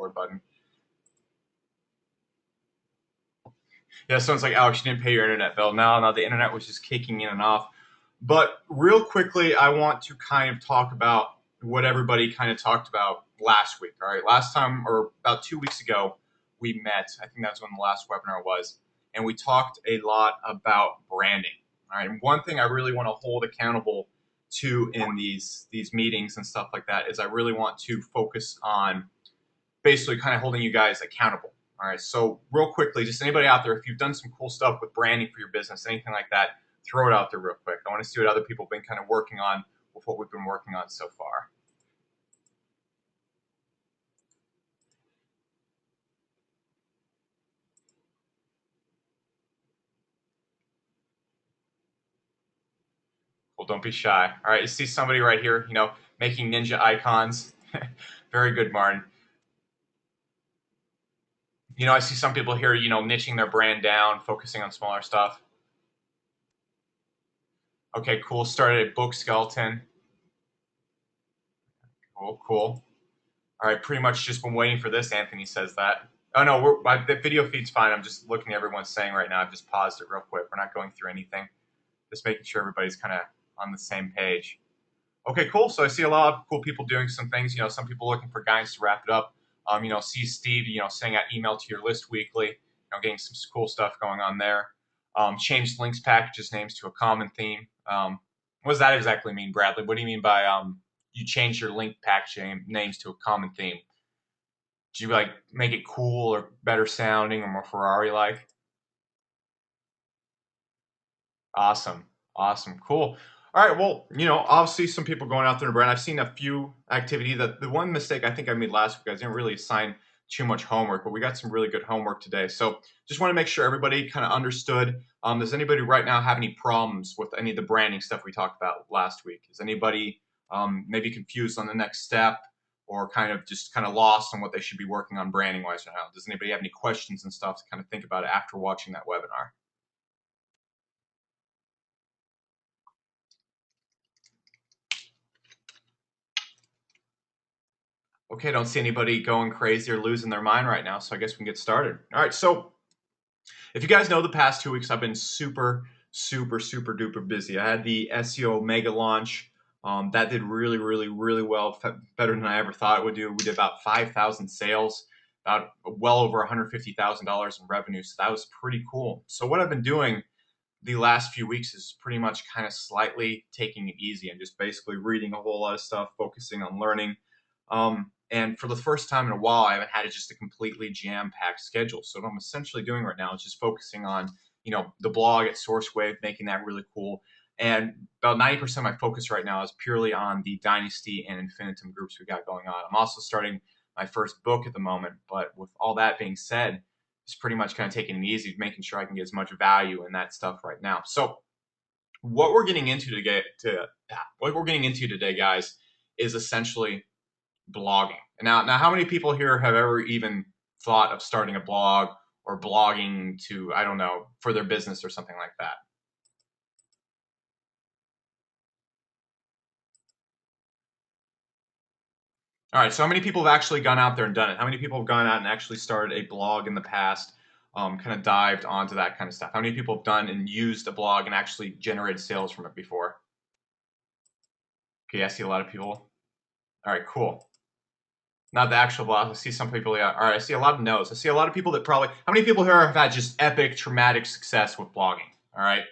record button. Yeah, someone's like, Alex, you didn't pay your internet bill. No, the internet was just kicking in and off. But real quickly, I want to kind of talk about what everybody kind of talked about last week. All right, last time, or about 2 weeks ago, we met. I think that's when the last webinar was. And we talked a lot about branding. All right, and one thing I really want to hold accountable to in these meetings and stuff like that is I really want to focus on basically kind of holding you guys accountable. All right, so real quickly, just anybody out there, if you've done some cool stuff with branding for your business, anything like that, throw it out there real quick. I want to see what other people have been kind of working on with what we've been working on so far. Well, don't be shy. All right, you see somebody right here, making ninja icons. Very good, Martin. I see some people here, niching their brand down, focusing on smaller stuff. Okay, cool. Started a book skeleton. Cool. All right, pretty much just been waiting for this. Anthony says that. Oh no, the video feed's fine. I'm just looking at everyone's saying right now. I've just paused it real quick. We're not going through anything. Just making sure everybody's kind of on the same page. Okay, cool. So I see a lot of cool people doing some things. Some people looking for guidance to wrap it up. See Steve, sending out email to your list weekly. Getting some cool stuff going on there. Changed links packages names to a common theme. What does that exactly mean, Bradley? What do you mean by you change your link packaging names to a common theme? Do you like make it cool or better sounding or more Ferrari-like? Awesome. Cool. All right. Well, obviously some people going out there in brand. I've seen a few activity. That the one mistake I think I made last week, I didn't really assign too much homework, but we got some really good homework today. So just want to make sure everybody kind of understood. Does anybody right now have any problems with any of the branding stuff we talked about last week? Is anybody maybe confused on the next step or kind of lost on what they should be working on branding wise right now? Does anybody have any questions and stuff to kind of think about it after watching that webinar? Okay, don't see anybody going crazy or losing their mind right now, so I guess we can get started. All right, so if you guys know the past 2 weeks, I've been super duper busy. I had the SEO mega launch. That did really well, better than I ever thought it would do. We did about 5,000 sales, about well over $150,000 in revenue, so that was pretty cool. So what I've been doing the last few weeks is pretty much kind of slightly taking it easy and just basically reading a whole lot of stuff, focusing on learning. And for the first time in a while, I haven't had just a completely jam-packed schedule. So what I'm essentially doing right now is just focusing on, the blog at SourceWave, making that really cool. And about 90% of my focus right now is purely on the Dynasty and Infinitum groups we got going on. I'm also starting my first book at the moment. But with all that being said, it's pretty much kind of taking it easy, making sure I can get as much value in that stuff right now. So what we're getting into today, guys, is essentially blogging. Now, how many people here have ever even thought of starting a blog or blogging to, I don't know, for their business or something like that? All right, so how many people have actually gone out there and done it? How many people have gone out and actually started a blog in the past, kind of dived onto that kind of stuff? How many people have done and used a blog and actually generated sales from it before? Okay, I see a lot of people. All right, cool. Not the actual blog. I see some people, yeah. All right, I see a lot of no's. I see a lot of people that probably, how many people here have had just epic, traumatic success with blogging? All right.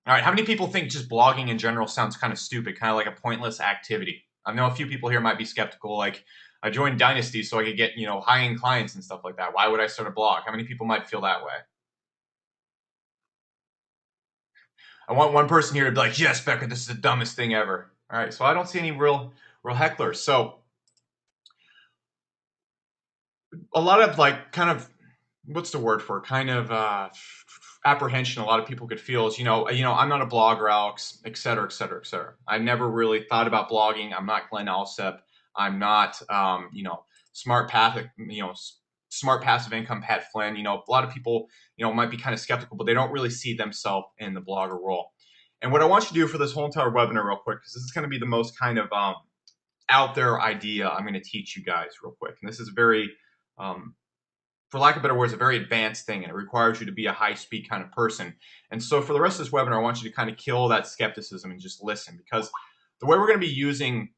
All right, how many people think just blogging in general sounds kind of stupid, kind of like a pointless activity? I know a few people here might be skeptical, like, I joined Dynasty so I could get, high-end clients and stuff like that. Why would I start a blog? How many people might feel that way? I want one person here to be like, yes, Becca, this is the dumbest thing ever. All right, so I don't see any real hecklers. So a lot of what's the word for it? Kind of apprehension a lot of people could feel is, I'm not a blogger, Alex, et cetera, et cetera, et cetera. I never really thought about blogging. I'm not Glenn Alsep. I'm not, smart passive income, Pat Flynn. A lot of people, might be kind of skeptical, but they don't really see themselves in the blogger role. And what I want you to do for this whole entire webinar real quick, because this is going to be the most kind of out there idea I'm going to teach you guys real quick. And this is very, for lack of better words, a very advanced thing, and it requires you to be a high-speed kind of person. And so for the rest of this webinar, I want you to kind of kill that skepticism and just listen, because the way we're going to be using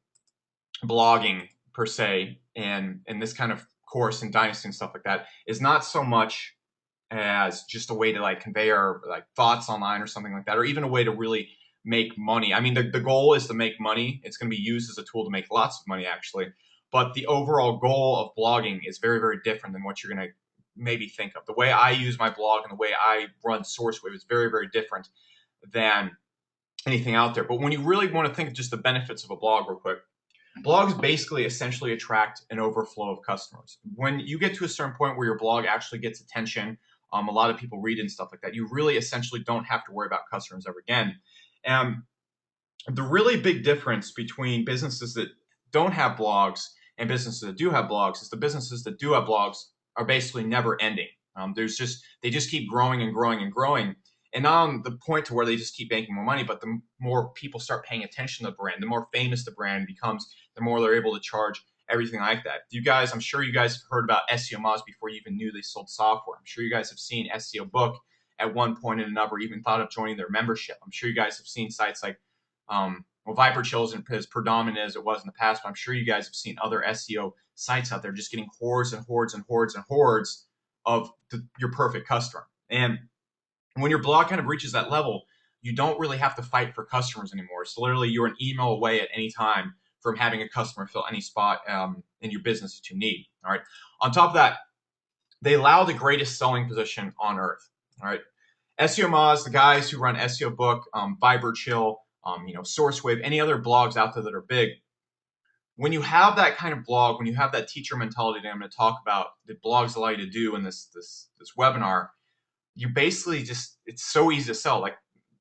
blogging per se and this kind of course and Dynasty and stuff like that is not so much as just a way to like convey our like thoughts online or something like that, or even a way to really make money. I mean, the goal is to make money. It's going to be used as a tool to make lots of money, actually. But the overall goal of blogging is very, very different than what you're going to maybe think of. The way I use my blog and the way I run SourceWave is very, very different than anything out there. But when you really want to think of just the benefits of a blog real quick, blogs basically essentially attract an overflow of customers. When you get to a certain point where your blog actually gets attention, a lot of people read it and stuff like that, you really essentially don't have to worry about customers ever again. And the really big difference between businesses that don't have blogs and businesses that do have blogs is the businesses that do have blogs are basically never ending. They just keep growing and growing and growing. And not on the point to where they just keep making more money, but the more people start paying attention to the brand, the more famous the brand becomes, the more they're able to charge, everything like that. You guys, I'm sure you guys have heard about SEO Moz before you even knew they sold software. I'm sure you guys have seen SEO Book at one point or another, even thought of joining their membership. I'm sure you guys have seen sites like, well, Viperchill isn't as predominant as it was in the past, but I'm sure you guys have seen other SEO sites out there just getting hordes and hordes and hordes and hordes of your perfect customer. And when your blog kind of reaches that level, you don't really have to fight for customers anymore. So literally you're an email away at any time from having a customer fill any spot in your business that you need. All right. On top of that, they allow the greatest selling position on earth. All right. SEO Moz, the guys who run SEO Book, Viperchill, SourceWave, any other blogs out there that are big. When you have that kind of blog, when you have that teacher mentality that I'm going to talk about, that blogs allow you to do in this webinar, you basically just, it's so easy to sell. Like,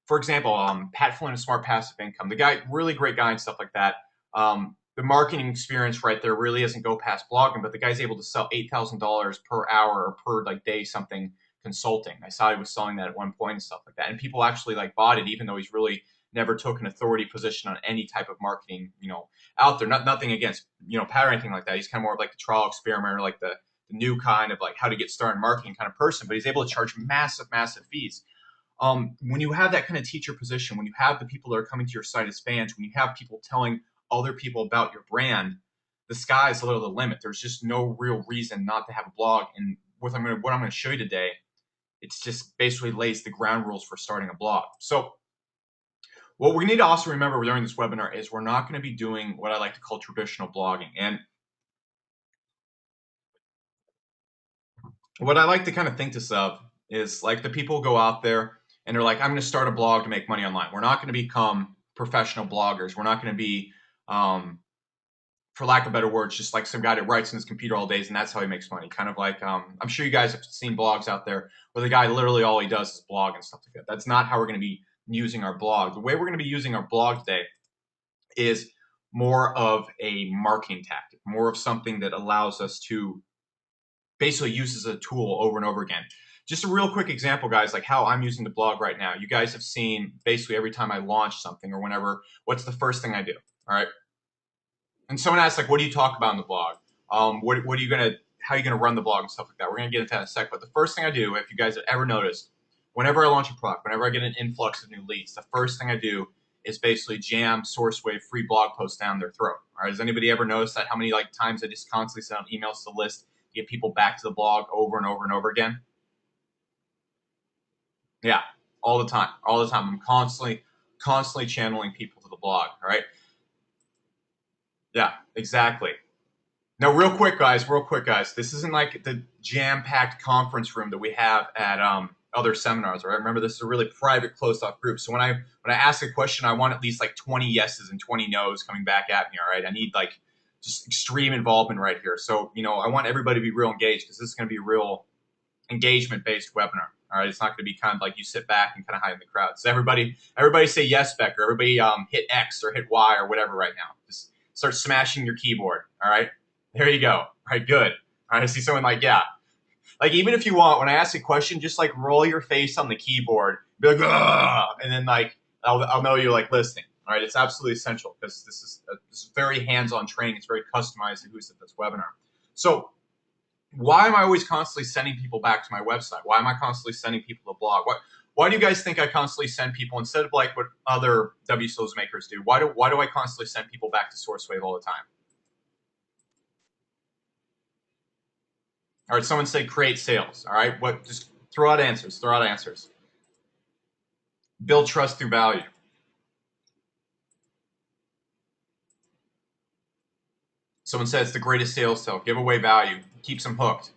for example, Pat Flynn of Smart Passive Income, the guy, really great guy and stuff like that. The marketing experience right there really doesn't go past blogging, but the guy's able to sell $8,000 per hour or per like day something consulting. I saw he was selling that at one point and stuff like that. And people actually like bought it, even though he's really never took an authority position on any type of marketing, out there. Nothing against, Pat or anything like that. He's kind of more of like the trial experiment, or like the new kind of like how to get started in marketing kind of person, but he's able to charge massive, massive fees. When you have that kind of teacher position, when you have the people that are coming to your site as fans, when you have people telling other people about your brand, the sky's a little the limit. There's just no real reason not to have a blog. And what I'm going to show you today, it's just basically lays the ground rules for starting a blog. So what we need to also remember during this webinar is we're not going to be doing what I like to call traditional blogging. And what I like to kind of think this of is like the people go out there and they're like, I'm going to start a blog to make money online. We're not going to become professional bloggers. We're not going to be, for lack of better words, just like some guy that writes on his computer all day and that's how he makes money. Kind of like, I'm sure you guys have seen blogs out there where the guy literally all he does is blog and stuff like that. That's not how we're going to be using our blog. The way we're going to be using our blog today is more of a marketing tactic, more of something that allows us to basically use as a tool over and over again. Just a real quick example, guys, like how I'm using the blog right now. You guys have seen basically every time I launch something or whenever, what's the first thing I do? All right. And someone asks, like, what do you talk about in the blog? How are you going to run the blog and stuff like that? We're going to get into that in a sec. But the first thing I do, if you guys have ever noticed, whenever I launch a product, whenever I get an influx of new leads, the first thing I do is basically jam SourceWave free blog posts down their throat. All right. Has anybody ever noticed that? How many times I just constantly send out emails to the list, get people back to the blog over and over and over again? Yeah, all the time. I'm constantly channeling people to the blog. All right. Yeah, exactly. Now, real quick, guys. This isn't like the jam-packed conference room that we have at other seminars. Right? Remember, this is a really private, closed-off group. So when I ask a question, I want at least like 20 yeses and 20 nos coming back at me. All right. I need like just extreme involvement right here. So I want everybody to be real engaged, because this is going to be a real engagement-based webinar. All right. It's not going to be kind of like you sit back and kind of hide in the crowd. So everybody say yes, Becker. Everybody hit X or hit Y or whatever right now. Just start smashing your keyboard. All right. There you go. All right, good. All right, I see someone like, yeah. Like, even if you want, when I ask a question, just like roll your face on the keyboard, be like, ugh, and then like I'll know you're like listening. All All right, it's absolutely essential because this is very hands-on training. It's very customized to who's at this webinar. So why am I always constantly sending people back to my website? Why am I constantly sending people to blog? Why do you guys think I constantly send people, instead of like what other WSOs makers do, why do I constantly send people back to SourceWave all the time? All right, someone say create sales. All right, just throw out answers, throw out answers. Build trust through value. Someone said it's the greatest sales tool. Give away value, keeps them hooked.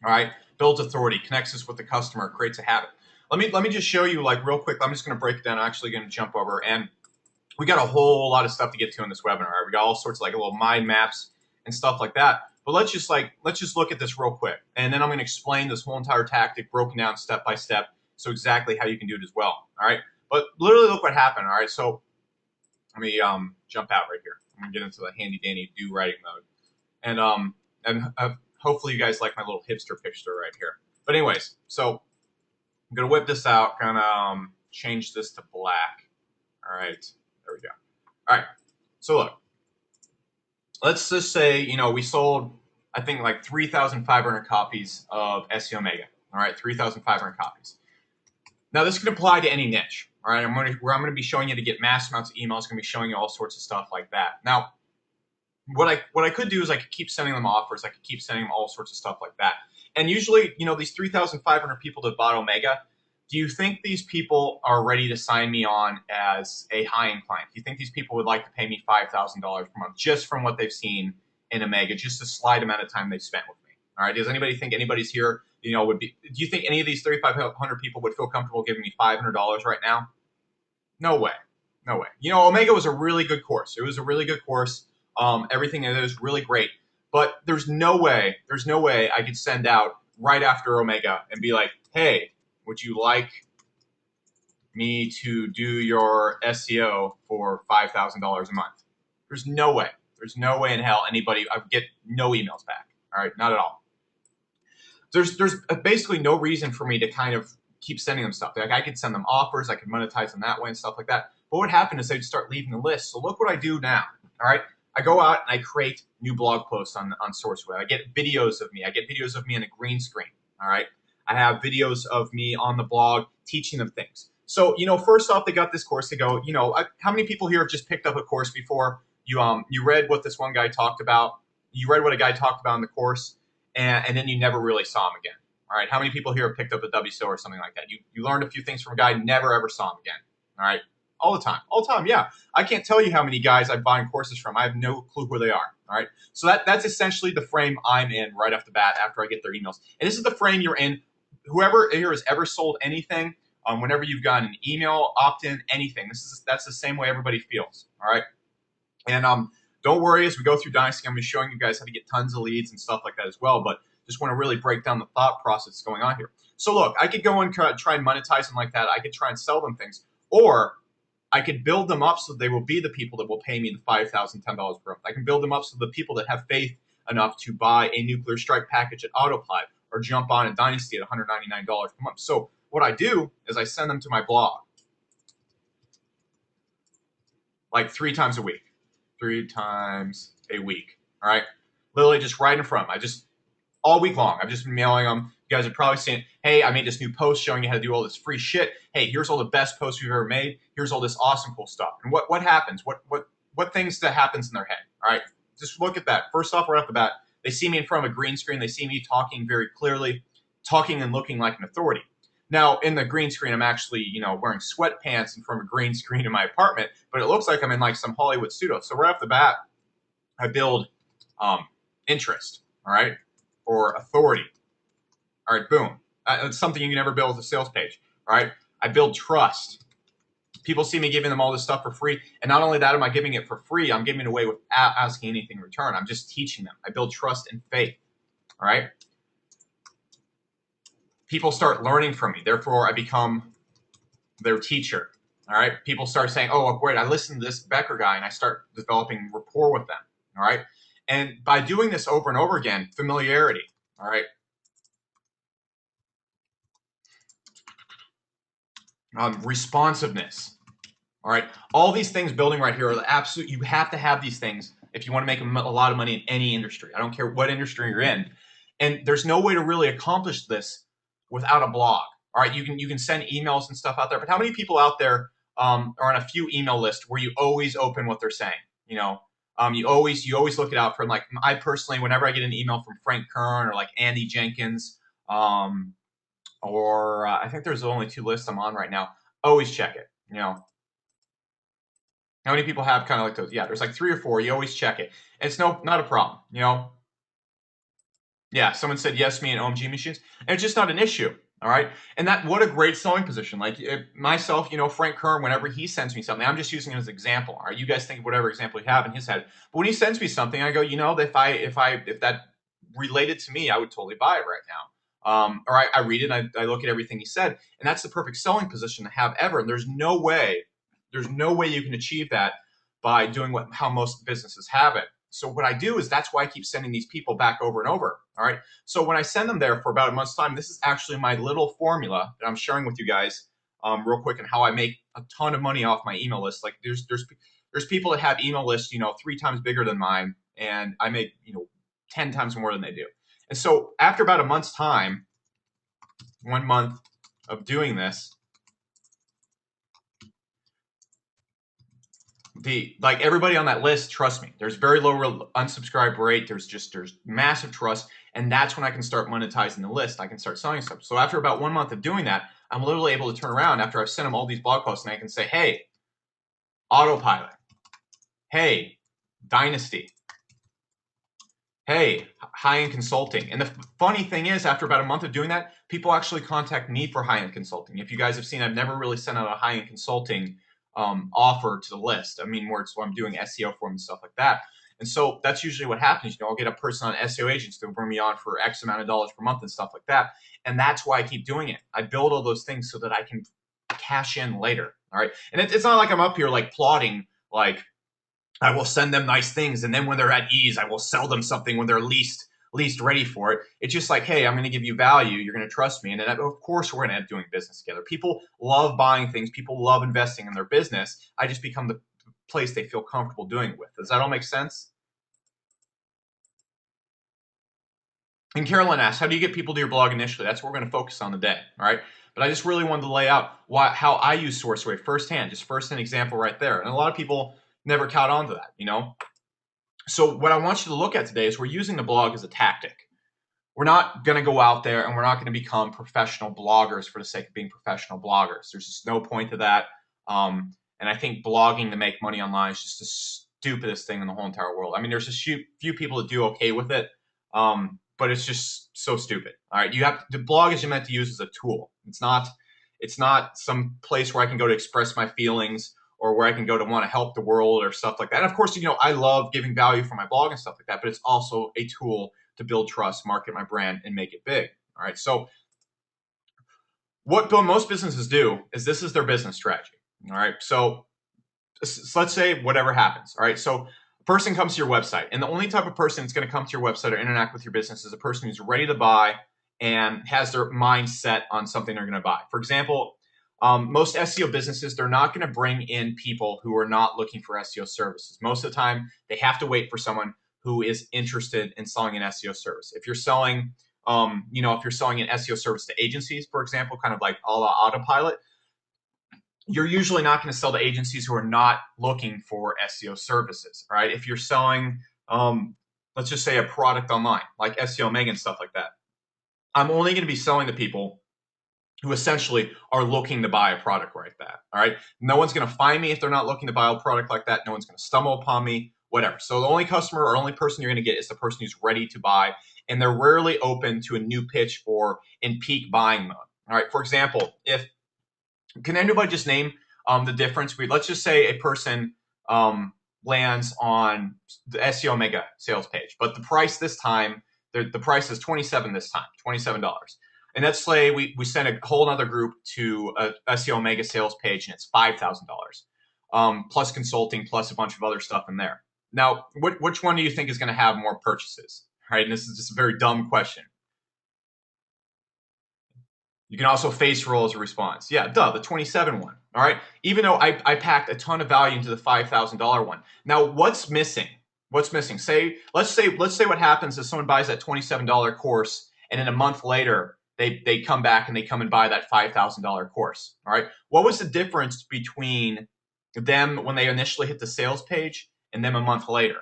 All right, builds authority, connects us with the customer, creates a habit. Let me just show you like real quick. I'm just going to break it down. I'm actually going to jump over, and we got a whole lot of stuff to get to in this webinar. Right? We got all sorts of like little mind maps and stuff like that. But let's just look at this real quick, and then I'm going to explain this whole entire tactic broken down step by step, so exactly how you can do it as well. All right, but literally look what happened. All right, so let me jump out right here. I'm gonna get into the handy dandy do writing mode, and hopefully you guys like my little hipster picture right here. But anyways, so I'm gonna whip this out, gonna change this to black. All right, there we go. All right, so look, let's just say, you know, we sold, I think, like 3,500 copies of SEO Mega. All right, 3,500 copies. Now this can apply to any niche. All right, I'm going to be showing you to get mass amounts of emails. Going to be showing you all sorts of stuff like that. Now, what I could do is I could keep sending them offers. I could keep sending them all sorts of stuff like that. And usually, you know, these 3,500 people that bought Omega, do you think these people are ready to sign me on as a high-end client? Do you think these people would like to pay me $5,000 per month just from what they've seen in Omega, just a slight amount of time they've spent with me? All right, does anybody think anybody's here, you know, do you think any of these 3,500 people would feel comfortable giving me $500 right now? No way. No way. You know, Omega was a really good course. It was a really good course. Everything in it was really great. But there's no way I could send out right after Omega and be like, hey, would you like me to do your SEO for $5,000 a month? There's no way. There's no way in hell anybody, I would get no emails back. All right, not at all. There's basically no reason for me to kind of keep sending them stuff. Like I could send them offers, I could monetize them that way and stuff like that. But what happened is they'd start leaving the list. So look what I do now. All right, I go out and I create new blog posts on SourceWeb. I get videos of me. I get videos of me in a green screen. All right, I have videos of me on the blog teaching them things. So, you know, first off, they got this course. They go, you know, how many people here have just picked up a course before? You read what this one guy talked about. You read what a guy talked about in the course, and then you never really saw him again. All right, how many people here have picked up a WSO or something like that? You learned a few things from a guy, never ever saw him again. All right, all the time, yeah. I can't tell you how many guys I'm buying courses from. I have no clue who they are. All right, so that's essentially the frame I'm in right off the bat after I get their emails. And this is the frame you're in. Whoever here has ever sold anything, whenever you've gotten an email, opt-in, anything, that's the same way everybody feels. All right, and don't worry, as we go through Dynasty, I'm going to be showing you guys how to get tons of leads and stuff like that as well. But just want to really break down the thought process going on here. So look, I could go and try and monetize them like that. I could try and sell them things, or I could build them up so they will be the people that will pay me the $5,010 per month. I can build them up so the people that have faith enough to buy a Nuclear Strike package at Autopilot or jump on a Dynasty at $199 per month. So what I do is I send them to my blog like 3 times a week. 3 times a week. All right, literally just right in front. All week long, I've just been mailing them. You guys have probably seen, hey, I made this new post showing you how to do all this free shit. Hey, here's all the best posts we've ever made. Here's all this awesome cool stuff. And what happens? What things that happens in their head? All right, just look at that. First off, right off the bat, they see me in front of a green screen. They see me talking very clearly, talking and looking like an authority. Now, in the green screen, I'm actually, you know, wearing sweatpants in front of a green screen in my apartment, but it looks like I'm in like some Hollywood studio. So right off the bat, I build interest, all right, or authority. All right, boom. It's something you can never build with a sales page, all right? I build trust. People see me giving them all this stuff for free, and not only that am I giving it for free, I'm giving it away without asking anything in return. I'm just teaching them. I build trust and faith, all right? People start learning from me. Therefore, I become their teacher, all right? People start saying, oh, wait, I listened to this Becker guy, and I start developing rapport with them, all right? And by doing this over and over again, familiarity, all right? Responsiveness, All right, all these things building right here are the absolute. You have to have these things if you want to make a lot of money in any industry. I don't care what industry you're in, and there's no way to really accomplish this without a blog. All right, you can send emails and stuff out there, but how many people out there are on a few email lists where you always open what they're saying? You know, you always look it out for, like, I personally, whenever I get an email from Frank Kern or like Andy Jenkins, or I think there's only 2 lists I'm on right now. Always check it. You know, how many people have kind of like those? Yeah, there's like 3 or 4. You always check it. It's not a problem. You know, yeah. Someone said yes, me and OMG machines, and it's just not an issue. All right, and what a great selling position. Like myself, you know, Frank Kern, whenever he sends me something, I'm just using it as an example. All right, you guys think of whatever example you have in his head. But when he sends me something, I go, you know, if that related to me, I would totally buy it right now. Or I read it, and I look at everything he said, and that's the perfect selling position to have ever. And there's no way you can achieve that by doing how most businesses have it. So what I do is, that's why I keep sending these people back over and over. All right. So when I send them there for about a month's time, this is actually my little formula that I'm sharing with you guys real quick, and how I make a ton of money off my email list. Like there's people that have email lists, you know, 3 times bigger than mine, and I make, you know, 10 times more than they do. And so after about a month's time, 1 month of doing this, like everybody on that list, trust me, there's very low unsubscribe rate. There's massive trust, and that's when I can start monetizing the list. I can start selling stuff. So after about 1 month of doing that, I'm literally able to turn around after I've sent them all these blog posts, and I can say, hey, Autopilot, hey, Dynasty, hey, high-end consulting. And the funny thing is, after about a month of doing that, people actually contact me for high-end consulting. If you guys have seen, I've never really sent out a high-end consulting offer to the list. I mean, where I'm doing SEO for them and stuff like that. And so that's usually what happens. You know, I'll get a person on SEO agents to bring me on for X amount of dollars per month and stuff like that. And that's why I keep doing it. I build all those things so that I can cash in later. All right. And it's not like I'm up here like plotting, like I will send them nice things, and then when they're at ease, I will sell them something when they're least ready for it. It's just like, hey, I'm going to give you value. You're going to trust me. And then, of course, we're going to end up doing business together. People love buying things. People love investing in their business. I just become the place they feel comfortable doing it with. Does that all make sense? And Carolyn asks, how do you get people to your blog initially? That's what we're going to focus on today. All right. But I just really wanted to lay out how I use SourceWave firsthand, just firsthand example right there. And a lot of people never caught on to that, you know? So what I want you to look at today is, we're using the blog as a tactic. We're not going to go out there and we're not going to become professional bloggers for the sake of being professional bloggers. There's just no point to that. And I think blogging to make money online is just the stupidest thing in the whole entire world. I mean, there's a few people that do okay with it, but it's just so stupid. All right, the blog is meant to use as a tool. It's not some place where I can go to express my feelings, or where I can go to want to help the world or stuff like that. And of course, you know, I love giving value for my blog and stuff like that, but it's also a tool to build trust, market my brand, and make it big. All right. So what most businesses do is, this is their business strategy. All right. So let's say whatever happens. All right. So a person comes to your website, and the only type of person that's going to come to your website or interact with your business is a person who's ready to buy and has their mind set on something they're going to buy. For example, most SEO businesses, they're not going to bring in people who are not looking for SEO services. Most of the time, they have to wait for someone who is interested in selling an SEO service. If you're selling, if you're selling an SEO service to agencies, for example, kind of like a la Autopilot, you're usually not going to sell to agencies who are not looking for SEO services, right? If you're selling, let's just say, a product online, like SEO Mega and stuff like that, I'm only going to be selling to people who essentially are looking to buy a product like that. All right. No one's going to find me if they're not looking to buy a product like that. No one's going to stumble upon me, whatever. So the only customer or only person you're going to get is the person who's ready to buy. And they're rarely open to a new pitch or in peak buying mode. All right. For example, can anybody just name the difference? Let's just say a person lands on the SEO Mega sales page, but the price this time, the price is $27 this time, $27. And let's say we send a whole other group to a SEO Mega sales page, and it's $5,000 plus consulting, plus a bunch of other stuff in there. Now, which one do you think is going to have more purchases? Right? And this is just a very dumb question. You can also face roll as a response. Yeah, duh, the 27 one. All right. Even though I packed a ton of value into the $5,000 one. Now, what's missing? What's missing? Let's say what happens is someone buys that $27 course, and then a month later they come back and they come and buy that $5,000 course. All right. What was the difference between them when they initially hit the sales page and them a month later?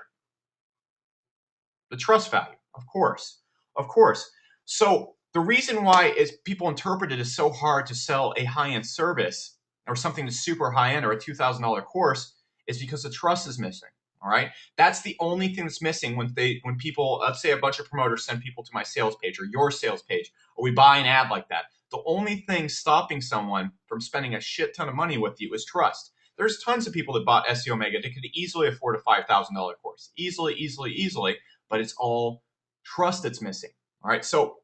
The trust value, of course, of course. So the reason why is people interpret it as so hard to sell a high-end service or something that's super high-end or a $2,000 course is because the trust is missing. All right, that's the only thing that's missing when people, let's say a bunch of promoters send people to my sales page or your sales page, or we buy an ad like that. The only thing stopping someone from spending a shit ton of money with you is trust. There's tons of people that bought SEO Mega that could easily afford a $5,000 course, easily, but it's all trust that's missing. All right, so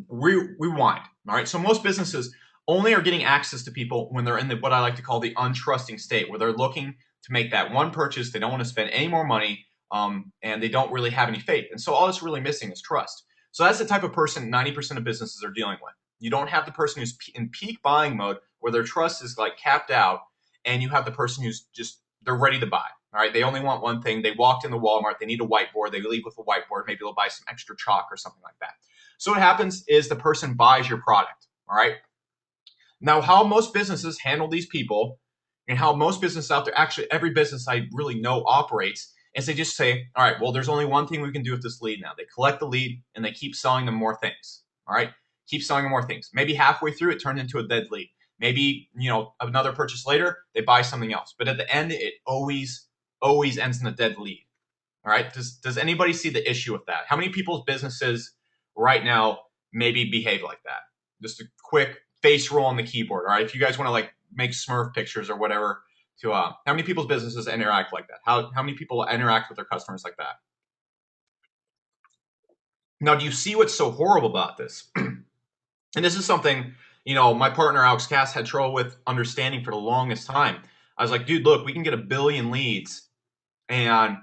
rewind. All right, so most businesses only are getting access to people when they're in what I like to call the untrusting state, where they're looking to make that one purchase. They don't want to spend any more money, and they don't really have any faith. And so all that's really missing is trust. So that's the type of person 90% of businesses are dealing with. You don't have the person who's in peak buying mode where their trust is like capped out, and you have the person who's just they're ready to buy. All right, they only want one thing. They walked into Walmart. They need a whiteboard. They leave with a whiteboard. Maybe they'll buy some extra chalk or something like that. So what happens is the person buys your product. All right. Now, how most businesses handle these people and how most businesses out there, actually every business I really know operates, is they just say, all right, well, there's only one thing we can do with this lead now. They collect the lead and they keep selling them more things. All right. Keep selling them more things. Maybe halfway through it turned into a dead lead. Maybe, another purchase later, they buy something else. But at the end, it always ends in a dead lead. All right. Does anybody see the issue with that? How many people's businesses right now maybe behave like that? Just a quick face roll on the keyboard. All right. If you guys want to like make Smurf pictures or whatever, how many people's businesses interact like that? How many people interact with their customers like that? Now, do you see what's so horrible about this? And this is something, my partner Alex Cass had trouble with understanding for the longest time. I was like, dude, look, we can get 1 billion leads, and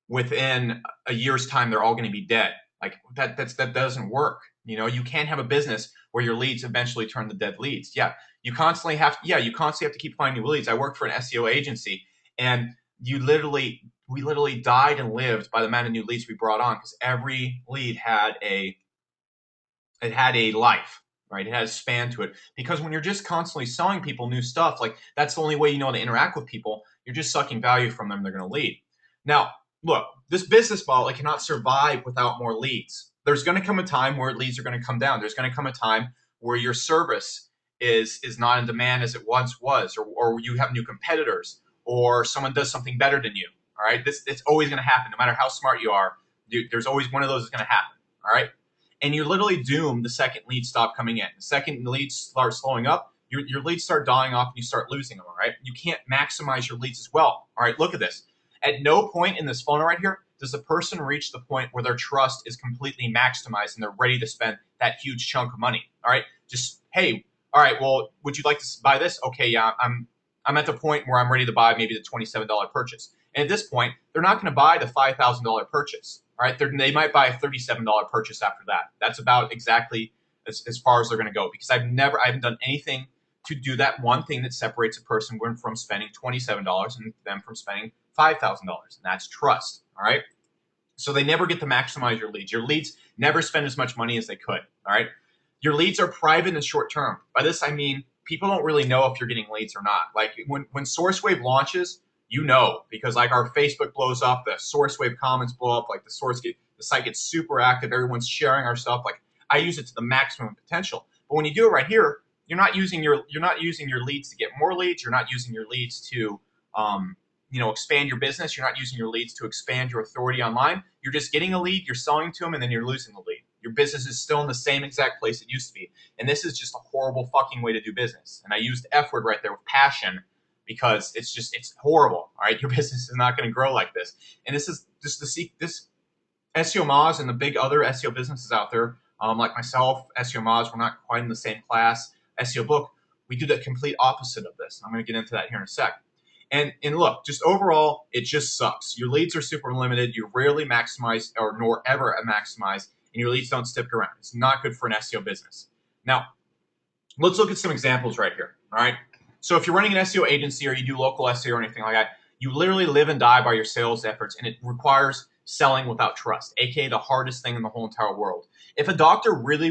within a year's time, they're all going to be dead. Like that doesn't work. You can't have a business where your leads eventually turn to dead leads. You constantly have to keep finding new leads. I worked for an SEO agency, and we literally died and lived by the amount of new leads we brought on, because every lead had a life, right? It has a span to it. Because when you're just constantly selling people new stuff, like that's the only way you know to interact with people. You're just sucking value from them. They're going to lead. Now, look, this business model, it cannot survive without more leads. There's going to come a time where leads are going to come down. There's going to come a time where your service is not in demand as it once was, or you have new competitors, or someone does something better than you. All right, it's always going to happen. No matter how smart you are, there's always one of those that's going to happen. All right, and you're literally doomed the second leads stop coming in. The second leads start slowing up, your leads start dying off, and you start losing them. All right, you can't maximize your leads as well. All right, look at this. At no point in this funnel right here does the person reach the point where their trust is completely maximized and they're ready to spend that huge chunk of money. All right, just hey, all right, well, would you like to buy this? Okay, yeah, I'm at the point where I'm ready to buy maybe the $27 purchase. And at this point, they're not going to buy the $5,000 purchase. All right, they might buy a $37 purchase after that. That's about exactly as far as they're going to go, because I haven't done anything to do that one thing that separates a person from spending $27 and them from spending $5,000, and that's trust. All right. So they never get to maximize your leads. Your leads never spend as much money as they could. All right. Your leads are private and short term. By this, I mean, people don't really know if you're getting leads or not. Like when SourceWave launches, because like our Facebook blows up, the SourceWave comments blow up, like the site gets super active. Everyone's sharing our stuff. Like I use it to the maximum potential. But when you do it right here, you're not using your leads to get more leads. You're not using your leads to expand your business. You're not using your leads to expand your authority online. You're just getting a lead, you're selling to them, and then you're losing the lead. Your business is still in the same exact place it used to be. And this is just a horrible fucking way to do business. And I used the F word right there with passion, because it's horrible. All right, your business is not going to grow like this. And this is just this SEO Moz and the big other SEO businesses out there, like myself, SEO Moz, we're not quite in the same class. SEO Book, we do the complete opposite of this. I'm going to get into that here in a sec. And look, just overall, it just sucks. Your leads are super limited. You rarely maximize nor ever maximize, and your leads don't stick around. It's not good for an SEO business. Now, Let's look at some examples right here. All right. So if you're running an SEO agency or you do local SEO or anything like that, you literally live and die by your sales efforts, and it requires selling without trust, aka the hardest thing in the whole entire world. If a doctor really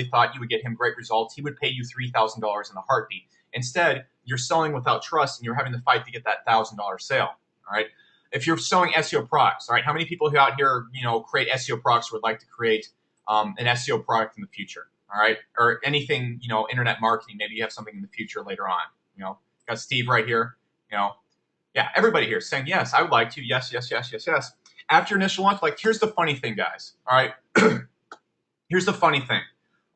thought you would get him great results, he would pay you $3,000 in a heartbeat. Instead, you're selling without trust, and you're having to fight to get that $1,000 sale. All right. If you're selling SEO products, all right, how many people who out here, create SEO products would like to create an SEO product in the future? All right, or anything, internet marketing. Maybe you have something in the future later on. Got Steve right here. Yeah, everybody here is saying yes. I would like to. Yes. After your initial launch, here's the funny thing, guys. All right, here's the funny thing.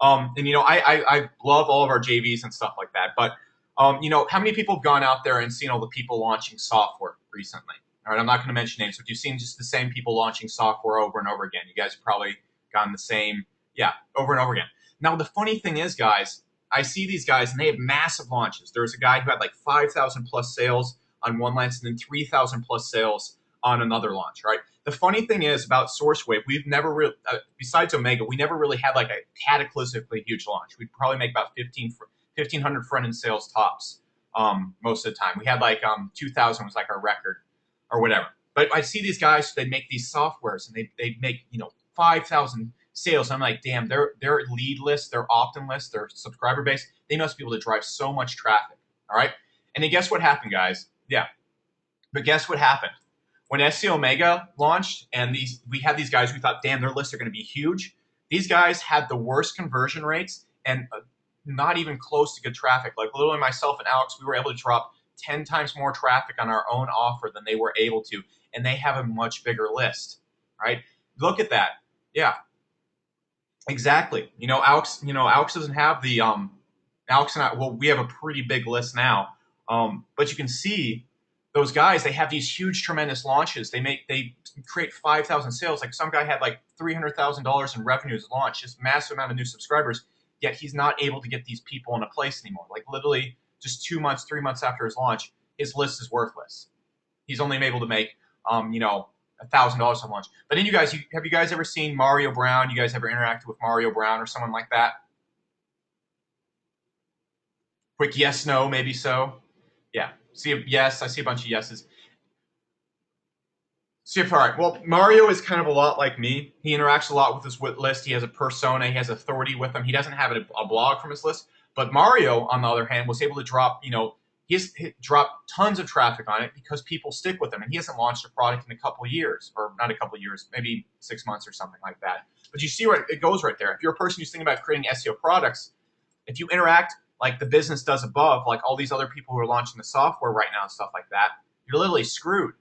And I love all of our JVs and stuff like that. But how many people have gone out there and seen all the people launching software recently? All right, I'm not going to mention names, but you've seen just the same people launching software over and over again. You guys have probably gotten the same, over and over again. Now, the funny thing is, guys, I see these guys, and they have massive launches. There's a guy who had 5,000 plus sales on one launch and then 3,000 plus sales on another launch, right? The funny thing is about SourceWave, we've never really, besides Omega, we never really had a cataclysmically huge launch. We'd probably make about 1,500 front-end sales tops most of the time. We had 2,000 was our record or whatever. But I see these guys, they make these softwares, and they make, 5,000 sales. I'm like, damn, their lead list, their opt-in list, their subscriber base, they must be able to drive so much traffic. All right. And then guess what happened, guys? Yeah. But guess what happened? When SEO Omega launched, and we had these guys, we thought, damn, their lists are going to be huge. These guys had the worst conversion rates and not even close to good traffic. Literally myself and Alex, we were able to drop 10 times more traffic on our own offer than they were able to. And they have a much bigger list, right? Look at that. Yeah. Exactly. Alex doesn't have the Alex and I, well, we have a pretty big list now. But you can see those guys, they have these huge, tremendous launches. They create 5,000 sales. Some guy had $300,000 in revenues launch, just massive amount of new subscribers, yet he's not able to get these people in a place anymore. Literally just 2 months, 3 months after his launch, his list is worthless. He's only able to make, $1,000 on launch. But then have you guys ever seen Mario Brown? You guys ever interacted with Mario Brown or someone like that? Quick yes, no, maybe so. Yeah. See a yes. I see a bunch of yeses. See, all right. Well, Mario is kind of a lot like me. He interacts a lot with his list. He has a persona. He has authority with him. He doesn't have a blog from his list. But Mario, on the other hand, was able to drop, he's dropped tons of traffic on it because people stick with him. And he hasn't launched a product in a couple of years, or not a couple of years, maybe 6 months or something like that. But you see where it goes right there. If you're a person who's thinking about creating SEO products, if you interact like the business does above, like all these other people who are launching the software right now and stuff like that, you're literally screwed.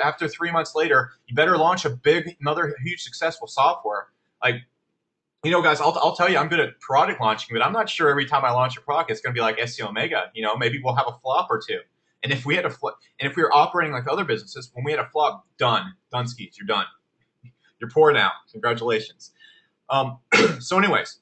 After 3 months later, you better launch another huge successful software. Guys, I'll tell you, I'm good at product launching, but I'm not sure every time I launch a product, it's going to be like SEO Omega. Maybe we'll have a flop or two. And if we were operating like other businesses, when we had a flop, done skis, you're done. You're poor now. Congratulations. So anyways,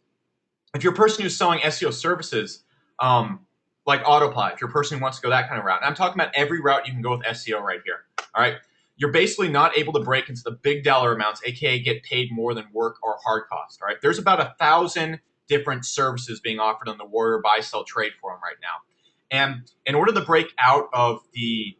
if you're a person who's selling SEO services, like Autopilot, if you're a person who wants to go that kind of route, and I'm talking about every route you can go with SEO right here. All right. You're basically not able to break into the big dollar amounts, aka get paid more than work or hard cost. All right. There's about 1,000 different services being offered on the Warrior Buy Sell Trade forum right now. And in order to break out of the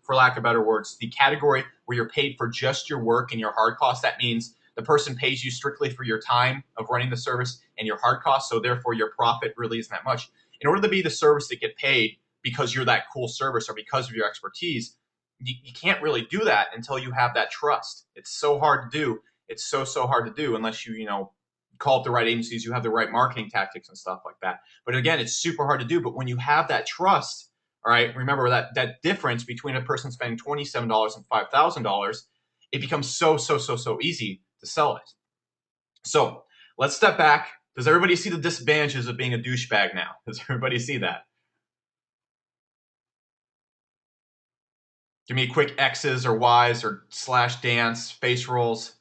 for lack of better words, the category where you're paid for just your work and your hard costs, that means the person pays you strictly for your time of running the service and your hard costs, so therefore your profit really isn't that much. In order to be the service that get paid because you're that cool service or because of your expertise, you can't really do that until you have that trust. It's so hard to do. It's so hard to do unless you call up the right agencies, you have the right marketing tactics and stuff like that. But again, it's super hard to do. But when you have that trust, all right, remember that difference between a person spending $27 and $5,000, it becomes so easy to sell it. So let's step back. Does everybody see the disadvantages of being a douchebag now? Does everybody see that? Give me a quick X's or Y's or / dance, face rolls.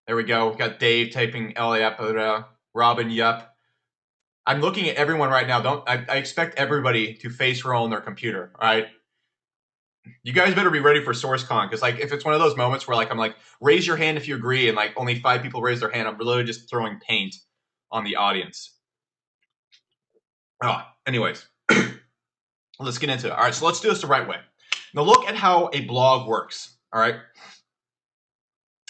There we go. We've got Dave typing L, Robin, yup. I'm looking at everyone right now. I expect everybody to face roll on their computer, all right? You guys better be ready for SourceCon, because if it's one of those moments where I'm like, raise your hand if you agree, and only 5 people raise their hand, I'm literally just throwing paint on the audience. Anyways, let's get into it. All right, so let's do this the right way. Now look at how a blog works. All right.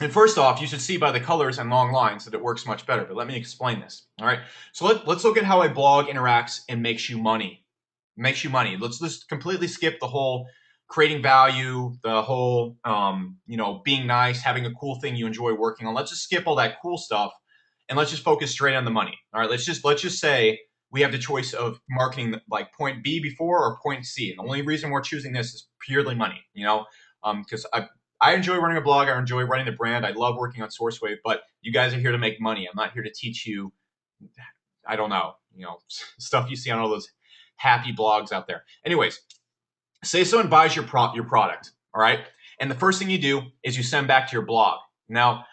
And first off, you should see by the colors and long lines that it works much better. But let me explain this. All right. So let's look at how a blog interacts and makes you money. Let's just completely skip the whole creating value, the whole being nice, having a cool thing you enjoy working on. Let's just skip all that cool stuff and let's just focus straight on the money. All right. Let's just say we have the choice of marketing like point B before or point C. And the only reason we're choosing this is purely money. Because I enjoy running a blog. I enjoy running the brand. I love working on SourceWave, but you guys are here to make money. I'm not here to teach you, I don't know, stuff you see on all those happy blogs out there. Anyways, say someone buys your product, all right? And the first thing you do is you send back to your blog. Now,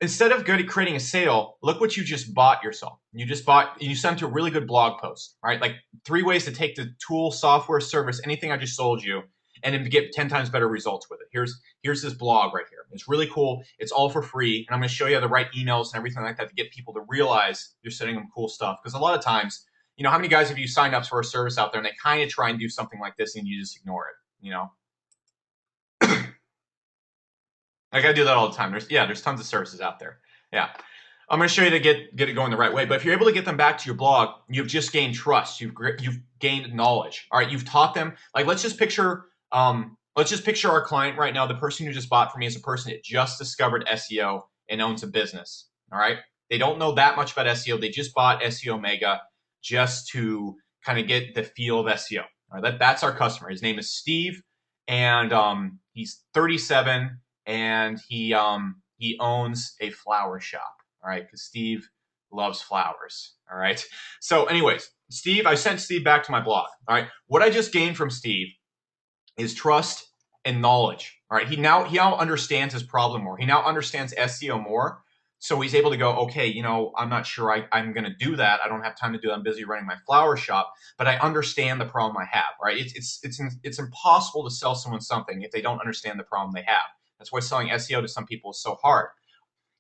instead of creating a sale, look what you just bought yourself. You sent a really good blog post, right? Like 3 ways to take the tool, software, service, anything I just sold you, and then to get 10 times better results with it. Here's this blog right here. It's really cool. It's all for free. And I'm going to show you the right emails and everything like that to get people to realize you're sending them cool stuff. Because a lot of times, how many guys have you signed up for a service out there and they kind of try and do something like this and you just ignore it, Like I do that all the time. There's tons of services out there. Yeah. I'm going to show you to get it going the right way. But if you're able to get them back to your blog, you've just gained trust. You've gained knowledge. All right. You've taught them. Like let's just picture our client right now. The person who just bought from me is a person that just discovered SEO and owns a business. All right. They don't know that much about SEO. They just bought SEO Mega just to kind of get the feel of SEO. All right. That's our customer. His name is Steve, and he's 37, and he owns a flower shop. All right, because Steve loves flowers. All right. So, anyways, I sent Steve back to my blog. All right. What I just gained from Steve is trust and knowledge. All right. He now understands his problem more. He now understands SEO more. So he's able to go, okay, I'm not sure I'm going to do that. I don't have time to do that. I'm busy running my flower shop, but I understand the problem I have. Right. It's impossible to sell someone something if they don't understand the problem they have. That's why selling SEO to some people is so hard.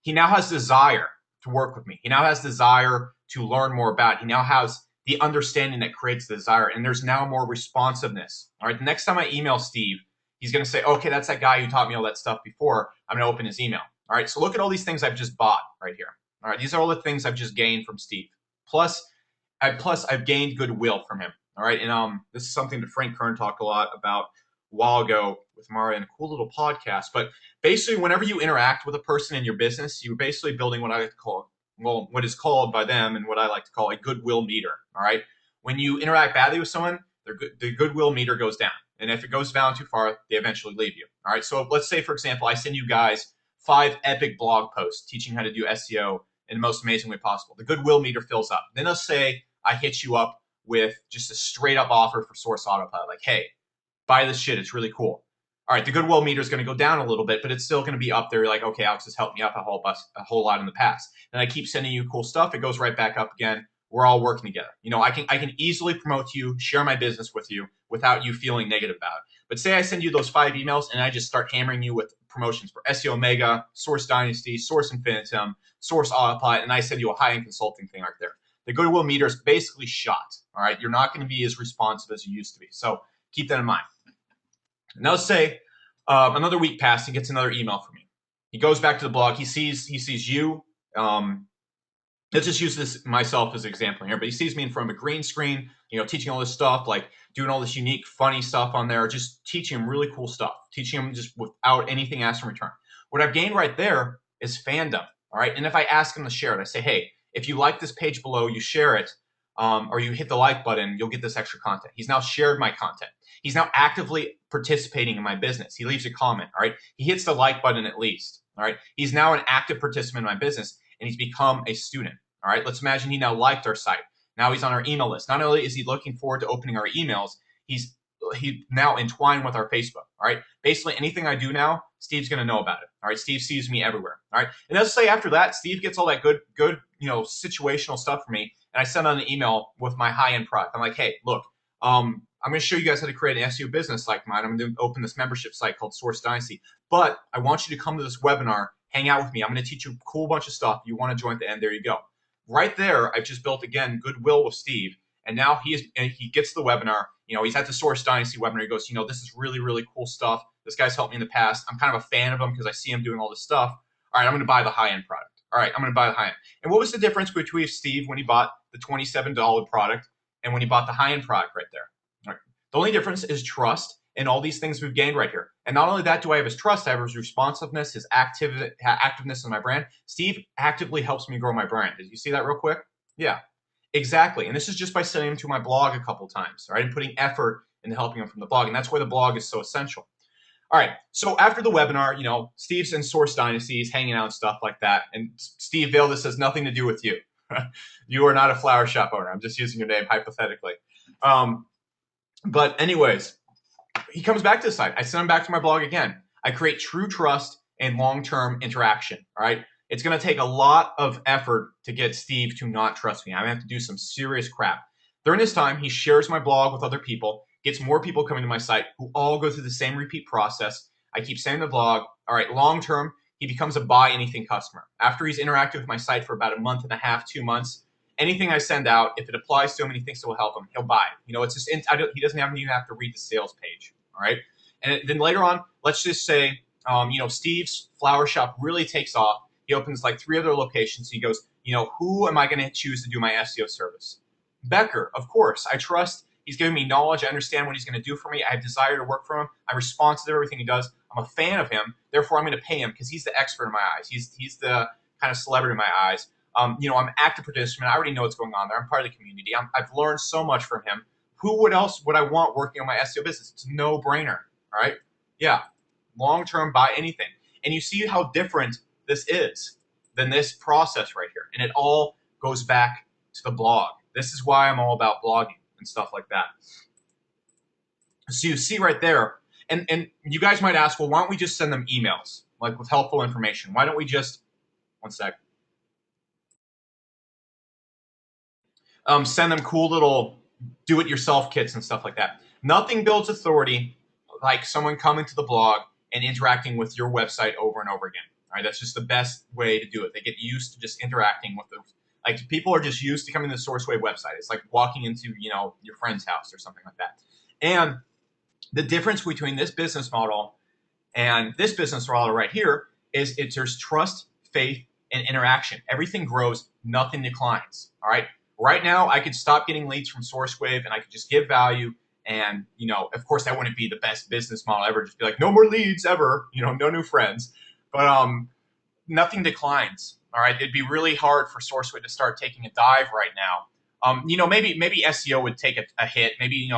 He now has desire to work with me. He now has desire to learn more about it. He now has the understanding that creates the desire, and there's now more responsiveness. All right, the next time I email Steve, he's going to say, okay, that's that guy who taught me all that stuff before. I'm going to open his email. All right, so look at all these things I've just bought right here. All right, these are all the things I've just gained from Steve. Plus I've gained goodwill from him. All right, and this is something that Frank Kern talked a lot about a while ago with Mario in a cool little podcast. But basically, whenever you interact with a person in your business, you're basically building what I like to call, what is called by them and what I like to call a goodwill meter. All right. When you interact badly with someone, the goodwill meter goes down. And if it goes down too far, they eventually leave you. All right. So let's say, for example, I send you guys 5 epic blog posts teaching how to do SEO in the most amazing way possible. The goodwill meter fills up. Then let's say I hit you up with just a straight up offer for Source Autopilot. Like, hey, buy this shit. It's really cool. All right, the goodwill meter is going to go down a little bit, but it's still going to be up there. You're like, okay, Alex has helped me out a whole lot in the past. And I keep sending you cool stuff. It goes right back up again. We're all working together. I can easily promote you, share my business with you without you feeling negative about it. But say I send you those 5 emails and I just start hammering you with promotions for SEO Mega, Source Dynasty, Source Infinitum, Source Autopilot, and I send you a high-end consulting thing right there. The goodwill meter is basically shot. All right, you're not going to be as responsive as you used to be. So keep that in mind. Now let's say another week passed, he gets another email from me. He goes back to the blog. He sees you. Let's just use this myself as an example here. But he sees me in front of a green screen, teaching all this stuff, like doing all this unique, funny stuff on there, just teaching him really cool stuff, teaching him just without anything asked in return. What I've gained right there is fandom. All right. And if I ask him to share it, I say, hey, if you like this page below, you share it, or you hit the like button, you'll get this extra content. He's now shared my content. He's now actively participating in my business. He leaves a comment. All right. He hits the like button at least. All right. He's now an active participant in my business, and he's become a student. All right. Let's imagine he now liked our site. Now he's on our email list. Not only is he looking forward to opening our emails, he's now entwined with our Facebook. All right. Basically, anything I do now, Steve's going to know about it. All right. Steve sees me everywhere. All right. And let's say after that, Steve gets all that good, situational stuff for me, and I send out an email with my high-end product. I'm like, hey, look, I'm going to show you guys how to create an SEO business like mine. I'm going to open this membership site called Source Dynasty. But I want you to come to this webinar, hang out with me. I'm going to teach you a cool bunch of stuff. You want to join at the end, there you go. Right there, I've just built, again, goodwill with Steve. And now he gets the webinar. He's at the Source Dynasty webinar. He goes, this is really, really cool stuff. This guy's helped me in the past. I'm kind of a fan of him because I see him doing all this stuff. All right, I'm going to buy the high-end product. All right, I'm going to buy the high-end. And what was the difference between Steve when he bought the $27 product and when he bought the high-end product right there? All right. The only difference is trust and all these things we've gained right here. And not only that do I have his trust, I have his responsiveness, his activeness in my brand. Steve actively helps me grow my brand. Did you see that real quick? Yeah, exactly. And this is just by sending him to my blog a couple times, right? And putting effort into helping him from the blog. And that's why the blog is so essential. All right, so after the webinar, Steve's in Source Dynasty, he's hanging out and stuff like that. And Steve Vail, this has nothing to do with you. You are not a flower shop owner. I'm just using your name hypothetically. But anyways, he comes back to the site. I send him back to my blog again. I create true trust and long-term interaction, all right? It's going to take a lot of effort to get Steve to not trust me. I'm going to have to do some serious crap. During this time, he shares my blog with other people, gets more people coming to my site who all go through the same repeat process. I keep sending the blog. All right, long-term, he becomes a buy anything customer. After he's interacted with my site for about a month and a half, 2 months, anything I send out, if it applies to him and he thinks it will help him, he'll buy it. It's just he doesn't even have to read the sales page. All right, and then later on, let's just say, Steve's flower shop really takes off. He opens like 3 other locations. He goes, who am I going to choose to do my SEO service? Becker, of course. I trust. He's giving me knowledge. I understand what he's going to do for me. I have desire to work for him. I'm responsive to everything he does. I'm a fan of him. Therefore, I'm going to pay him because he's the expert in my eyes. He's the kind of celebrity in my eyes. I'm an active participant. I already know what's going on there. I'm part of the community. I've learned so much from him. Who else would I want working on my SEO business? It's a no-brainer, all right? Yeah, long-term, buy anything. And you see how different this is than this process right here. And it all goes back to the blog. This is why I'm all about blogging and stuff like that. So you see right there, and you guys might ask, well, why don't we just send them emails, like with helpful information? Why don't we just, one sec, send them cool little do-it-yourself kits and stuff like that. Nothing builds authority like someone coming to the blog and interacting with your website over and over again. All right, that's just the best way to do it. They get used to just interacting with them. Like, people are just used to coming to the SourceWave website. It's like walking into, your friend's house or something like that. And the difference between this business model and this business model right here is there's trust, faith, and interaction. Everything grows, nothing declines. All right. Right now, I could stop getting leads from SourceWave and I could just give value. And, of course, that wouldn't be the best business model ever. Just be like, no more leads ever, no new friends. But nothing declines. All right. It'd be really hard for SourceWave to start taking a dive right now. Maybe SEO would take a hit. Maybe,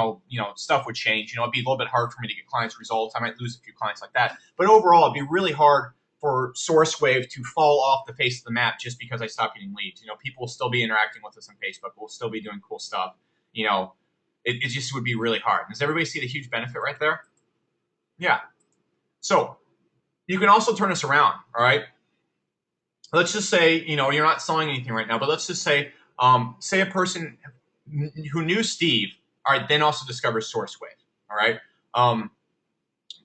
stuff would change. It'd be a little bit hard for me to get clients results. I might lose a few clients like that. But overall, it'd be really hard for SourceWave to fall off the face of the map just because I stop getting leads. People will still be interacting with us on Facebook. We'll still be doing cool stuff. It just would be really hard. Does everybody see the huge benefit right there? Yeah. So you can also turn this around, all right? Let's just say, you're not selling anything right now, but let's just say, say a person who knew Steve, all right, then also discovers SourceWave, all right?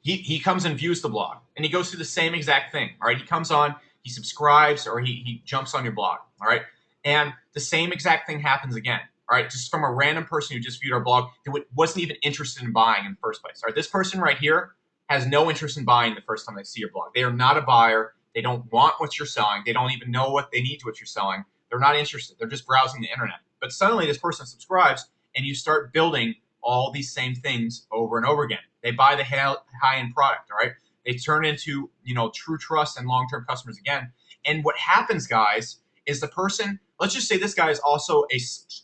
He comes and views the blog, and he goes through the same exact thing, all right? He comes on, he subscribes, or he jumps on your blog, all right? And the same exact thing happens again, all right? Just from a random person who just viewed our blog that wasn't even interested in buying in the first place, all right? This person right here has no interest in buying the first time they see your blog. They are not a buyer. They don't want what you're selling. They don't even know what they need to what you're selling. They're not interested. They're just browsing the internet. But suddenly this person subscribes, and you start building all these same things over and over again. They buy the high-end product, all right? They turn into, true trust and long-term customers again. And what happens, guys, is the person, let's just say this guy is also a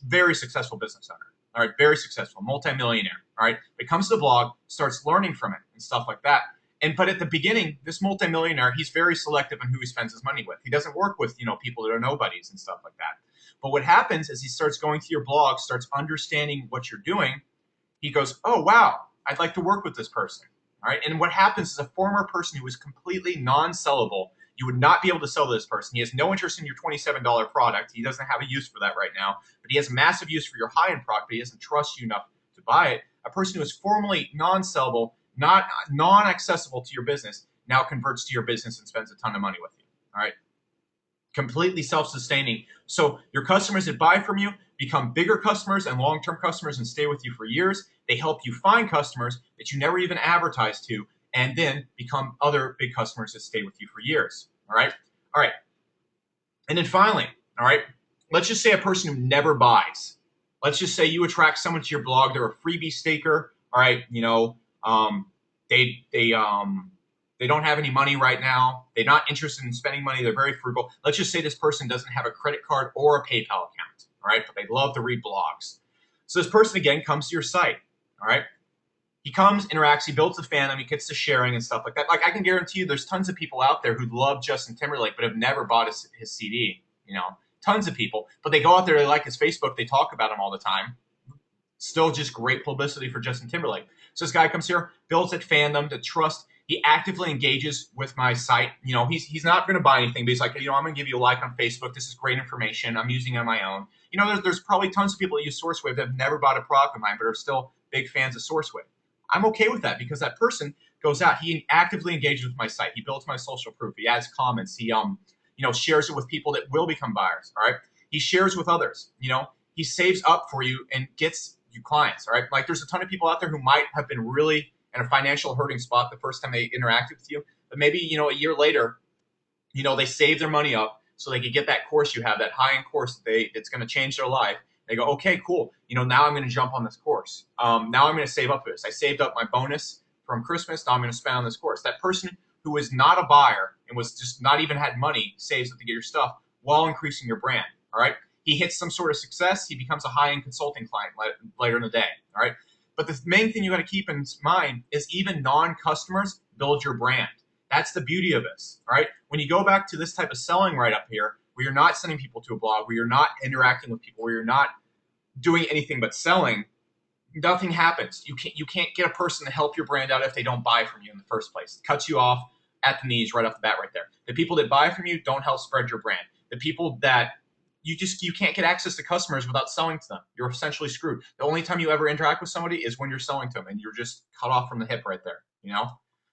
very successful business owner, all right? Very successful, multimillionaire, all right? But comes to the blog, starts learning from it and stuff like that. But at the beginning, this multimillionaire, he's very selective on who he spends his money with. He doesn't work with, people that are nobodies and stuff like that. But what happens is he starts going through your blog, starts understanding what you're doing. He goes, oh, wow, I'd like to work with this person. All right. And what happens is a former person who was completely non-sellable, you would not be able to sell to this person. He has no interest in your $27 product. He doesn't have a use for that right now, but he has massive use for your high-end product, but he doesn't trust you enough to buy it. A person who is formerly non-sellable, not non-accessible to your business, now converts to your business and spends a ton of money with you. All right. completely self-sustaining. So your customers that buy from you become bigger customers and long-term customers and stay with you for years. They help you find customers that you never even advertised to, and then become other big customers that stay with you for years. All right. All right. And then finally, all right, let's just say a person who never buys. Let's just say you attract someone to your blog. They're a freebie staker. All right. They they don't have any money right now. They're not interested in spending money. They're very frugal. Let's just say this person doesn't have a credit card or a PayPal account. All right. But they love to read blogs. So this person, again, comes to your site. All right. He comes, interacts, he builds a fandom, he gets to sharing and stuff like that. Like, I can guarantee you there's tons of people out there who love Justin Timberlake but have never bought his CD, tons of people. But they go out there, they like his Facebook, they talk about him all the time. Still just great publicity for Justin Timberlake. So this guy comes here, builds that fandom, the trust. He actively engages with my site. He's not going to buy anything, but he's like, I'm going to give you a like on Facebook. This is great information. I'm using it on my own. There's probably tons of people that use SourceWave that have never bought a product of mine but are still big fans of SourceWave. I'm okay with that because that person goes out, he actively engages with my site. He builds my social proof. He adds comments. He, shares it with people that will become buyers. All right. He shares with others. He saves up for you and gets you clients. All right. Like, there's a ton of people out there who might have been really in a financial hurting spot the first time they interacted with you. But maybe, a year later, they save their money up so they could get that course you have, that high-end course that's going to change their life. They go, okay, cool. Now I'm going to jump on this course. Now I'm going to save up for this. I saved up my bonus from Christmas. Now I'm going to spend on this course. That person who is not a buyer and was just not even had money saves up to get your stuff while increasing your brand. All right. He hits some sort of success. He becomes a high-end consulting client later in the day. All right. But the main thing you got to keep in mind is even non-customers build your brand. That's the beauty of this. All right. When you go back to this type of selling right up here, where you're not sending people to a blog, where you're not interacting with people, where you're not doing anything but selling, nothing happens. You can't get a person to help your brand out if they don't buy from you in the first place. It cuts you off at the knees right off the bat right there. The people that buy from you don't help spread your brand. The people that you can't get access to customers without selling to them. You're essentially screwed. The only time you ever interact with somebody is when you're selling to them, and you're just cut off from the hip right there.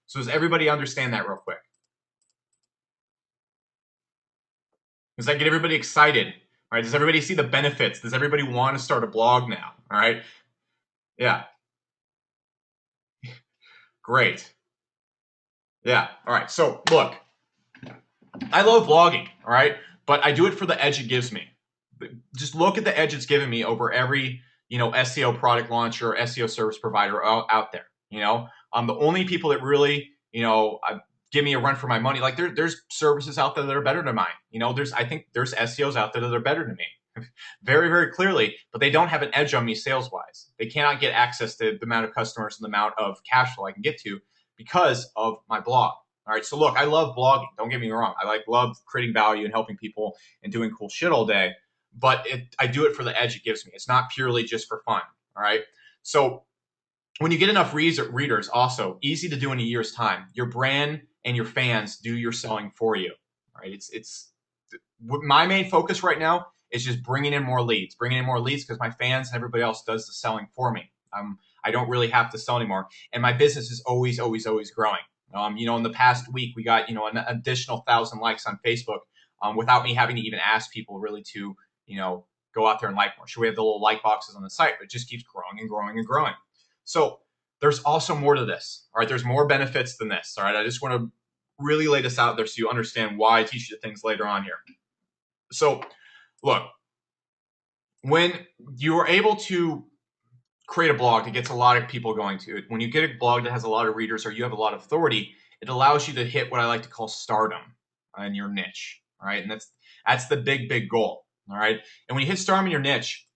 So does everybody understand that real quick? Does that get everybody excited? All right. Does everybody see the benefits? Does everybody want to start a blog now? All right. Yeah. Great. Yeah. All right. So look, I love blogging. All right. But I do it for the edge it gives me. Just look at the edge it's given me over every, SEO product launcher, SEO service provider out there. The only people that really, give me a run for my money. Like, there's services out there that are better than mine. I think there's SEOs out there that are better than me, very, very clearly, but they don't have an edge on me sales wise. They cannot get access to the amount of customers and the amount of cash flow I can get to because of my blog. All right. So look, I love blogging. Don't get me wrong. I love creating value and helping people and doing cool shit all day, but I do it for the edge it gives me. It's not purely just for fun. All right. So when you get enough readers, also easy to do in a year's time, your brand and your fans do your selling for you. All right. It's my main focus right now is just bringing in more leads because my fans and everybody else does the selling for me. I don't really have to sell anymore. And my business is always, always, always growing. In the past week, we got, an additional 1,000 likes on Facebook without me having to even ask people really to, go out there and like more. Sure, we have the little like boxes on the site, but it just keeps growing and growing and growing. So there's also more to this. All right. There's more benefits than this. All right. I just want to really lay this out there so you understand why I teach you the things later on here. So look, when you're able to create a blog that gets a lot of people going to it, when you get a blog that has a lot of readers or you have a lot of authority, it allows you to hit what I like to call stardom in your niche. All right. And that's the big, big goal. All right. And when you hit stardom in your niche,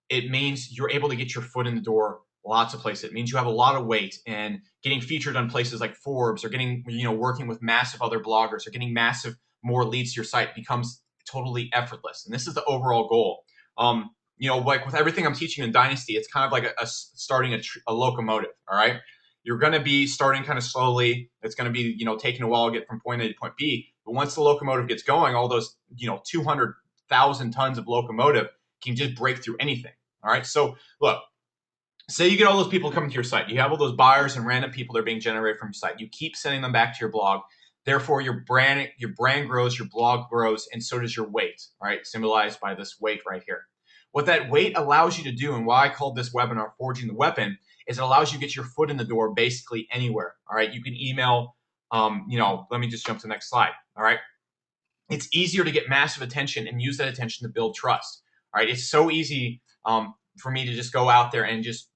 it means you're able to get your foot in the door lots of places. It means you have a lot of weight, and getting featured on places like Forbes or getting, working with massive other bloggers or getting massive more leads to your site becomes totally effortless. And this is the overall goal. Like with everything I'm teaching in Dynasty, it's kind of like starting a locomotive. All right. You're going to be starting kind of slowly. It's going to be, taking a while to get from point A to point B. But once the locomotive gets going, all those, 200,000 tons of locomotive can just break through anything. All right. So look, say you get all those people coming to your site. You have all those buyers and random people that are being generated from your site. You keep sending them back to your blog. Therefore, your brand grows, your blog grows, and so does your weight, all right, symbolized by this weight right here. What that weight allows you to do, and why I called this webinar Forging the Weapon, is it allows you to get your foot in the door basically anywhere, all right? You can email, let me just jump to the next slide, all right? It's easier to get massive attention and use that attention to build trust, all right? It's so easy for me to just go out there and just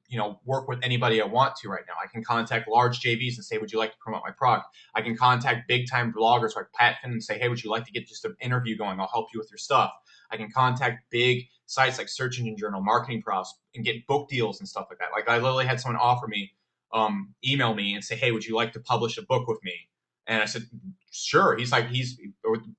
work with anybody I want to right now. I can contact large JVs and say, would you like to promote my product? I can contact big time bloggers like Pat Finn and say, hey, would you like to get just an interview going? I'll help you with your stuff. I can contact big sites like Search Engine Journal, Marketing Pros, and get book deals and stuff like that. Like I literally had someone offer me, email me and say, hey, would you like to publish a book with me? And I said, sure. He's like,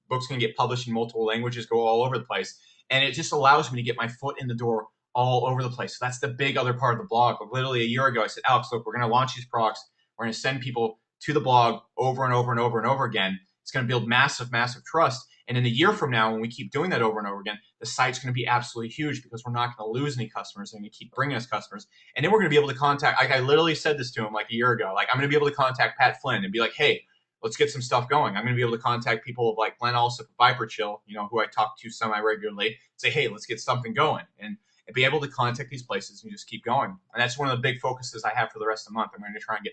books can get published in multiple languages, go all over the place. And it just allows me to get my foot in the door all over the place. So that's the big other part of the blog. But literally a year ago, I said, Alex, look, we're going to launch these products. We're going to send people to the blog over and over and over and over again. It's going to build massive, massive trust. And in a year from now, when we keep doing that over and over again, the site's going to be absolutely huge because we're not going to lose any customers. They're going to keep bringing us customers. And then we're going to be able to contact, like I literally said this to him like a year ago, like I'm going to be able to contact Pat Flynn and be like, hey, let's get some stuff going. I'm going to be able to contact people like Glenn Allsup, Viper Chill, who I talk to semi-regularly, say, hey, let's get something going. And be able to contact these places and just keep going. And that's one of the big focuses I have for the rest of the month. I'm going to try and get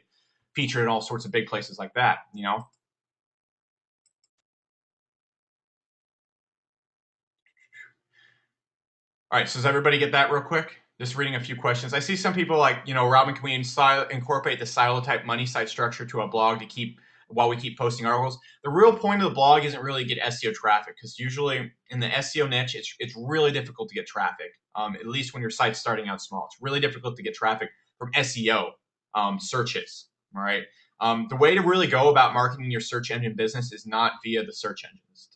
featured in all sorts of big places like that, All right, so does everybody get that real quick? Just reading a few questions. I see some people like, Robin, can we incorporate the silo type money site structure to a blog to keep while we keep posting articles? The real point of the blog isn't really get SEO traffic because usually in the SEO niche, it's really difficult to get traffic. At least when your site's starting out small, it's really difficult to get traffic from SEO searches. All right. The way to really go about marketing your search engine business is not via the search engines.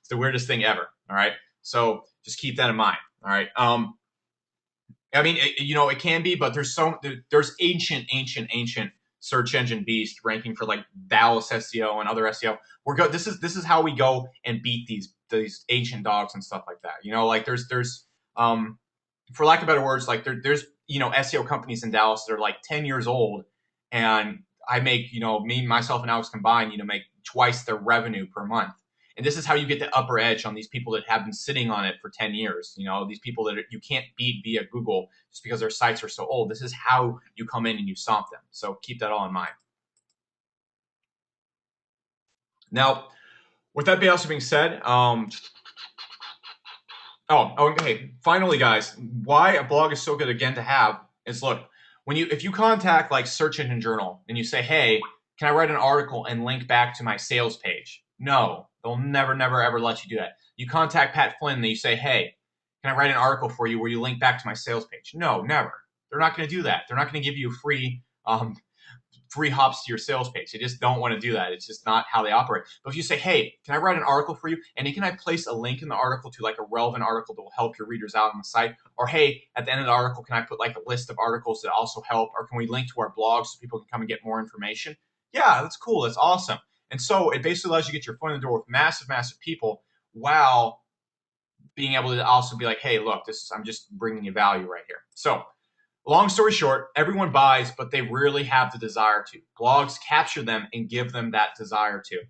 It's the weirdest thing ever. All right. So just keep that in mind. All right. I mean, it can be, but there's ancient search engine beast ranking for like Dallas SEO and other SEO. This is how we go and beat these ancient dogs and stuff like that. Like there's for lack of better words, like there's SEO companies in Dallas that are like 10 years old, and I make me, myself, and Alex combined make twice their revenue per month. And this is how you get the upper edge on these people that have been sitting on it for 10 years. These people that you can't beat via Google just because their sites are so old. This is how you come in and you stomp them. So keep that all in mind. Now, with that also being said, okay. Finally, guys, why a blog is so good again to have is look, if you contact like Search Engine Journal and you say, hey, can I write an article and link back to my sales page? No, they'll never, never, ever let you do that. You contact Pat Flynn and you say, hey, can I write an article for you where you link back to my sales page? No, never. They're not going to do that. They're not going to give you free hops to your sales page. They just don't want to do that. It's just not how they operate. But if you say, hey, can I write an article for you? And can I place a link in the article to like a relevant article that will help your readers out on the site? Or hey, at the end of the article, can I put like a list of articles that also help? Or can we link to our blog so people can come and get more information? Yeah, that's cool. That's awesome. And so it basically allows you to get your foot in the door with massive, massive people while being able to also be like, hey, look, I'm just bringing you value right here. So long story short, everyone buys, but they rarely have the desire to. Blogs capture them and give them that desire to.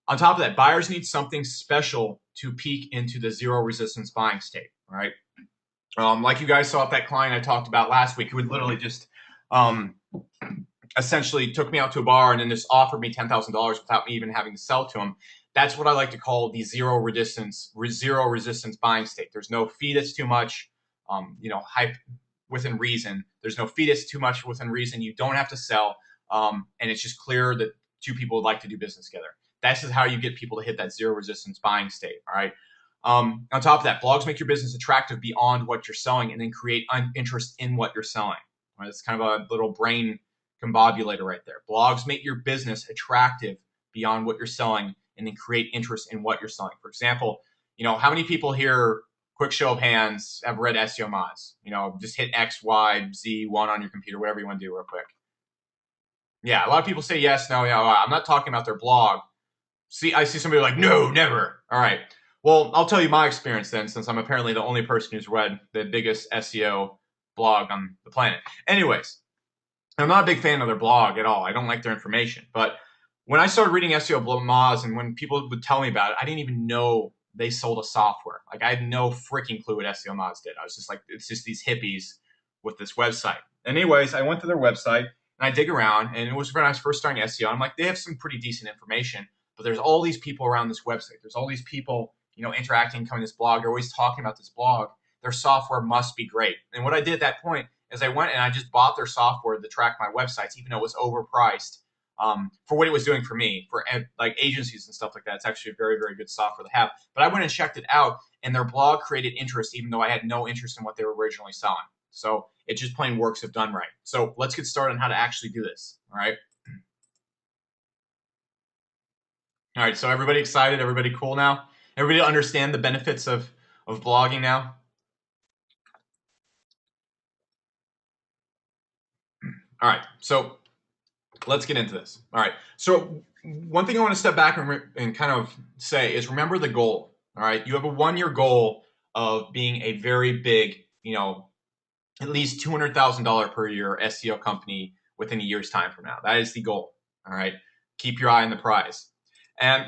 On top of that, buyers need something special to peek into the zero resistance buying state, right? Like you guys saw with that client I talked about last week, who would literally just essentially took me out to a bar and then just offered me $10,000 without me even having to sell to him. That's what I like to call the zero resistance buying state. There's no fee that's too much, hype within reason. There's no fee that's too much within reason. You don't have to sell, and it's just clear that two people would like to do business together. This is how you get people to hit that zero resistance buying state. All right. On top of that, blogs make your business attractive beyond what you're selling, and then create interest in what you're selling. Right? It's kind of a little brain combobulator right there. Blogs make your business attractive beyond what you're selling, and then create interest in what you're selling. For example, how many people here, quick show of hands, have read SEO Mods? Just hit X, Y, Z, 1 on your computer, whatever you want to do real quick. Yeah, a lot of people say yes, no, I'm not talking about their blog. I see somebody like, no, never. All right. Well, I'll tell you my experience then, since I'm apparently the only person who's read the biggest SEO blog on the planet. Anyways, I'm not a big fan of their blog at all. I don't like their information. But when I started reading SEO blogs and when people would tell me about it, I didn't even know they sold a software. Like I had no freaking clue what SEO mods did. I was just like, it's just these hippies with this website. And anyways, I went to their website and I dig around, and it was when I was first starting SEO. I'm like, they have some pretty decent information, but there's all these people around this website. There's all these people, interacting, coming to this blog. They're always talking about this blog. Their software must be great. And what I did at that point is I went and I just bought their software to track my websites, even though it was overpriced. For what it was doing for me, for like agencies and stuff like that. It's actually a very, very good software to have. But I went and checked it out, and their blog created interest, even though I had no interest in what they were originally selling. So it just plain works if done right. So let's get started on how to actually do this. All right. All right. So everybody excited? Everybody cool now? Everybody understand the benefits of blogging now? All right. So let's get into this. All right. So one thing I want to step back and kind of say is remember the goal. All right. You have a 1-year goal of being a very big, at least $200,000 per year SEO company within a year's time from now. That is the goal. All right. Keep your eye on the prize. And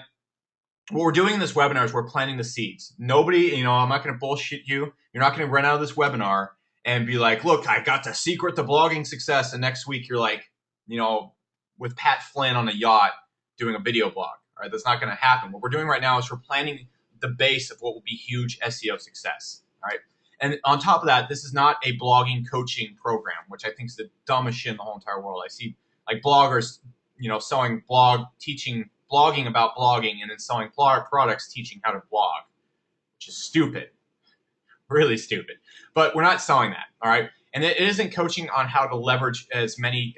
what we're doing in this webinar is we're planting the seeds. Nobody, I'm not going to bullshit you. You're not going to run out of this webinar and be like, look, I got the secret to blogging success. And next week you're like, with Pat Flynn on a yacht doing a video blog. All right, that's not going to happen. What we're doing right now is we're planting the base of what will be huge SEO success. All right, and on top of that, this is not a blogging coaching program, which I think is the dumbest shit in the whole entire world. I see like bloggers, selling blogging about blogging, and then selling products teaching how to blog, which is stupid, really stupid. But we're not selling that. All right, and it isn't coaching on how to leverage as many.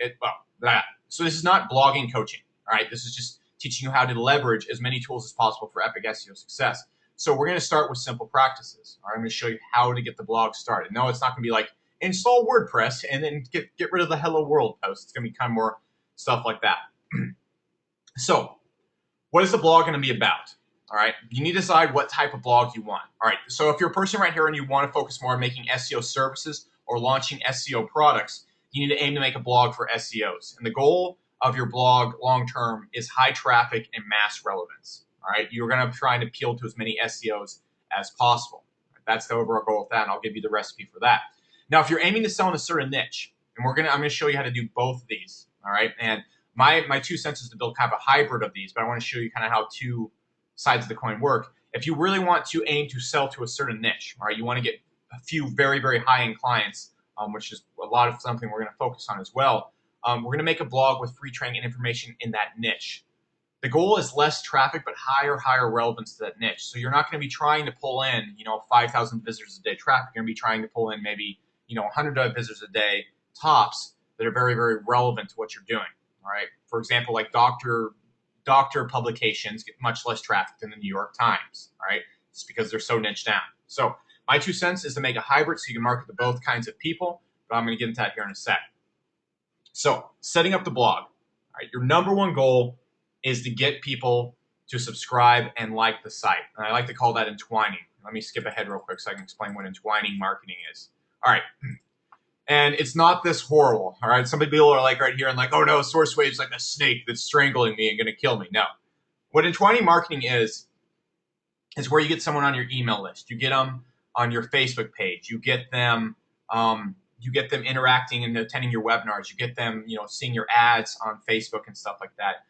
So this is not blogging coaching, all right? This is just teaching you how to leverage as many tools as possible for epic SEO success. So we're going to start with simple practices. All right, I'm going to show you how to get the blog started. No, it's not going to be like install WordPress and then get rid of the hello world post. It's going to be kind of more stuff like that. So what is the blog going to be about? All right, you need to decide what type of blog you want. All right, so if you're a person right here and you want to focus more on making SEO services or launching SEO products, you need to aim to make a blog for SEOs. And the goal of your blog long-term is high traffic and mass relevance. All right, you're going to try and appeal to as many SEOs as possible. That's the overall goal of that, and I'll give you the recipe for that. Now, if you're aiming to sell in a certain niche, and I'm going to show you how to do both of these. All right, and my 2 cents is to build kind of a hybrid of these, but I want to show you kind of how two sides of the coin work. If you really want to aim to sell to a certain niche, all right, you want to get a few very, very high-end clients, which is a lot of something we're going to focus on as well. We're going to make a blog with free training and information in that niche. The goal is less traffic, but higher relevance to that niche. So you're not going to be trying to pull in, 5,000 visitors a day traffic. You're going to be trying to pull in maybe, 100 visitors a day tops that are very, very relevant to what you're doing. All right. For example, like doctor publications get much less traffic than the New York Times. All right. It's because they're so niche down. So my 2 cents is to make a hybrid so you can market to both kinds of people, but I'm going to get into that here in a sec. So setting up the blog. All right. Your number one goal is to get people to subscribe and like the site. And I like to call that entwining. Let me skip ahead real quick so I can explain what entwining marketing is. All right. And it's not this horrible, all right? Some people are like right here and like, oh no, SourceWave's like a snake that's strangling me and going to kill me. No. What entwining marketing is where you get someone on your email list. You get them on your Facebook page. You get them interacting and attending your webinars. You get them, seeing your ads on Facebook and stuff like that.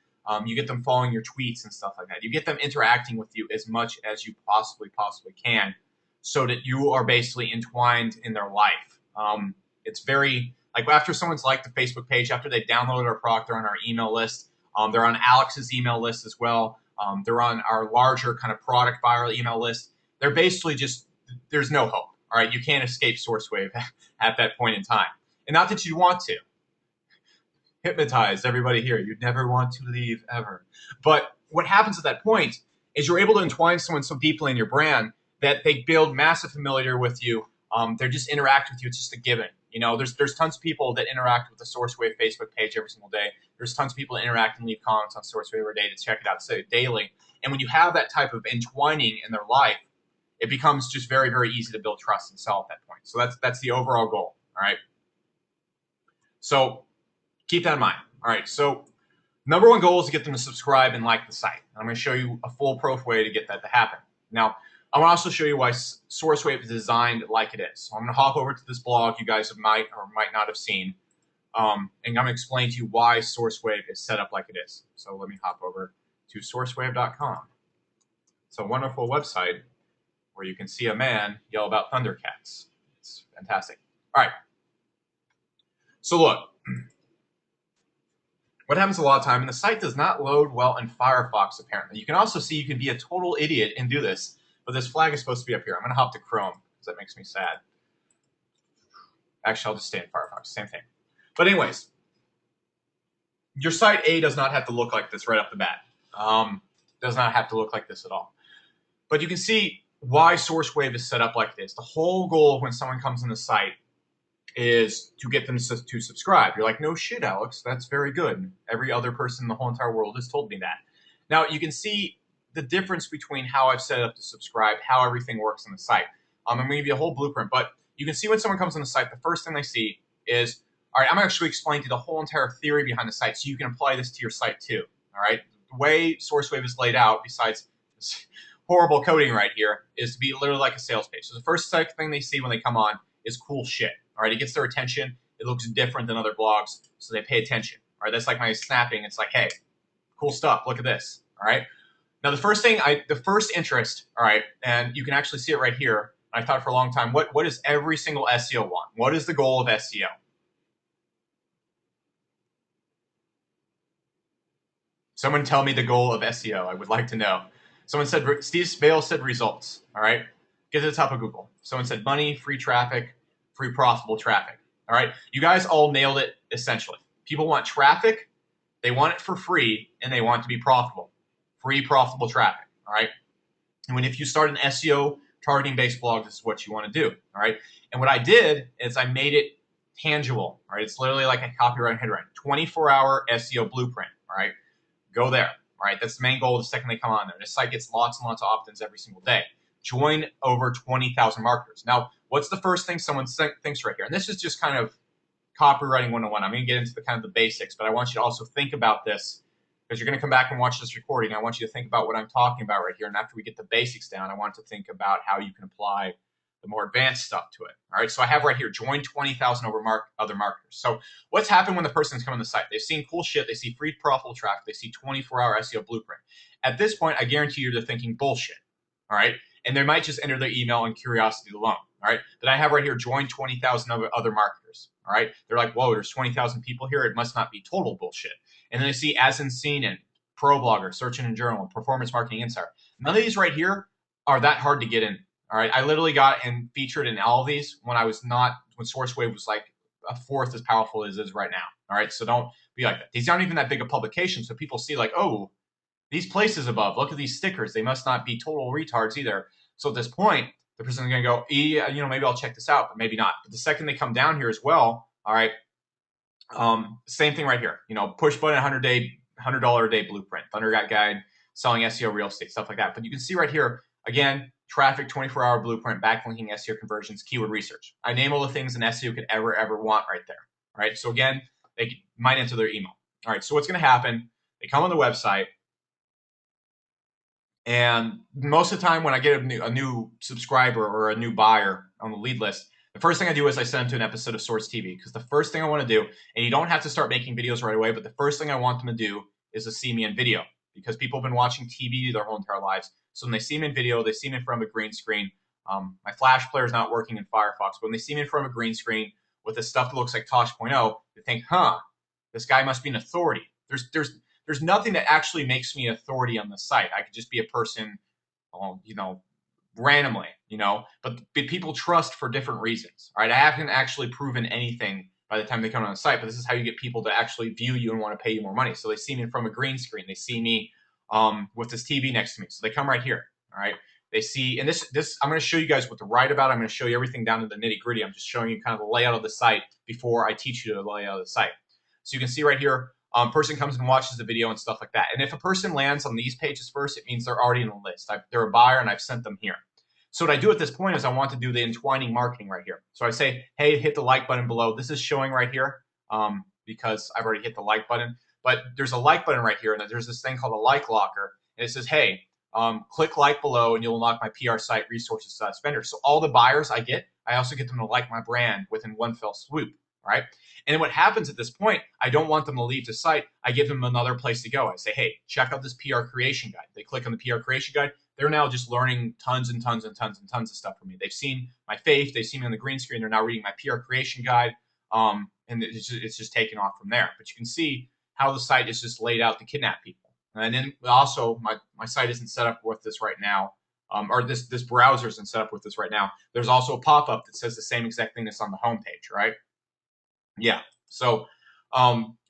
You get them following your tweets and stuff like that. You get them interacting with you as much as you possibly can so that you are basically entwined in their life. It's very, like after someone's liked the Facebook page, after they downloaded our product, they're on our email list. They're on Alex's email list as well. They're on our larger kind of product buyer email list. They're basically just, there's no hope. All right, you can't escape SourceWave at that point in time. And not that you want to. Hypnotize everybody here. You'd never want to leave ever. But what happens at that point is you're able to entwine someone so deeply in your brand that they build massive familiarity with you. They just interact with you. It's just a given. There's tons of people that interact with the SourceWave Facebook page every single day. There's tons of people that interact and leave comments on SourceWave every day to check it out daily. And when you have that type of entwining in their life, it becomes just very, very easy to build trust and sell at that point. So that's the overall goal. All right. So keep that in mind. All right. So Number one goal is to get them to subscribe and like the site. I'm going to show you a foolproof way to get that to happen. Now, I want to also show you why SourceWave is designed like it is. So I'm going to hop over to this blog you guys might or might not have seen, and I'm going to explain to you why SourceWave is set up like it is. So let me hop over to sourcewave.com. It's a wonderful website where you can see a man yell about Thundercats. It's fantastic. All right. So look, what happens a lot of time, and the site does not load well in Firefox, apparently. You can also see you can be a total idiot and do this, but this flag is supposed to be up here. I'm going to hop to Chrome because that makes me sad. Actually, I'll just stay in Firefox. Same thing. But anyways, your site A does not have to look like this right off the bat. Does not have to look like this at all. But you can see why SourceWave is set up like this. The whole goal of when someone comes in the site is to get them to subscribe. You're like, no shit, Alex, that's very good. Every other person in the whole entire world has told me that. Now, you can see the difference between how I've set it up to subscribe, how everything works on the site. I'm going to give you a whole blueprint, but you can see when someone comes on the site, the first thing they see is, all right, I'm going to actually explain to you the whole entire theory behind the site so you can apply this to your site too, all right? The way SourceWave is laid out, besides this horrible coding right here, is to be literally like a sales page. So the first thing they see when they come on is cool shit. All right, it gets their attention. It looks different than other blogs, so they pay attention. All right, that's like my snapping. It's like, hey, cool stuff. Look at this. All right. Now, the first interest, all right, and you can actually see it right here. I thought for a long time, what does every single SEO want? What is the goal of SEO? Someone tell me the goal of SEO. I would like to know. Someone said, Steve Spale said results. All right, get to the top of Google. Someone said money, free traffic, free profitable traffic. All right, you guys all nailed it essentially. People want traffic, they want it for free, and they want it to be profitable. Free profitable traffic. All right, and if you start an SEO targeting based blog, this is what you want to do. All right, and what I did is I made it tangible. All right, it's literally like a copyright and headline, 24-hour SEO blueprint. All right, go there. All right, that's the main goal the second they come on there. This site gets lots and lots of opt-ins every single day. Join over 20,000 marketers. Now, what's the first thing someone thinks right here? And this is just kind of copywriting 101. I'm going to get into the kind of the basics, but I want you to also think about this because you're going to come back and watch this recording. I want you to think about what I'm talking about right here. And after we get the basics down, I want to think about how you can apply the more advanced stuff to it. All right, so I have right here, join 20,000 other marketers. So what's happened when the person's come on the site? They've seen cool shit. They see free profitable traffic. They see 24-hour SEO blueprint. At this point, I guarantee you they're thinking bullshit. All right, and they might just enter their email and curiosity alone. All right, then I have right here, join 20,000 other marketers. All right, they're like, whoa, there's 20,000 people here. It must not be total bullshit. And then they see as in seen and pro blogger, search engine journal, and performance marketing insider. None of these right here are that hard to get in. All right, I literally got featured in all of these when SourceWave was like a fourth as powerful as it is right now. All right, so don't be like that. These aren't even that big a publication, so people see like, oh, these places above, look at these stickers. They must not be total retards either. So at this point, the person's going to go, maybe I'll check this out, but maybe not. But the second they come down here as well, all right, same thing right here. Push button, $100 a day blueprint, Thunder Guide, selling SEO real estate, stuff like that. But you can see right here, again, traffic, 24-hour blueprint, backlinking, SEO conversions, keyword research. I name all the things an SEO could ever want right there. All right, so again, they might enter their email. All right, so what's going to happen? They come on the website, and most of the time when I get a new subscriber or a new buyer on the lead list, the first thing I do is I send them to an episode of Source TV, because the first thing I want to do, and you don't have to start making videos right away, but the first thing I want them to do is to see me in video, because people have been watching TV their whole entire lives. So when they see me in video, they see me in front of a green screen. My Flash player is not working in Firefox, but when they see me in front of a green screen with this stuff that looks like Tosh.0, they think, this guy must be an authority. There's nothing that actually makes me authority on the site. I could just be a person, randomly, but people trust for different reasons. All right, I haven't actually proven anything by the time they come on the site, but this is how you get people to actually view you and want to pay you more money. So they see me from a green screen. They see me with this TV next to me. So they come right here. All right, they see, and this I'm going to show you guys what to write about. I'm going to show you everything down to the nitty gritty. I'm just showing you kind of the layout of the site before I teach you the layout of the site. So you can see right here, person comes and watches the video and stuff like that. And if a person lands on these pages first, it means they're already in the list. They're a buyer, and I've sent them here. So what I do at this point is I want to do the entwining marketing right here. So I say, hey, hit the like button below. This is showing right here because I've already hit the like button. but there's a like button right here, and there's this thing called a like locker, and it says, hey, click like below and you'll unlock my PR site resources vendor. So all the buyers I get, I also get them to like my brand within one fell swoop, right? And then what happens at this point, I don't want them to leave the site. I give them another place to go. I say, hey, check out this PR creation guide. They click on the PR creation guide. They're now just learning tons and tons and tons and tons of stuff from me. They've seen my face. They've seen me on the green screen. They're now reading my PR creation guide. And it's just taken off from there. But you can see how the site is just laid out to kidnap people. And then also, my site isn't set up with this right now, or this browser isn't set up with this right now. There's also a pop-up that says the same exact thing that's on the homepage, right? Yeah. So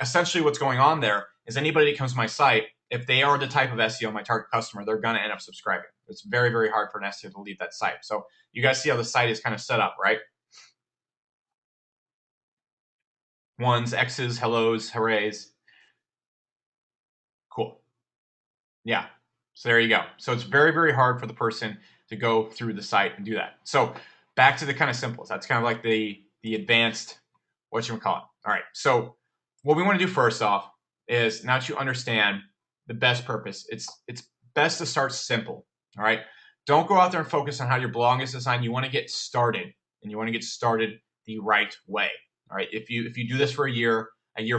essentially what's going on there is anybody that comes to my site, if they are the type of SEO, my target customer, they're going to end up subscribing. It's very, very hard for an SEO to leave that site. So you guys see how the site is kind of set up, right? Ones, X's, hellos, hoorays. Cool. Yeah. So there you go. So it's very, very hard for the person to go through the site and do that. So back to the kind of simples. That's kind of like the advanced, whatchamacallit. All right. So what we want to do first off is, now that you understand the best purpose, it's best to start simple. All right. Don't go out there and focus on how your blog is designed. You want to get started, and you want to get started the right way. All right. If you do this for a year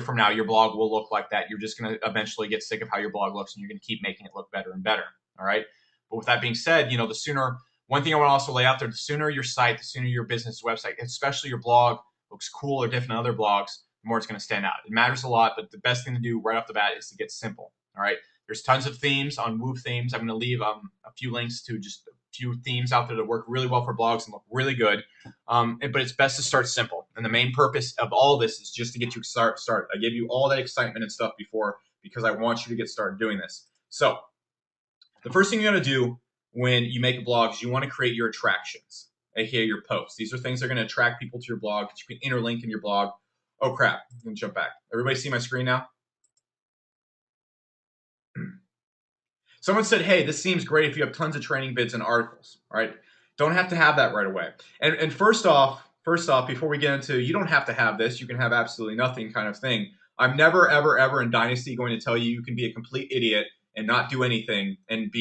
from now, your blog will look like that. You're just going to eventually get sick of how your blog looks, and you're going to keep making it look better and better. All right. But with that being said, the sooner, one thing I want to also lay out there, the sooner your site, the sooner your business website, especially your blog, looks cool or different than other blogs, the more it's going to stand out. It matters a lot, but the best thing to do right off the bat is to get simple. All right. There's tons of themes on Woo Themes. I'm going to leave a few links to just a few themes out there that work really well for blogs and look really good. But it's best to start simple. And the main purpose of all this is just to get you started. I gave you all that excitement and stuff before because I want you to get started doing this. So the first thing you're going to do when you make a blog is you want to create your attractions, aka your posts. These are things that are going to attract people to your blog that you can interlink in your blog. Oh crap, I'm going to jump back. Everybody see my screen now? Someone said, hey, this seems great if you have tons of training vids and articles, right? Don't have to have that right away. And first off, before we get into, you don't have to have this, you can have absolutely nothing kind of thing. I'm never, ever, ever in Dynasty going to tell you can be a complete idiot and not do anything and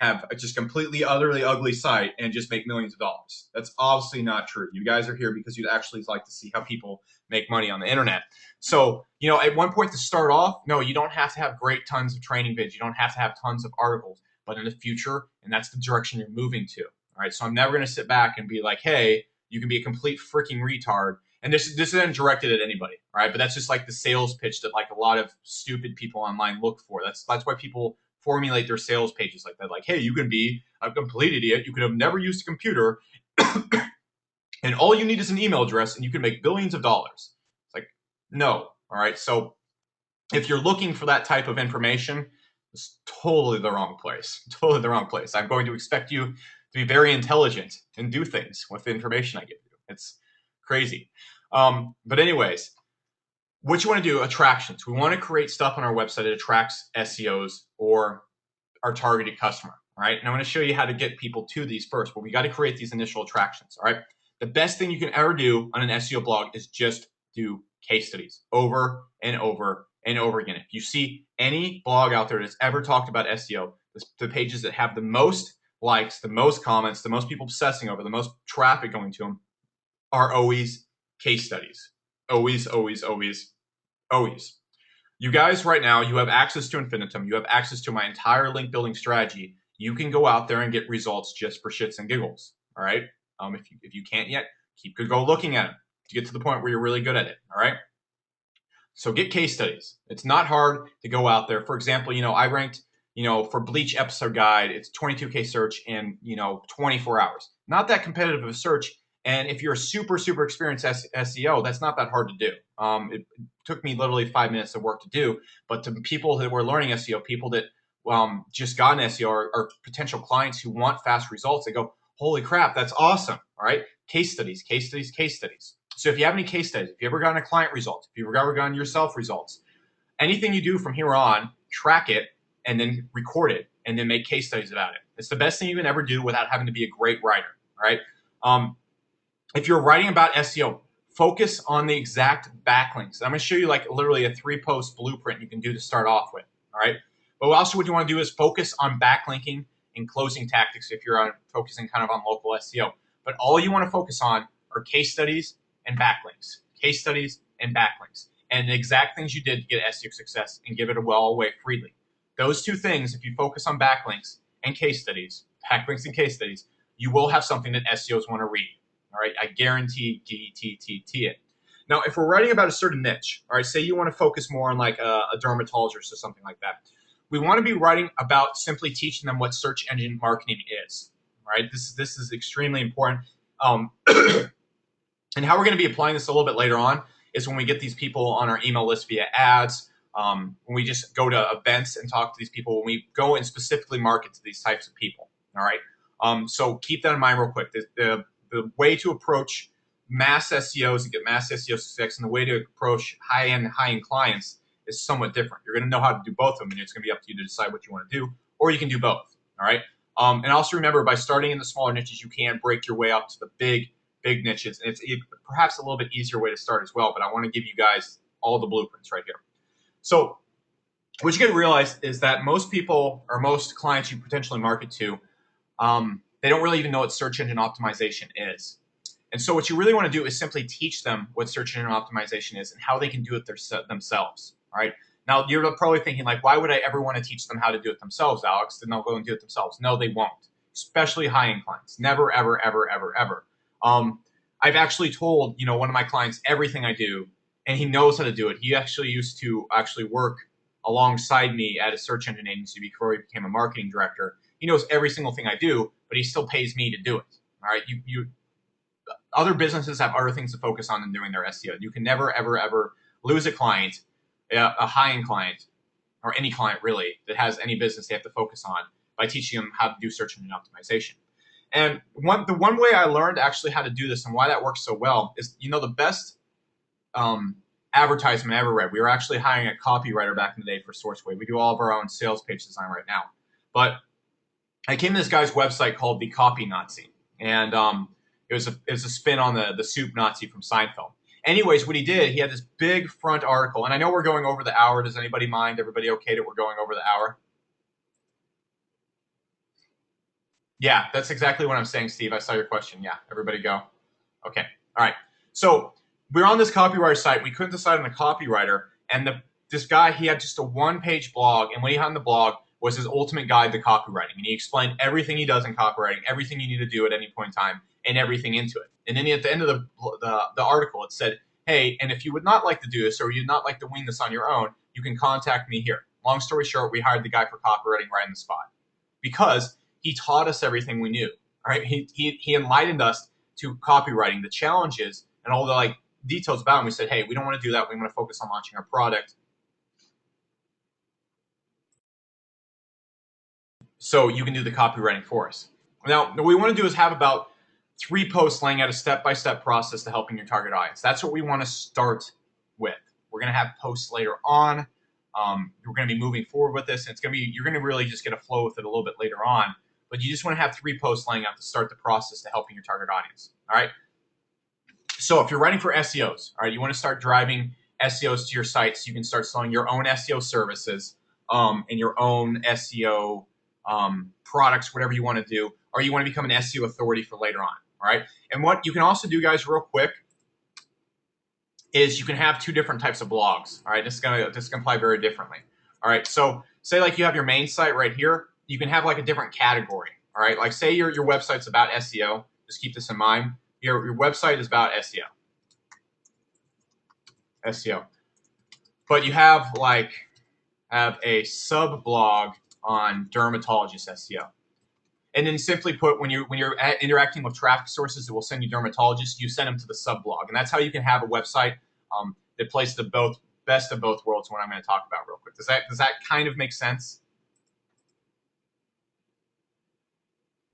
have a just completely, utterly ugly site and just make millions of dollars. That's obviously not true. You guys are here because you'd actually like to see how people make money on the internet. So, at one point to start off, no, you don't have to have great tons of training vids. You don't have to have tons of articles. But in the future, and that's the direction you're moving to. All right. So I'm never going to sit back and be like, hey, you can be a complete freaking retard. And this isn't directed at anybody. All right. But that's just like the sales pitch that like a lot of stupid people online look for. That's why people formulate their sales pages like that. Like, hey, you can be a complete idiot. You could have never used a computer. And all you need is an email address and you can make billions of dollars. It's like, no. All right. So if you're looking for that type of information, it's totally the wrong place. Totally the wrong place. I'm going to expect you to be very intelligent and do things with the information I give you. It's crazy. But anyways, what you want to do, attractions. We want to create stuff on our website that attracts SEOs or our targeted customer. All right. And I'm going to show you how to get people to these first, but we got to create these initial attractions. All right. The best thing you can ever do on an SEO blog is just do case studies over and over and over again. If you see any blog out there that's ever talked about SEO, the pages that have the most likes, the most comments, the most people obsessing over, the most traffic going to them are always case studies. Always, always, always, always. You guys right now, you have access to infinitum. You have access to my entire link building strategy. You can go out there and get results just for shits and giggles. All right. If you can't yet, go looking at them to get to the point where you're really good at it. All right. So get case studies. It's not hard to go out there. For example, I ranked, for Bleach episode guide, it's 22K search in, 24 hours. Not that competitive of a search. And if you're a super, super experienced SEO, that's not that hard to do. It took me literally 5 minutes of work to do. But to people that were learning SEO, people that just got an SEO or potential clients who want fast results, they go, holy crap, that's awesome. All right. Case studies, case studies, case studies. So if you have any case studies, if you ever gotten a client result, if you've ever gotten yourself results, anything you do from here on, track it and then record it and then make case studies about it. It's the best thing you can ever do without having to be a great writer. All right. If you're writing about SEO, focus on the exact backlinks. I'm going to show you like literally a 3-post blueprint you can do to start off with. All right. But also what you want to do is focus on backlinking and closing tactics if you're focusing kind of on local SEO. But all you want to focus on are case studies and backlinks. Case studies and backlinks. And the exact things you did to get SEO success and give it away freely. Those two things, if you focus on backlinks and case studies, you will have something that SEOs want to read. All right, I guarantee it. Now, if we're writing about a certain niche, all right, say you want to focus more on like a dermatologist or something like that, we want to be writing about simply teaching them what search engine marketing is. All right, this is extremely important. And how we're going to be applying this a little bit later on is when we get these people on our email list via ads, when we just go to events and talk to these people, when we go and specifically market to these types of people. All right, so keep that in mind real quick. The way to approach mass SEOs and get mass SEO success and the way to approach high-end clients is somewhat different. You're going to know how to do both of them, and it's going to be up to you to decide what you want to do, or you can do both. All right. And also remember, by starting in the smaller niches, you can break your way up to the big niches, and it's perhaps a little bit easier way to start as well. But I want to give you guys all the blueprints right here. So what you got to realize is that most people or most clients you potentially market to, they don't really even know what search engine optimization is. And so what you really want to do is simply teach them what search engine optimization is and how they can do it themselves. All right. Now, you're probably thinking, like, why would I ever want to teach them how to do it themselves, Alex? Then they'll go and do it themselves. No, they won't, especially high-end clients. Never, ever, ever, ever, ever. I've actually told, one of my clients everything I do, and he knows how to do it. He actually used to work alongside me at a search engine agency before he became a marketing director. He knows every single thing I do, but he still pays me to do it. All right. Other businesses have other things to focus on than doing their SEO. You can never, ever, ever lose a client, a high-end client, or any client really that has any business they have to focus on by teaching them how to do search engine optimization. And the one way I learned actually how to do this and why that works so well is, the best advertisement I ever read. We were actually hiring a copywriter back in the day for SourceWave. We do all of our own sales page design right now. But I came to this guy's website called the Copy Nazi, and it was a spin on the soup Nazi from Seinfeld. Anyways, what he did, he had this big front article, and I know we're going over the hour. Does anybody mind? Everybody okay that we're going over the hour? Yeah, that's exactly what I'm saying, Steve. I saw your question. Yeah, everybody go. Okay, all right. So we're on this copywriter site. We couldn't decide on the copywriter, and this guy, he had just a one-page blog, and what he had on the blog was his ultimate guide to copywriting, and he explained everything he does in copywriting, everything you need to do at any point in time, and everything into it. And then at the end of the article, it said, hey, and if you would not like to do this or you'd not like to wing this on your own, you can contact me here. Long story short, we hired the guy for copywriting right on the spot because he taught us everything we knew. All right, he enlightened us to copywriting, the challenges, and all the details about it. And we said, hey, we don't want to do that. We want to focus on launching our product. So you can do the copywriting for us. Now, what we want to do is have about 3 posts laying out a step-by-step process to helping your target audience. That's what we want to start with. We're going to have posts later on. We're going to be moving forward with this. And you're going to really just get a flow with it a little bit later on. But you just want to have 3 posts laying out to start the process to helping your target audience. All right. So if you're writing for SEOs, all right, you want to start driving SEOs to your site so you can start selling your own SEO services and your own SEO products, whatever you want to do, or you want to become an SEO authority for later on. All right. And what you can also do, guys, real quick, is you can have 2 different types of blogs. All right. This is gonna apply very differently. All right. So say you have your main site right here. You can have a different category. All right. Like say your website's about SEO. Just keep this in mind. Your website is about SEO. But you have a sub blog on dermatologist SEO. And then simply put, when you're interacting with traffic sources that will send you dermatologists, you send them to the sub blog, and that's how you can have a website that plays the best of both worlds. What I'm going to talk about real quick. Does that kind of make sense?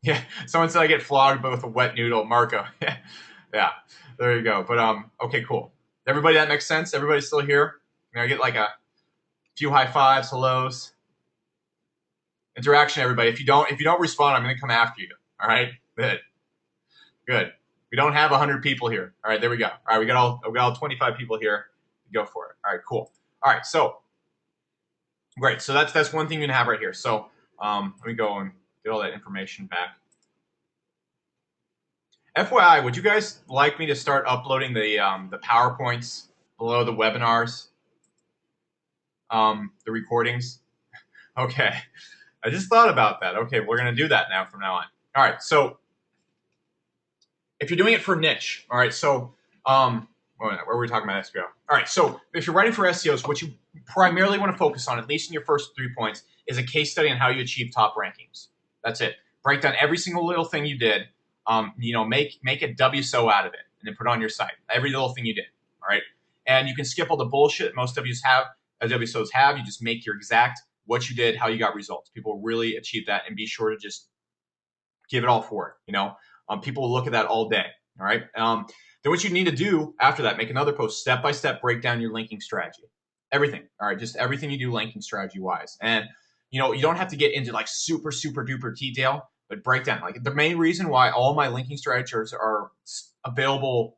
Yeah, someone said I get flogged, but with a wet noodle, Marco. Yeah, there you go. But okay, cool. Everybody, that makes sense. Everybody's still here. I get a few high fives, hellos. Interaction, everybody. If you don't respond, I'm going to come after you. All right? Good. We don't have 100 people here. All right, there we go. All right, we got all 25 people here. Go for it. All right, cool. All right, so great. So that's one thing you can have right here. So let me go and get all that information back. FYI, would you guys like me to start uploading the PowerPoints below the webinars, the recordings? Okay, I just thought about that. Okay, we're gonna do that now from now on. All right, so if you're doing it for niche, all right, so where were we talking about SEO? All right, so if you're writing for SEOs, what you primarily want to focus on, at least in your first 3 points, is a case study on how you achieve top rankings. That's it. Break down every single little thing you did. Make a WSO out of it, and then put it on your site. Every little thing you did. All right, and you can skip all the bullshit most WSOs have. You just make your exact what you did, how you got results. People really achieve that, and be sure to just give it all for it. People will look at that all day. All right. Then what you need to do after that, make another post, step-by-step, break down your linking strategy. Everything. All right. Just everything you do linking strategy wise. And, you don't have to get into like super, super duper detail, but break down. Like the main reason why all my linking strategies are available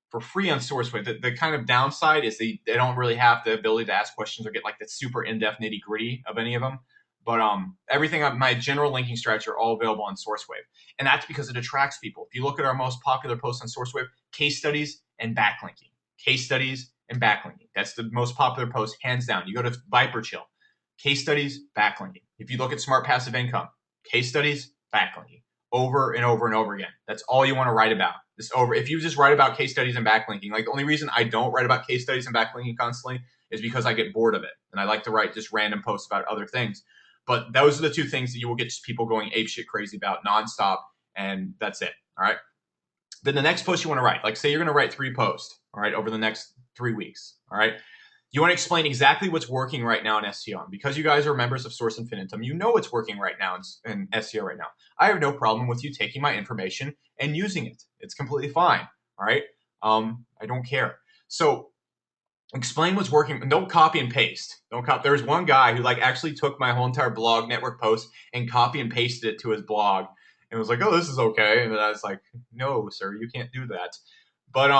for free on SourceWave, the kind of downside is they don't really have the ability to ask questions or get like the super in-depth nitty gritty of any of them. But everything, my general linking strategy are all available on SourceWave. And that's because it attracts people. If you look at our most popular posts on SourceWave, case studies and backlinking. Case studies and backlinking. That's the most popular post, hands down. You go to Viper Chill, case studies, backlinking. If you look at Smart Passive Income, case studies, backlinking. Over and over and over again. That's all you want to write about. If you just write about case studies and backlinking, like the only reason I don't write about case studies and backlinking constantly is because I get bored of it. And I like to write just random posts about other things. But those are the 2 things that you will get people going apeshit crazy about nonstop, and that's it. All right. Then the next post you want to write, like say you're going to write 3 posts, all right, over the next 3 weeks. All right. You want to explain exactly what's working right now in SEO. And because you guys are members of Source Infinitum, you know what's working right now in SEO right now. I have no problem with you taking my information and using it. It's completely fine. All right. I don't care. So explain what's working. Don't copy and paste. There's one guy who actually took my whole entire blog network post and copy and pasted it to his blog and was like, "Oh, this is okay." And then I was like, "No, sir, you can't do that." But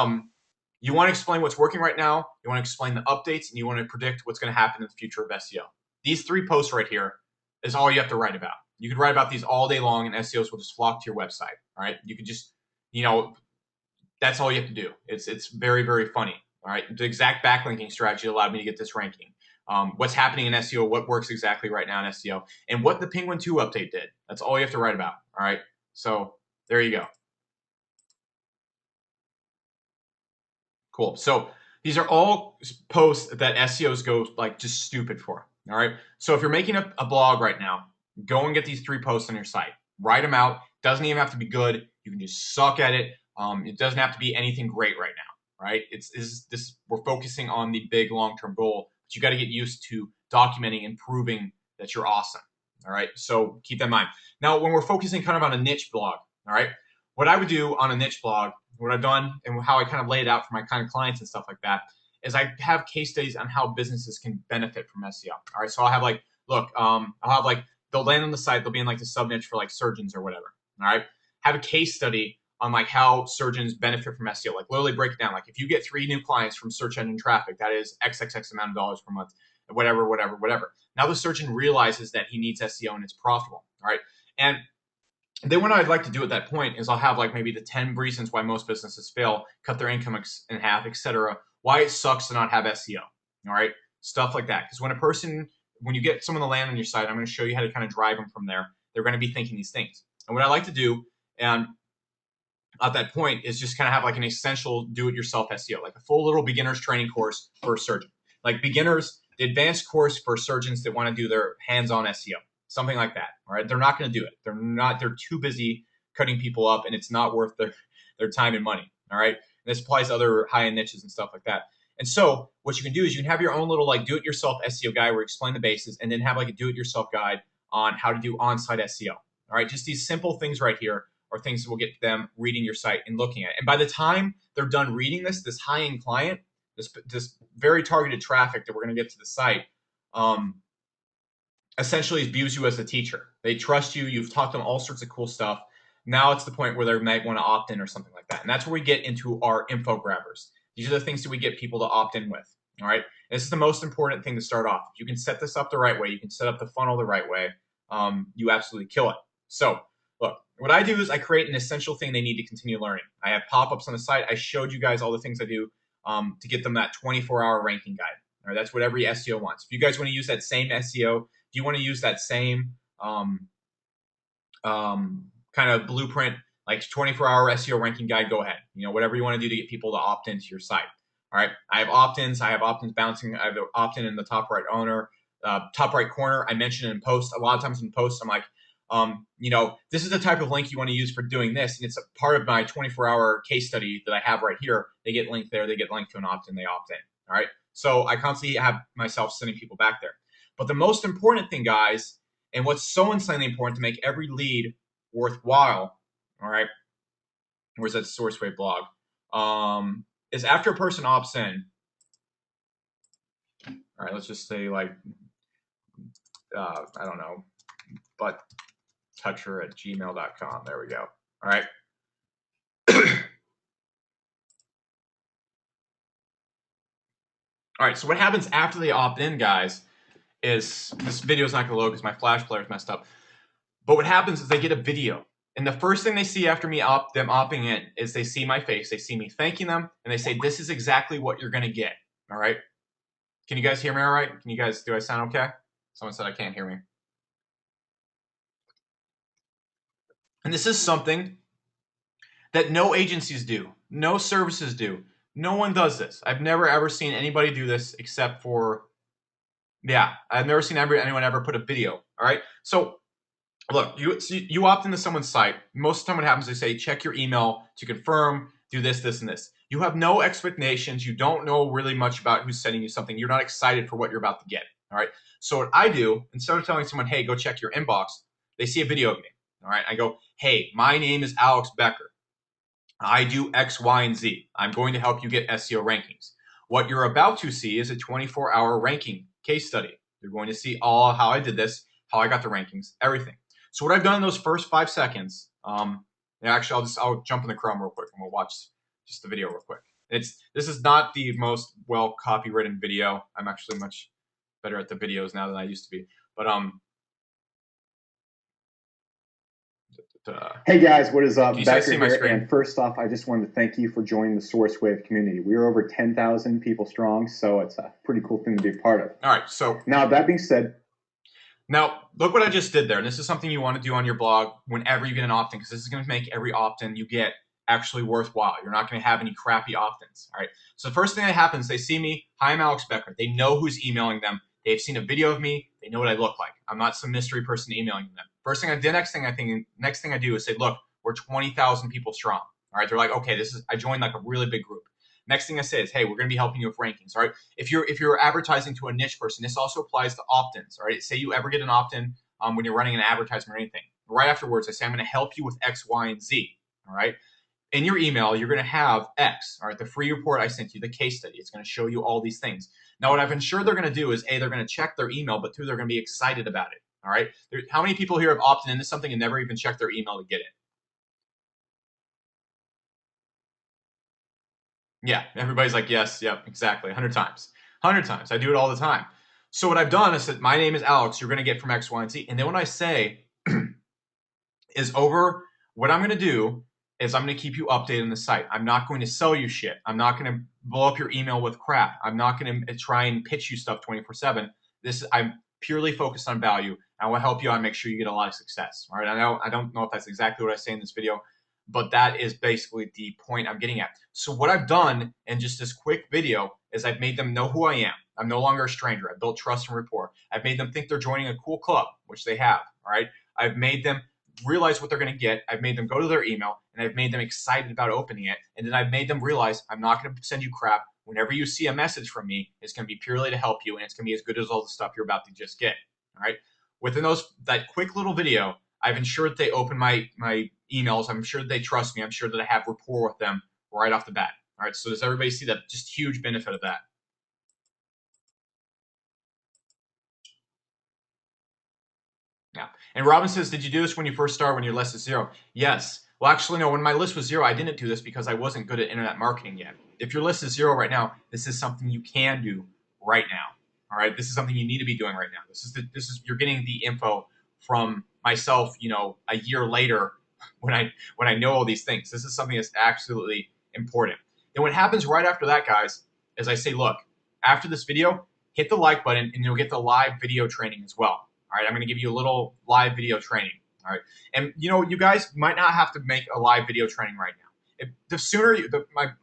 you want to explain what's working right now. You want to explain the updates, and you want to predict what's going to happen in the future of SEO. These 3 posts right here is all you have to write about. You could write about these all day long, and SEOs will just flock to your website. All right, you could just, that's all you have to do. It's very, very funny. All right, the exact backlinking strategy allowed me to get this ranking. What's happening in SEO, what works exactly right now in SEO, and what the Penguin 2 update did. That's all you have to write about. All right, so there you go. Cool. So these are all posts that SEOs go just stupid for. All right. So if you're making a blog right now, go and get these 3 posts on your site. Write them out. Doesn't even have to be good. You can just suck at it. It doesn't have to be anything great right now. Right. We're focusing on the big long-term goal, but you got to get used to documenting and proving that you're awesome. All right. So keep that in mind. Now, when we're focusing kind of on a niche blog, all right, what I would do on a niche blog, what I've done and how I kind of lay it out for my kind of clients and stuff like that is I have case studies on how businesses can benefit from SEO. All right. So I'll have I'll have they'll land on the site. They'll be in the sub niche for surgeons or whatever. All right. Have a case study on how surgeons benefit from SEO. Literally break it down. If you get 3 new clients from search engine traffic, that is XXX amount of dollars per month, whatever. Now the surgeon realizes that he needs SEO and it's profitable. All right. And then what I'd like to do at that point is I'll have maybe the 10 reasons why most businesses fail, cut their income in half, etc. Why it sucks to not have SEO. All right, stuff like that. Because when you get someone to land on your site, I'm going to show you how to kind of drive them from there. They're going to be thinking these things. And what I like to do, and at that point, is just kind of have an essential do-it-yourself SEO, a full little beginner's training course for a surgeon, the advanced course for surgeons that want to do their hands-on SEO. Something like that. All right. They're not going to do it. They're too busy cutting people up, and it's not worth their time and money. All right. And this applies to other high-end niches and stuff like that. And so what you can do is you can have your own little do-it-yourself SEO guide where you explain the basis, and then have a do-it-yourself guide on how to do on-site SEO. All right. Just these simple things right here are things that will get them reading your site and looking at it. And by the time they're done reading this high-end client, this very targeted traffic that we're going to get to the site, essentially views you as a teacher. They trust you. You've taught them all sorts of cool stuff. Now it's the point where they might want to opt in or something like that. And that's where we get into our info grabbers. These are the things that we get people to opt in with. All right. And this is the most important thing to start off. If you can set this up the right way, you can set up the funnel the right way, you absolutely kill it. So look, what I do is I create an essential thing they need to continue learning. I have pop-ups on the site. I showed you guys all the things I do to get them that 24-hour ranking guide. All right, that's what every SEO wants. If you guys want to use that same SEO, if you want to use that same kind of blueprint, like 24-hour SEO ranking guide, go ahead. You know, whatever you want to do to get people to opt into your site. All right, I have opt-ins. I have opt-ins bouncing. I have an opt-in in the top right top right corner. I mentioned it in posts. A lot of times in posts, I'm like, you know, this is the type of link you want to use for doing this. And it's a part of my 24-hour case study that I have right here. They get linked there. They get linked to an opt-in. They opt in. All right. So I constantly have myself sending people back there. But the most important thing, guys, and what's so insanely important to make every lead worthwhile, all right, where's that SourceWave blog, is after a person opts in, all right, let's just say like, I don't know, butttoucher@gmail.com. There we go. All right. All right, so what happens after they opt in, guys, is this video is not going to load because my Flash player is messed up. But what happens is they get a video. And the first thing they see after them opting in is they see my face. They see me thanking them. And they say, this is exactly what you're going to get. All right. Can you guys hear me all right? Can you guys, do I sound okay? Someone said I can't hear me. And this is something that no agencies do. No services do. No one does this. I've never, ever seen anybody do this except for, yeah, I've never seen anyone ever put a video. All right. So look, you opt into someone's site. Most of the time what happens is they say, check your email to confirm, do this, this, and this. You have no expectations. You don't know really much about who's sending you something. You're not excited for what you're about to get. All right. So what I do, instead of telling someone, hey, go check your inbox, they see a video of me. All right. I go, hey, my name is Alex Becker. I do X, Y, and Z. I'm going to help you get SEO rankings. What you're about to see is a 24-hour ranking case study. You're going to see all how I did this, how I got the rankings, everything. So what I've done in those first 5 seconds, actually, I'll jump in the Chrome real quick and we'll watch just the video real quick. This is not the most well copywritten video. I'm actually much better at the videos now than I used to be. But hey guys, what is up? Becker here. And first off, I just wanted to thank you for joining the SourceWave community. We are over 10,000 people strong, so it's a pretty cool thing to be a part of. All right. So now that being said. Now, look what I just did there. And this is something you want to do on your blog whenever you get an opt-in, because this is going to make every opt-in you get actually worthwhile. You're not going to have any crappy opt-ins. All right. So the first thing that happens, they see me. Hi, I'm Alex Becker. They know who's emailing them. They've seen a video of me. They know what I look like. I'm not some mystery person emailing them. First thing I did, next thing I do is say, look, we're 20,000 people strong. All right. They're like, okay, I joined like a really big group. Next thing I say is, hey, we're going to be helping you with rankings. All right. If you're advertising to a niche person, this also applies to opt-ins. All right. Say you ever get an opt-in when you're running an advertisement or anything. Right afterwards, I say, I'm going to help you with X, Y, and Z. All right. In your email, you're going to have X. All right. The free report I sent you, the case study. It's going to show you all these things. Now, what I've ensured they're going to do is, A, they're going to check their email, but 2, they're going to be excited about it. All right. How many people here have opted into something and never even checked their email to get it? Yeah, everybody's like, yes, yep, exactly, 100 times. 100 times. I do it all the time. So what I've done is said, my name is Alex. You're going to get from X, Y, and Z. And then what I say is what I'm going to do is I'm going to keep you updated on the site. I'm not going to sell you shit. I'm not going to blow up your email with crap. I'm not going to try and pitch you stuff 24/7. I'm purely focused on value. I will help you out and make sure you get a lot of success. All right. I don't know if that's exactly what I say in this video, but that is basically the point I'm getting at. So what I've done in just this quick video is I've made them know who I am. I'm no longer a stranger. I've built trust and rapport. I've made them think they're joining a cool club, which they have. All right. I've made them realize what they're going to get. I've made them go to their email, and I've made them excited about opening it. And then I've made them realize I'm not going to send you crap. Whenever you see a message from me, it's going to be purely to help you, and it's going to be as good as all the stuff you're about to just get. All right. Within that quick little video, I've ensured that they open my emails. I'm sure that they trust me. I'm sure that I have rapport with them right off the bat. All right. So does everybody see that? Just huge benefit of that. Yeah. And Robin says, did you do this when you first started, when your list is 0? Yes. Well, actually, no. When my list was 0, I didn't do this because I wasn't good at internet marketing yet. If your list is 0 right now, this is something you can do right now. All right, this is something you need to be doing right now. This is you're getting the info from myself, a year later when I know all these things. This is something that's absolutely important. Then what happens right after that, guys, is I say, look, after this video, hit the like button and you'll get the live video training as well. All right, I'm going to give you a little live video training. All right, and you guys might not have to make a live video training right now. The sooner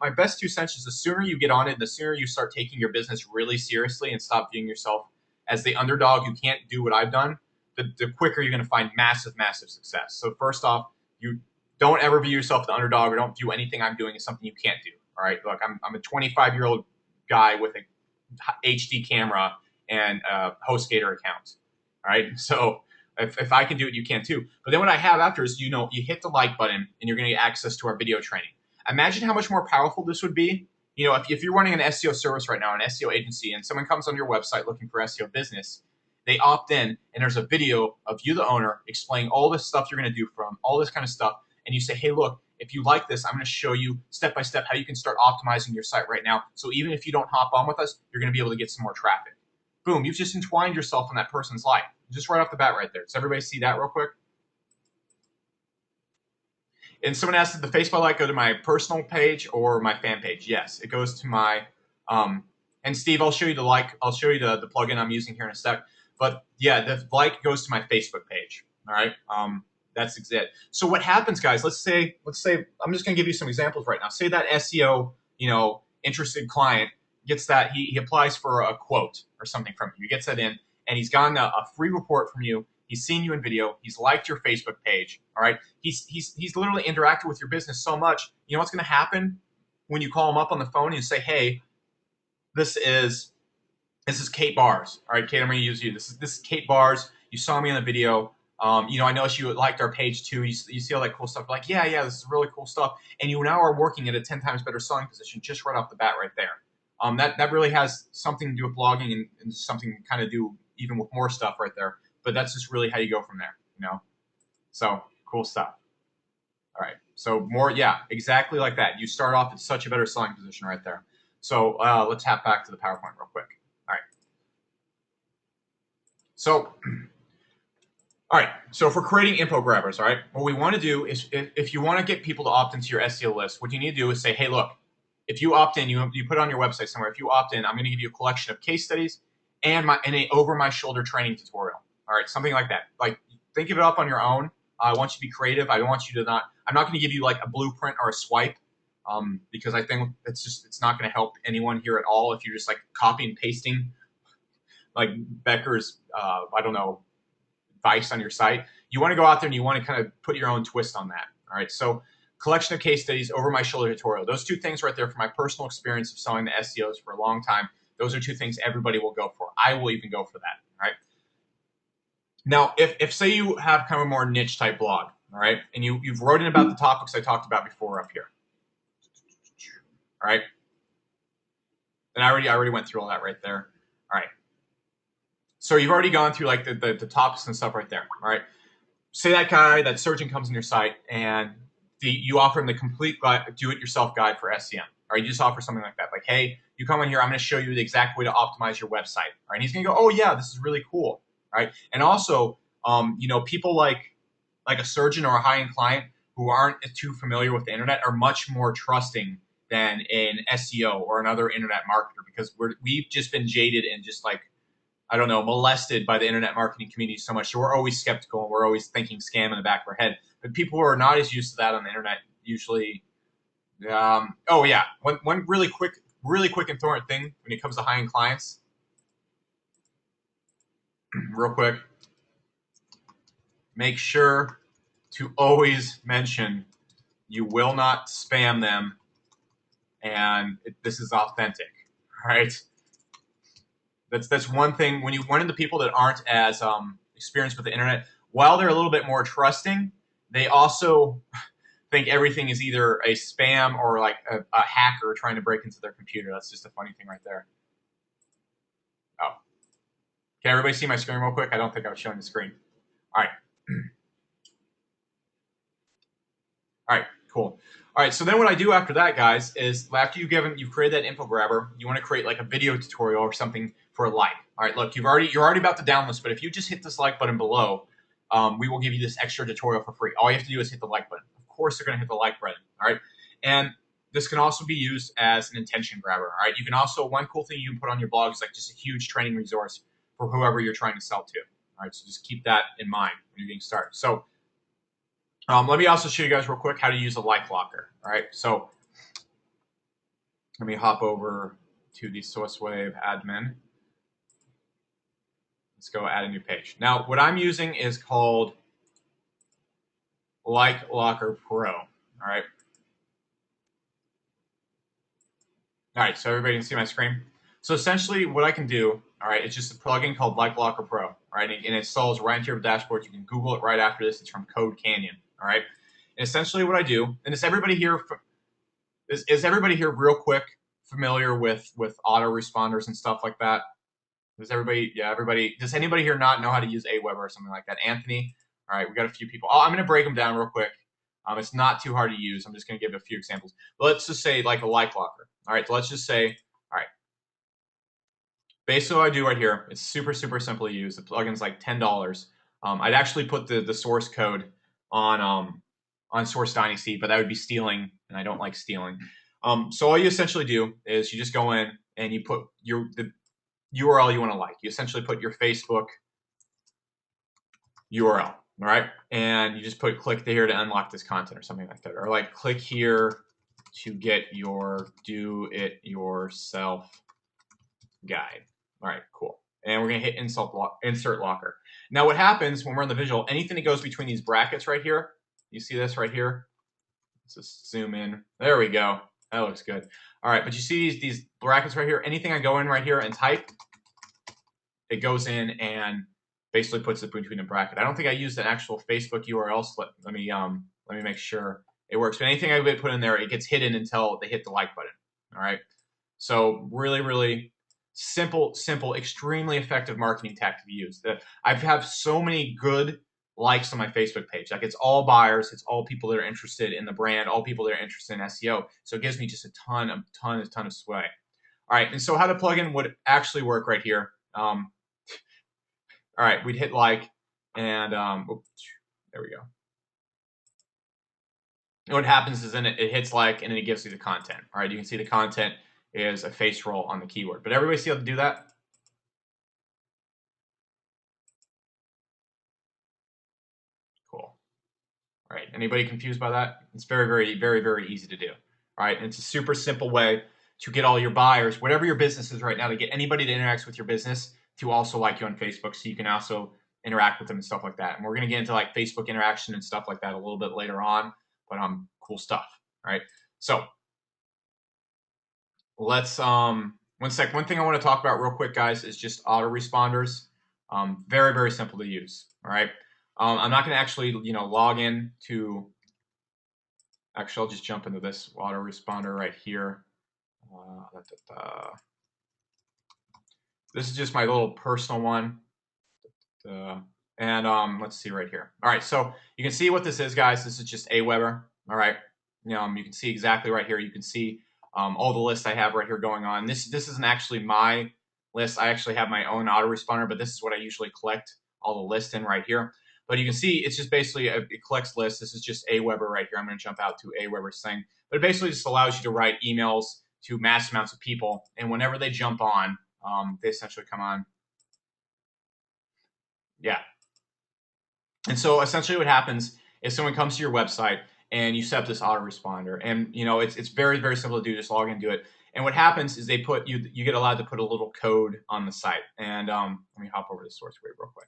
my best 2 cents is the sooner you get on it, the sooner you start taking your business really seriously and stop viewing yourself as the underdog who can't do what I've done, the quicker you're going to find massive, massive success. So first off, you don't ever view yourself the underdog, or don't view anything I'm doing as something you can't do. All right, look, I'm a 25-year-old guy with a HD camera and a HostGator account. All right, so if I can do it, you can too. But then what I have after is, you hit the like button and you're going to get access to our video training. Imagine how much more powerful this would be. If you're running an SEO service right now, an SEO agency, and someone comes on your website looking for SEO business, they opt in and there's a video of you, the owner, explaining all this stuff you're going to do from all this kind of stuff. And you say, hey, look, if you like this, I'm going to show you step by step how you can start optimizing your site right now. So even if you don't hop on with us, you're going to be able to get some more traffic. Boom, you've just entwined yourself in that person's life. Just right off the bat right there. Does everybody see that real quick? And someone asked, did the Facebook like go to my personal page or my fan page? Yes, it goes to my, and Steve, I'll show you I'll show you the plugin I'm using here in a sec. But yeah, the like goes to my Facebook page. All right, that's it. So what happens, guys? Let's say I'm just gonna give you some examples right now. Say that SEO, interested client gets that, he applies for a quote or something from you. He gets that in, and he's gotten a free report from you. He's seen you in video. He's liked your Facebook page. All right. He's literally interacted with your business so much. You know what's going to happen when you call him up on the phone and you say, "Hey, this is Kate Bars. All right, Kate, I'm going to use you. This is Kate Bars. You saw me in the video. I noticed you liked our page too. You see all that cool stuff. Like, yeah, this is really cool stuff. And you now are working at a 10 times better selling position just right off the bat, right there. That really has something to do with blogging and something to kind of do even with more stuff right there. But that's just really how you go from there, So cool stuff. All right. So more, yeah, exactly like that. You start off at such a better selling position right there. So let's hop back to the PowerPoint real quick. All right. So, all right. So if we're creating info grabbers, all right, what we want to do is, if you want to get people to opt into your SEO list, what you need to do is say, hey, look, if you opt in, you put it on your website somewhere. If you opt in, I'm going to give you a collection of case studies and an over-my-shoulder training tutorial. All right, something like that. Like, think of it up on your own. I want you to be creative. I don't want you to I'm not going to give you like a blueprint or a swipe, because I think it's not going to help anyone here at all if you're just like copy and pasting like Becker's, advice on your site. You want to go out there and you want to kind of put your own twist on that. All right, so collection of case studies, over my shoulder tutorial. Those 2 things right there, from my personal experience of selling the SEOs for a long time, those are 2 things everybody will go for. I will even go for that. All right. Now, if say you have kind of a more niche type blog, all right, and you've written about the topics I talked about before up here, all right, and I already went through all that right there, all right. So you've already gone through like the topics and stuff right there, all right. Say that surgeon comes on your site and you offer him the complete do-it-yourself guide for SEM, or you just offer something like that, like, hey, you come in here, I'm going to show you the exact way to optimize your website, all right. And he's going to go, oh yeah, this is really cool. Right, and also, people like a surgeon or a high-end client who aren't too familiar with the internet are much more trusting than an SEO or another internet marketer, because we've just been jaded and just like, I don't know, molested by the internet marketing community so much. So we're always skeptical and we're always thinking scam in the back of our head. But people who are not as used to that on the internet usually, oh yeah, one really quick important thing when it comes to high-end clients. Real quick, make sure to always mention you will not spam them and this is authentic, right? That's one thing. When you run into people that aren't as experienced with the internet, while they're a little bit more trusting, they also think everything is either a spam or like a hacker trying to break into their computer. That's just a funny thing right there. Oh. Can everybody see my screen real quick? I don't think I was showing the screen. All right. All right, cool. All right, so then what I do after that, guys, is after you've created that info grabber, you want to create like a video tutorial or something for a like. All right, look, you're already about to download this, but if you just hit this like button below, we will give you this extra tutorial for free. All you have to do is hit the like button. Of course, they're going to hit the like button. All right, and this can also be used as an intention grabber. All right, you can also, one cool thing you can put on your blog is like just a huge training resource for whoever you're trying to sell to. All right, so just keep that in mind when you're getting started. So let me also show you guys real quick how to use a like locker. All right, so let me hop over to the SourceWave admin. Let's go add a new page. Now, what I'm using is called Like Locker Pro. All right. All right, so everybody can see my screen. So essentially what I can do, all right, it's just a plugin called Like Locker Pro, all right, and it installs right into your dashboard. You can Google it right after this. It's from Code Canyon, all right. And essentially what I do, and is everybody here real quick familiar with autoresponders and stuff like that? Does everybody, yeah, everybody, does anybody here not know how to use Aweber or something like that? Anthony? All right, we got a few people. I'm going to break them down real quick. It's not too hard to use. I'm just going to give a few examples. Let's just say like a like locker. All right, so let's just say, all right, basically what I do right here, it's super, super simple to use. The plugin's like $10. I'd actually put the source code on Source Dynasty, but that would be stealing, and I don't like stealing. So all you essentially do is you just go in and you put the URL you want to like. You essentially put your Facebook URL, all right? And you just put click here to unlock this content or something like that. Or like click here to get your do-it-yourself guide. All right, cool. And we're going to hit insert locker. Now what happens when we're in the visual, anything that goes between these brackets right here, you see this right here? Let's just zoom in. There we go. That looks good. All right, but you see these brackets right here? Anything I go in right here and type, it goes in and basically puts it between the bracket. I don't think I used an actual Facebook URL. So let me make sure it works. But anything I put in there, it gets hidden until they hit the like button. All right. So really, really simple, extremely effective marketing tactic to use. I have so many good likes on my Facebook page. Like it's all buyers, it's all people that are interested in the brand, all people that are interested in SEO. So it gives me just a ton of sway. All right. And so how the plugin would actually work right here. All right, we'd hit like, and oops, there we go. And what happens is then it hits like, and then it gives you the content. All right, you can see the content is a face roll on the keyword. But everybody see how to do that? Cool. All right, anybody confused by that? It's very, very, very, very easy to do. All right, and it's a super simple way to get all your buyers, whatever your business is right now, to get anybody that interacts with your business to also like you on Facebook, so you can also interact with them and stuff like that. And we're going to get into like Facebook interaction and stuff like that a little bit later on, but cool stuff. All right. So let's one thing I want to talk about real quick, guys, is just autoresponders. Very, very simple to use. All right. I'm not going to actually, log in to, actually, I'll just jump into this autoresponder right here. This is just my little personal one. And let's see right here. All right, so you can see what this is, guys. This is just Aweber. All right, you can see exactly right here. You can see all the lists I have right here going on. This isn't actually my list. I actually have my own autoresponder, but this is what I usually collect all the lists in right here. But you can see it's just basically it collects lists. This is just Aweber right here. I'm going to jump out to Aweber's thing, but it basically just allows you to write emails to mass amounts of people, and whenever they jump on, they essentially come on. Yeah. And so essentially what happens is someone comes to your website and you set up this autoresponder, and it's very, very simple to do. Just log in and do it. And what happens is they put you get allowed to put a little code on the site. And let me hop over to SourceWave real quick.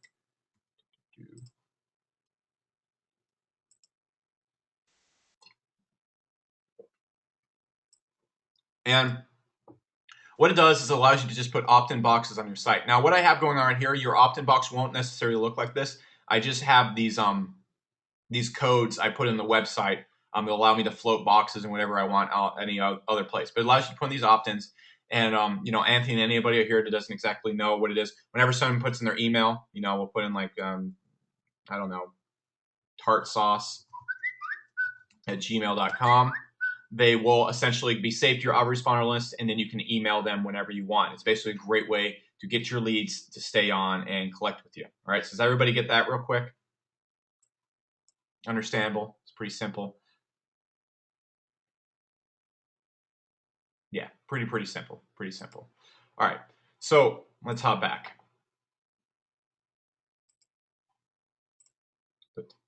And what it does is it allows you to just put opt-in boxes on your site. Now, what I have going on right here, your opt-in box won't necessarily look like this. I just have these codes I put in the website that allow me to float boxes and whatever I want out any other place. But it allows you to put in these opt-ins. And Anthony, anybody here that doesn't exactly know what it is, whenever someone puts in their email, we'll put in like I don't know, tartsauce@gmail.com. They will essentially be saved to your autoresponder list, and then you can email them whenever you want. It's basically a great way to get your leads to stay on and collect with you. All right, so does everybody get that real quick? Understandable. It's pretty simple. Yeah, pretty simple. Pretty simple. All right, so let's hop back.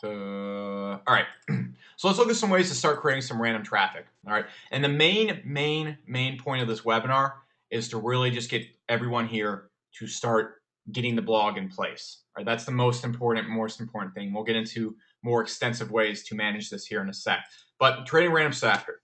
All right, so let's look at some ways to start creating some random traffic. All right, and the main point of this webinar is to really just get everyone here to start getting the blog in place. All right, that's the most important thing. We'll get into more extensive ways to manage this here in a sec. But creating random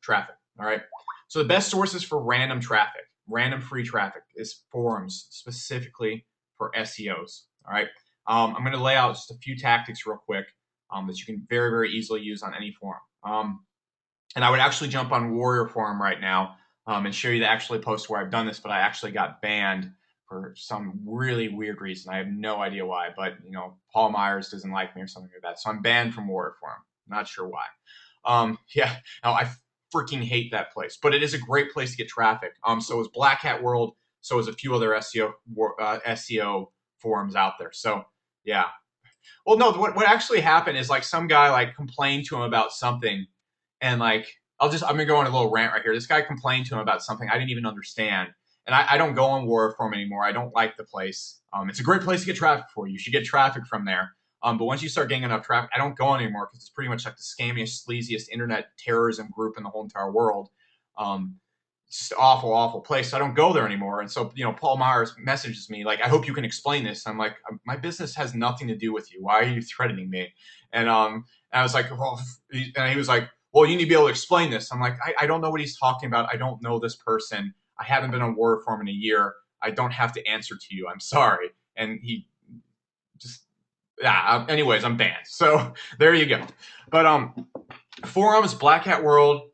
traffic. All right, so the best sources for random traffic, random free traffic, is forums, specifically for SEOs. All right. I'm going to lay out just a few tactics real quick that you can very easily use on any forum. And I would actually jump on Warrior Forum right now and show you the actually post where I've done this, but I actually got banned for some really weird reason. I have no idea why, but you know, Paul Myers doesn't like me or something like that. So I'm banned from Warrior Forum. Not sure why. Yeah, no, I freaking hate that place, but it is a great place to get traffic. So is Black Hat World. So is a few other SEO forums out there. So yeah. Well, no, what actually happened is like some guy like complained to him about something, and like I'm gonna go on a little rant right here. This guy complained to him about something I didn't even understand, and I don't go on Warrior Forum anymore. I don't like the place. It's a great place to get traffic for. You should get traffic from there. But once you start getting enough traffic, I don't go on anymore because it's pretty much like the scammiest, sleaziest internet terrorism group in the whole entire world. It's just an awful place. So I don't go there anymore. And so, you know, Paul Myers messages me like, I hope you can explain this. I'm like, my business has nothing to do with you. Why are you threatening me? And I was like, well, and he was like, well, you need to be able to explain this. I'm like, I don't know what he's talking about. I don't know this person. I haven't been on Warrior Forum in a year. I don't have to answer to you. I'm sorry. And he just, yeah, anyways, I'm banned. So there you go. But forums, Black Hat World,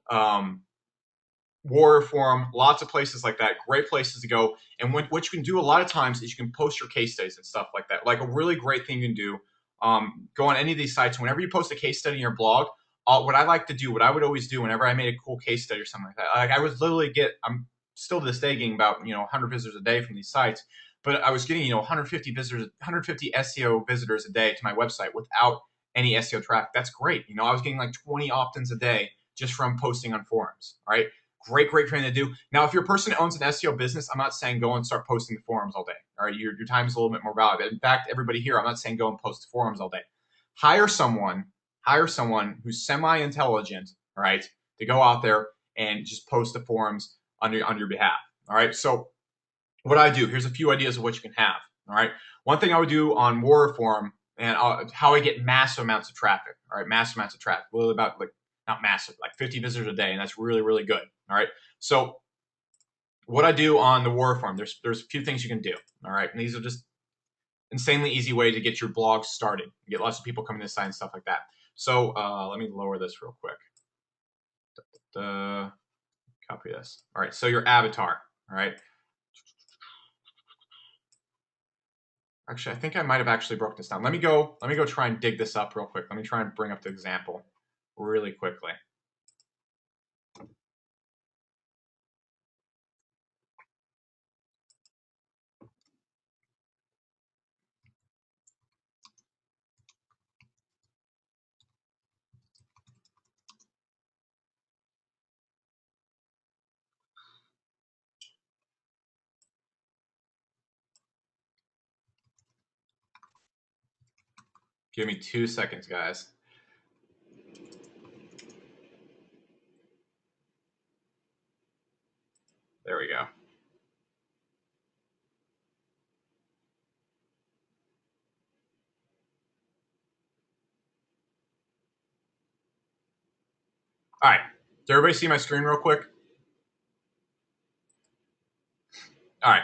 Warrior Forum, lots of places like that, great places to go. And what you can do a lot of times is you can post your case studies and stuff like that. Like a really great thing you can do, go on any of these sites. Whenever you post a case study in your blog, what I like to do, what I would always do whenever I made a cool case study or something like that, like I would literally I'm still to this day getting about 100 visitors a day from these sites, but I was getting 150 visitors, 150 SEO visitors a day to my website without any SEO traffic. That's great. I was getting like 20 opt-ins a day just from posting on forums. All right. Great thing to do. Now, if you're a person that owns an SEO business, I'm not saying go and start posting the forums all day. All right, your time is a little bit more valuable. In fact, everybody here, I'm not saying go and post the forums all day. Hire someone who's semi-intelligent, all right, to go out there and just post the forums on your behalf. All right, so what I do, here's a few ideas of what you can have. All right, one thing I would do on Warrior Forum and how I get massive amounts of traffic. All right, massive amounts of traffic, really about like not massive, like 50 visitors a day, and that's really good. All right, so what I do on the Warrior Forum, there's a few things you can do. All right, and these are just insanely easy way to get your blog started, get lots of people coming to the site and stuff like that. So let me lower this real quick. Copy this. All right, so your avatar. All right. Actually, I think I might have actually broke this down. Let me go try and dig this up real quick. Let me try and bring up the example really quickly. Give me 2 seconds, guys. There we go. All right. Does everybody see my screen real quick? All right.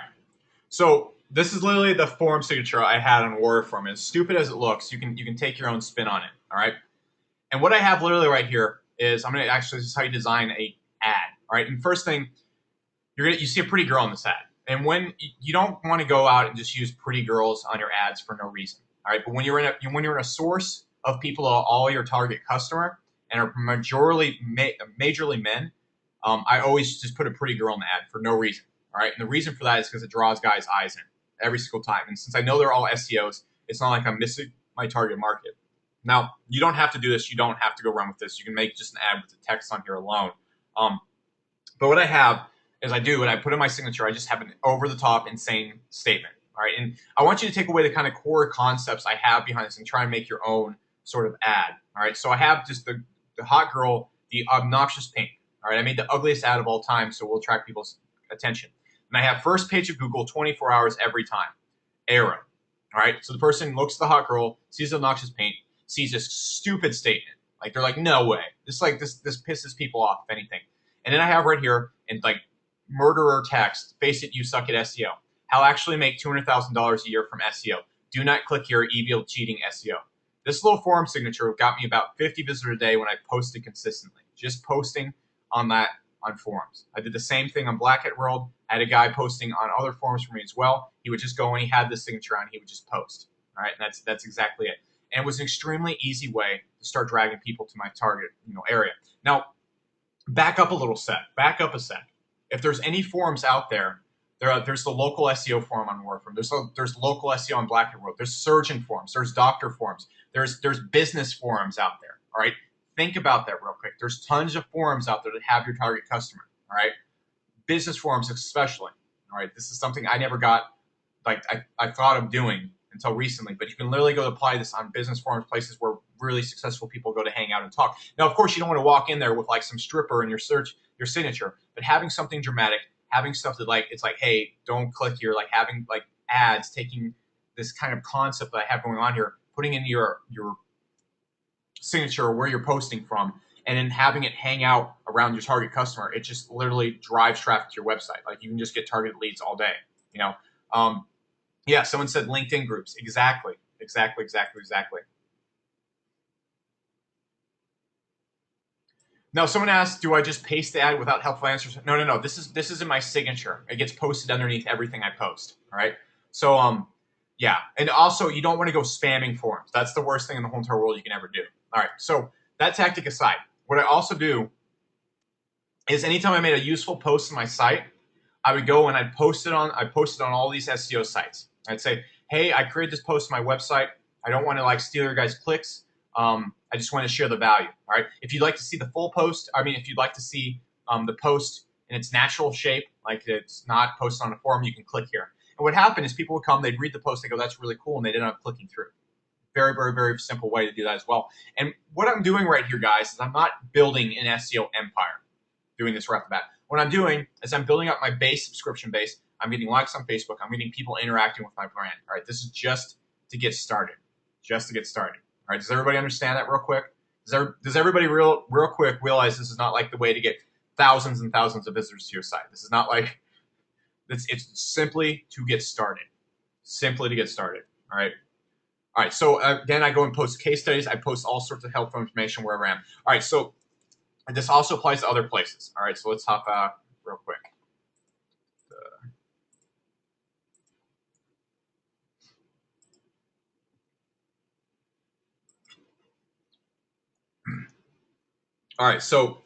So this is literally the forum signature I had on Warrior Forum. As stupid as it looks, you can take your own spin on it. All right. And what I have literally right here is this is how you design a ad. All right. And first thing, you see a pretty girl in this ad. And when you don't want to go out and just use pretty girls on your ads for no reason. All right. But when you're in a source of people are all your target customer and are majorly men, I always just put a pretty girl in the ad for no reason. All right. And the reason for that is because it draws guys' eyes in every single time. And since I know they're all SEOs, it's not like I'm missing my target market. Now, you don't have to do this. You don't have to go run with this. You can make just an ad with the text on here alone. But what I have is I put in my signature, I just have an over-the-top insane statement. All right. And I want you to take away the kind of core concepts I have behind this and try and make your own sort of ad. All right. So I have just the hot girl, the obnoxious pink. All right. I made the ugliest ad of all time, so we'll attract people's attention. And I have first page of Google 24 hours every time. Arrow. All right. So the person looks at the hot girl, sees the obnoxious pink, sees this stupid statement. Like they're like, no way. This pisses people off, if anything. And then I have right here in like murderer text, face it, you suck at SEO. How actually make $200,000 a year from SEO. Do not click here, evil cheating SEO. This little forum signature got me about 50 visitors a day when I posted consistently. Just posting on forums. I did the same thing on Black Hat World. I had a guy posting on other forums for me as well. He would just go and he had this signature on, he would just post. All right, and that's exactly it. And it was an extremely easy way to start dragging people to my target area. Now, back up a sec. If there's any forums out there, there's the local SEO forum on Warframe. There's local SEO on Black Hat World. There's surgeon forums. There's doctor forums. There's business forums out there. All right, think about that real quick. There's tons of forums out there that have your target customer. All right, business forums especially. All right, this is something I never got. I thought of doing until recently, but you can literally go apply this on business forums, places where really successful people go to hang out and talk. Now, of course, you don't want to walk in there with like some stripper in your signature, but having something dramatic, having stuff that it's like, hey, don't click here, like having like ads, taking this kind of concept that I have going on here, putting in your signature or where you're posting from, and then having it hang out around your target customer. It just literally drives traffic to your website. Like you can just get targeted leads all day, Yeah, someone said LinkedIn groups. Exactly. Now, someone asked, do I just paste the ad without helpful answers? No. This is in my signature. It gets posted underneath everything I post. All right. So, yeah. And also, you don't want to go spamming forums. That's the worst thing in the whole entire world you can ever do. All right. So that tactic aside, what I also do is anytime I made a useful post on my site, I would go and I'd post it on all these SEO sites. I'd say, hey, I created this post on my website. I don't want to steal your guys' clicks. I just want to share the value. All right. If you'd like to see the full post, if you'd like to see the post in its natural shape, like it's not posted on a forum, you can click here. And what happened is people would come, they'd read the post, they go, that's really cool, and they didn't end up clicking through. Very, very, very simple way to do that as well. And what I'm doing right here, guys, is I'm not building an SEO empire doing this right off the bat. What I'm doing is I'm building up my subscription base. I'm getting likes on Facebook. I'm getting people interacting with my brand. All right, this is just to get started. All right, does everybody understand that real quick? Does everybody real quick realize this is not like the way to get thousands and thousands of visitors to your site? This is not like, it's simply to get started. Simply to get started, all right? All right, so then I go and post case studies. I post all sorts of helpful information wherever I am. All right, so this also applies to other places. All right, so let's hop out real quick. All right, so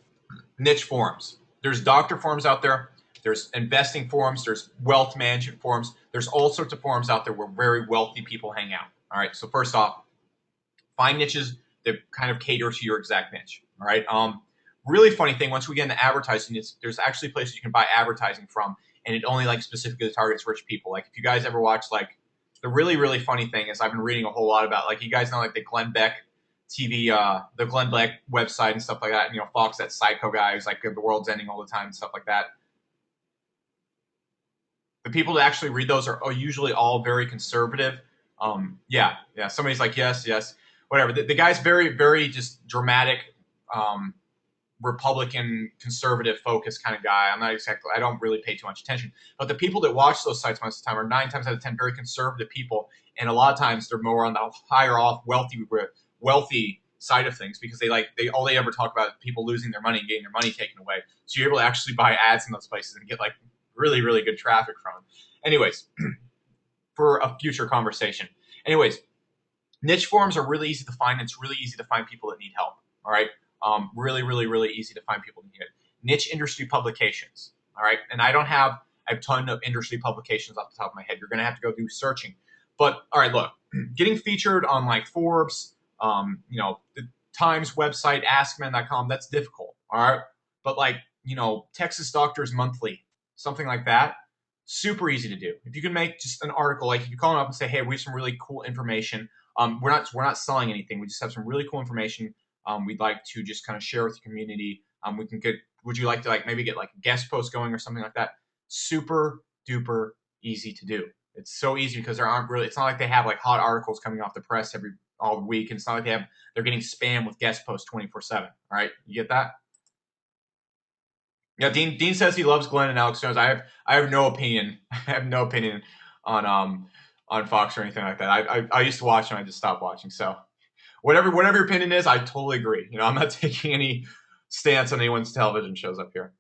niche forums. There's doctor forums out there. There's investing forums. There's wealth management forums. There's all sorts of forums out there where very wealthy people hang out. All right, so first off, find niches that kind of cater to your exact niche. All right. Really funny thing, once we get into advertising, there's actually places you can buy advertising from, and it only specifically targets rich people. Like if you guys ever watch the really, really funny thing is I've been reading a whole lot about you guys know the Glenn Beck TV, the Glenn Beck website and stuff like that. And, Fox, that psycho guy who's the world's ending all the time and stuff like that. The people that actually read those are usually all very conservative. Yeah. Somebody's like, yes, whatever. The guy's very, very just dramatic, Republican, conservative focused kind of guy. I don't really pay too much attention. But the people that watch those sites most of the time are 9 times out of 10 very conservative people. And a lot of times they're more on the higher off, wealthy side of things because all they ever talk about is people losing their money and getting their money taken away. So you're able to actually buy ads in those places and get really, really good traffic from them. Anyways, for a future conversation. Anyways, Niche forums are really easy to find. It's really easy to find people that need help. All right. Really, really, really easy to find people that need it. Niche industry publications. All right. And I don't have a ton of industry publications off the top of my head. You're going to have to go do searching. But all right, look, getting featured on like Forbes, the Times website, askmen.com, that's difficult. All right. But like, Texas Doctors Monthly, something like that, super easy to do. If you can make just an article, like if you call them up and say, hey, we have some really cool information. We're not selling anything. We just have some really cool information. We'd like to just kind of share with the community. We can get. Would you like to maybe get like a guest post going or something like that? Super duper easy to do. It's so easy because there aren't really. It's not like they have like hot articles coming off the press all week, and it's not like they're getting spam with guest posts 24/7. All right, you get that? Yeah, Dean says he loves Glenn and Alex Jones. I have no opinion. I have no opinion on Fox or anything like that. I used to watch and I just stopped watching. So whatever your opinion is, I totally agree. I'm not taking any stance on anyone's television shows up here.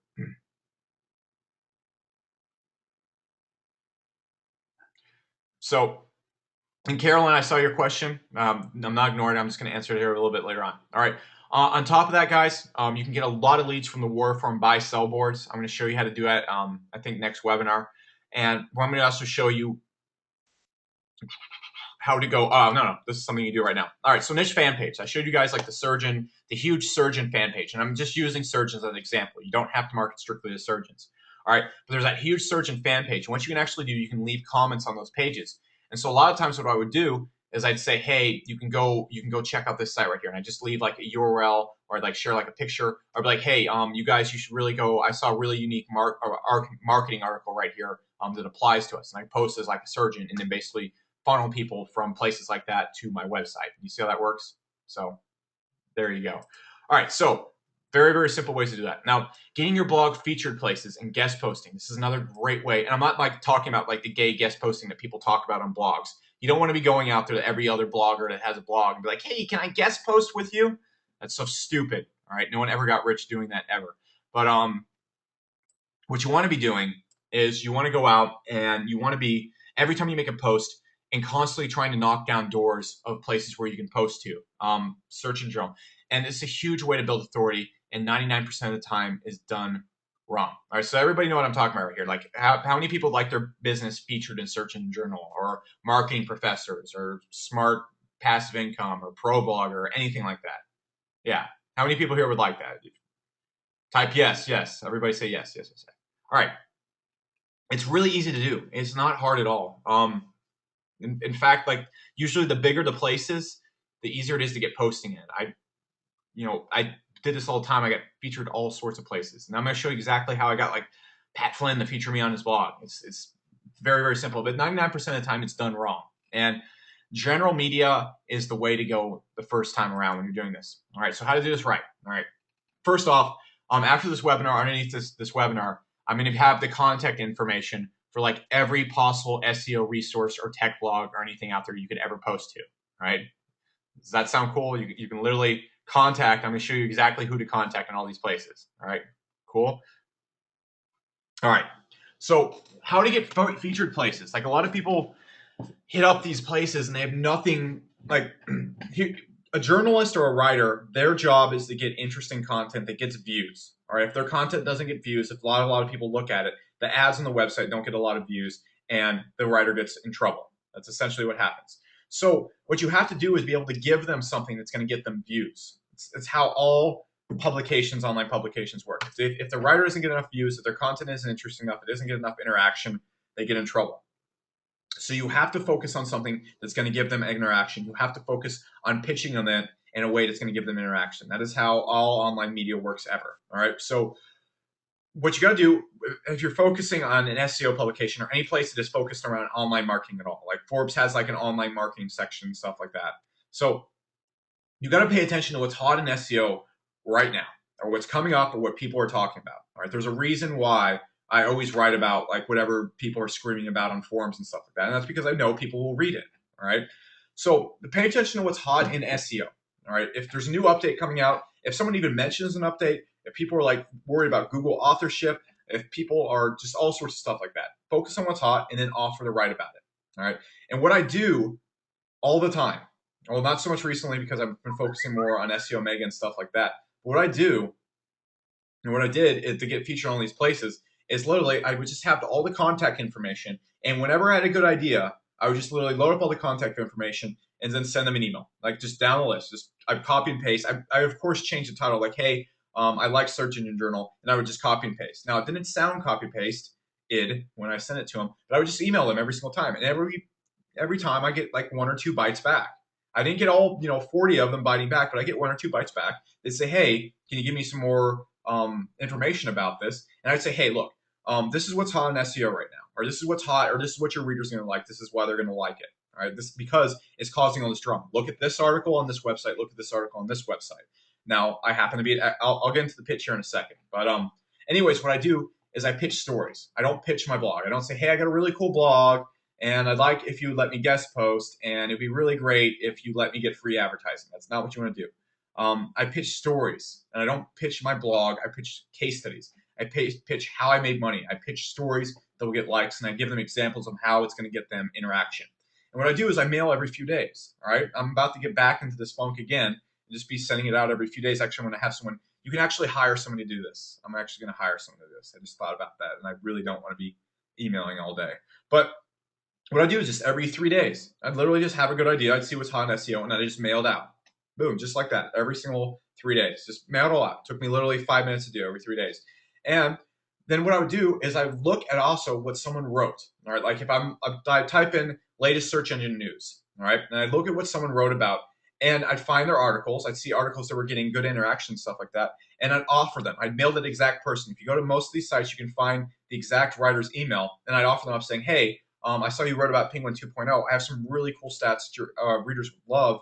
So, and Carolyn, I saw your question. I'm not ignoring it. I'm just going to answer it here a little bit later on. All right. On top of that, guys, you can get a lot of leads from the War Farm buy-sell boards. I'm going to show you how to do that, I think, next webinar. And I'm going to also show you how to go. Oh, no, this is something you do right now. All right, so niche fan page. I showed you guys like the huge surgeon fan page. And I'm just using surgeons as an example. You don't have to market strictly to surgeons. All right, but there's that huge surgeon fan page. And what you can actually do, you can leave comments on those pages. And so a lot of times what I would do is I'd say, hey, you can go check out this site right here. And I just leave like a URL or I'd like share like a picture. Or be like, hey, you guys, you should really go. I saw a really unique marketing article right here that applies to us. And I post as like a surgeon and then basically funnel people from places like that to my website. You see how that works? So there you go. All right, so very, very simple ways to do that. Now, getting your blog featured places and guest posting. This is another great way. And I'm not like talking about like the gay guest posting that people talk about on blogs. You don't want to be going out there to every other blogger that has a blog and be like, hey, can I guest post with you? That's so stupid. All right, no one ever got rich doing that ever. But what you want to be doing is you want to go out and you want to be, every time you make a post, and constantly trying to knock down doors of places where you can post to, search and drill. And it's a huge way to build authority, and 99% of the time is done wrong. All right, so everybody know what I'm talking about right here. Like how many people like their business featured in Search Engine Journal or Marketing Professors or Smart Passive Income or Pro Blogger or anything like that? Yeah, how many people here would like that? Type yes, yes. Everybody say yes, yes, yes. All right, it's really easy to do. It's not hard at all. In fact, like usually the bigger the places, the easier it is to get posting in. I did this all the time. I got featured all sorts of places. And I'm going to show you exactly how I got like Pat Flynn to feature me on his blog. It's very, very simple, but 99% of the time it's done wrong. And general media is the way to go the first time around when you're doing this. All right, so how to do this right. All right, first off, after this webinar, underneath this webinar, I'm going to have the contact information for like every possible SEO resource or tech blog or anything out there you could ever post to. All right, does that sound cool? You can literally contact. I'm going to show you exactly who to contact in all these places. All right, cool. All right, so how to get featured places. Like a lot of people hit up these places and they have nothing. Like a journalist or a writer, their job is to get interesting content that gets views. All right, if their content doesn't get views, if a lot of people look at it, the ads on the website don't get a lot of views, and the writer gets in trouble. That's essentially what happens. So what you have to do is be able to give them something that's going to get them views. It's how all publications, online publications work. If the writer doesn't get enough views, if their content isn't interesting enough, it doesn't get enough interaction, they get in trouble. So you have to focus on something that's going to give them interaction. You have to focus on pitching them in a way that's going to give them interaction. That is how all online media works ever. All right. So what you got to do if you're focusing on an SEO publication or any place that is focused around online marketing at all, like Forbes has like an online marketing section, stuff like that. So you got to pay attention to what's hot in SEO right now, or what's coming up, or what people are talking about. All right. There's a reason why I always write about like whatever people are screaming about on forums and stuff like that. And that's because I know people will read it. All right. So pay attention to what's hot in SEO. All right. If there's a new update coming out, if someone even mentions an update, if people are like worried about Google authorship, if people are just all sorts of stuff like that, focus on what's hot and then offer to write about it. All right. And what I do all the time, well, not so much recently because I've been focusing more on SEO Mega and stuff like that. But what I do, and what I did is to get featured on all these places is literally I would just have all the contact information, and whenever I had a good idea, I would just literally load up all the contact information and then send them an email, like just down the list. Just I copy and paste. I of course change the title, like, hey, I like Search Engine Journal, and I would just copy and paste. Now it didn't sound copy paste id when I sent it to them, but I would just email them every single time, and every time I get like 1 or 2 bites back. I didn't get all 40 of them biting back, but I get 1 or 2 bites back. They say, hey, can you give me some more information about this? And I'd say, hey, look, this is what's hot in SEO right now, or this is what's hot, or this is what your readers are going to like. This is why they're going to like it. All right, this because it's causing all this drama. Look at this article on this website. Look at this article on this website. Now, I happen to be. I'll get into the pitch here in a second. But anyways, what I do is I pitch stories. I don't pitch my blog. I don't say, hey, I got a really cool blog, and I'd like if you let me guest post, and it'd be really great if you let me get free advertising. That's not what you want to do. I pitch stories, and I don't pitch my blog. I pitch case studies. I pitch how I made money. I pitch stories that will get likes, and I give them examples of how it's going to get them interaction. And what I do is I mail every few days. All right, I'm about to get back into this funk again and just be sending it out every few days. Actually, I'm going to have someone. You can actually hire someone to do this. I'm actually going to hire someone to do this. I just thought about that, and I really don't want to be emailing all day. But what I do is just every 3 days, I'd literally just have a good idea. I'd see what's hot in SEO, and I just mailed out. Boom, just like that. Every single 3 days, just mailed it all out. It took me literally 5 minutes to do every 3 days. And then what I would do is I would look at also what someone wrote. All right, like if I type in latest search engine news, all right, and I'd look at what someone wrote about, and I'd find their articles. I'd see articles that were getting good interaction, stuff like that, and I'd offer them. I'd mail that exact person. If you go to most of these sites, you can find the exact writer's email, and I'd offer them up saying, hey, I saw you wrote about Penguin 2.0. I have some really cool stats that your readers would love.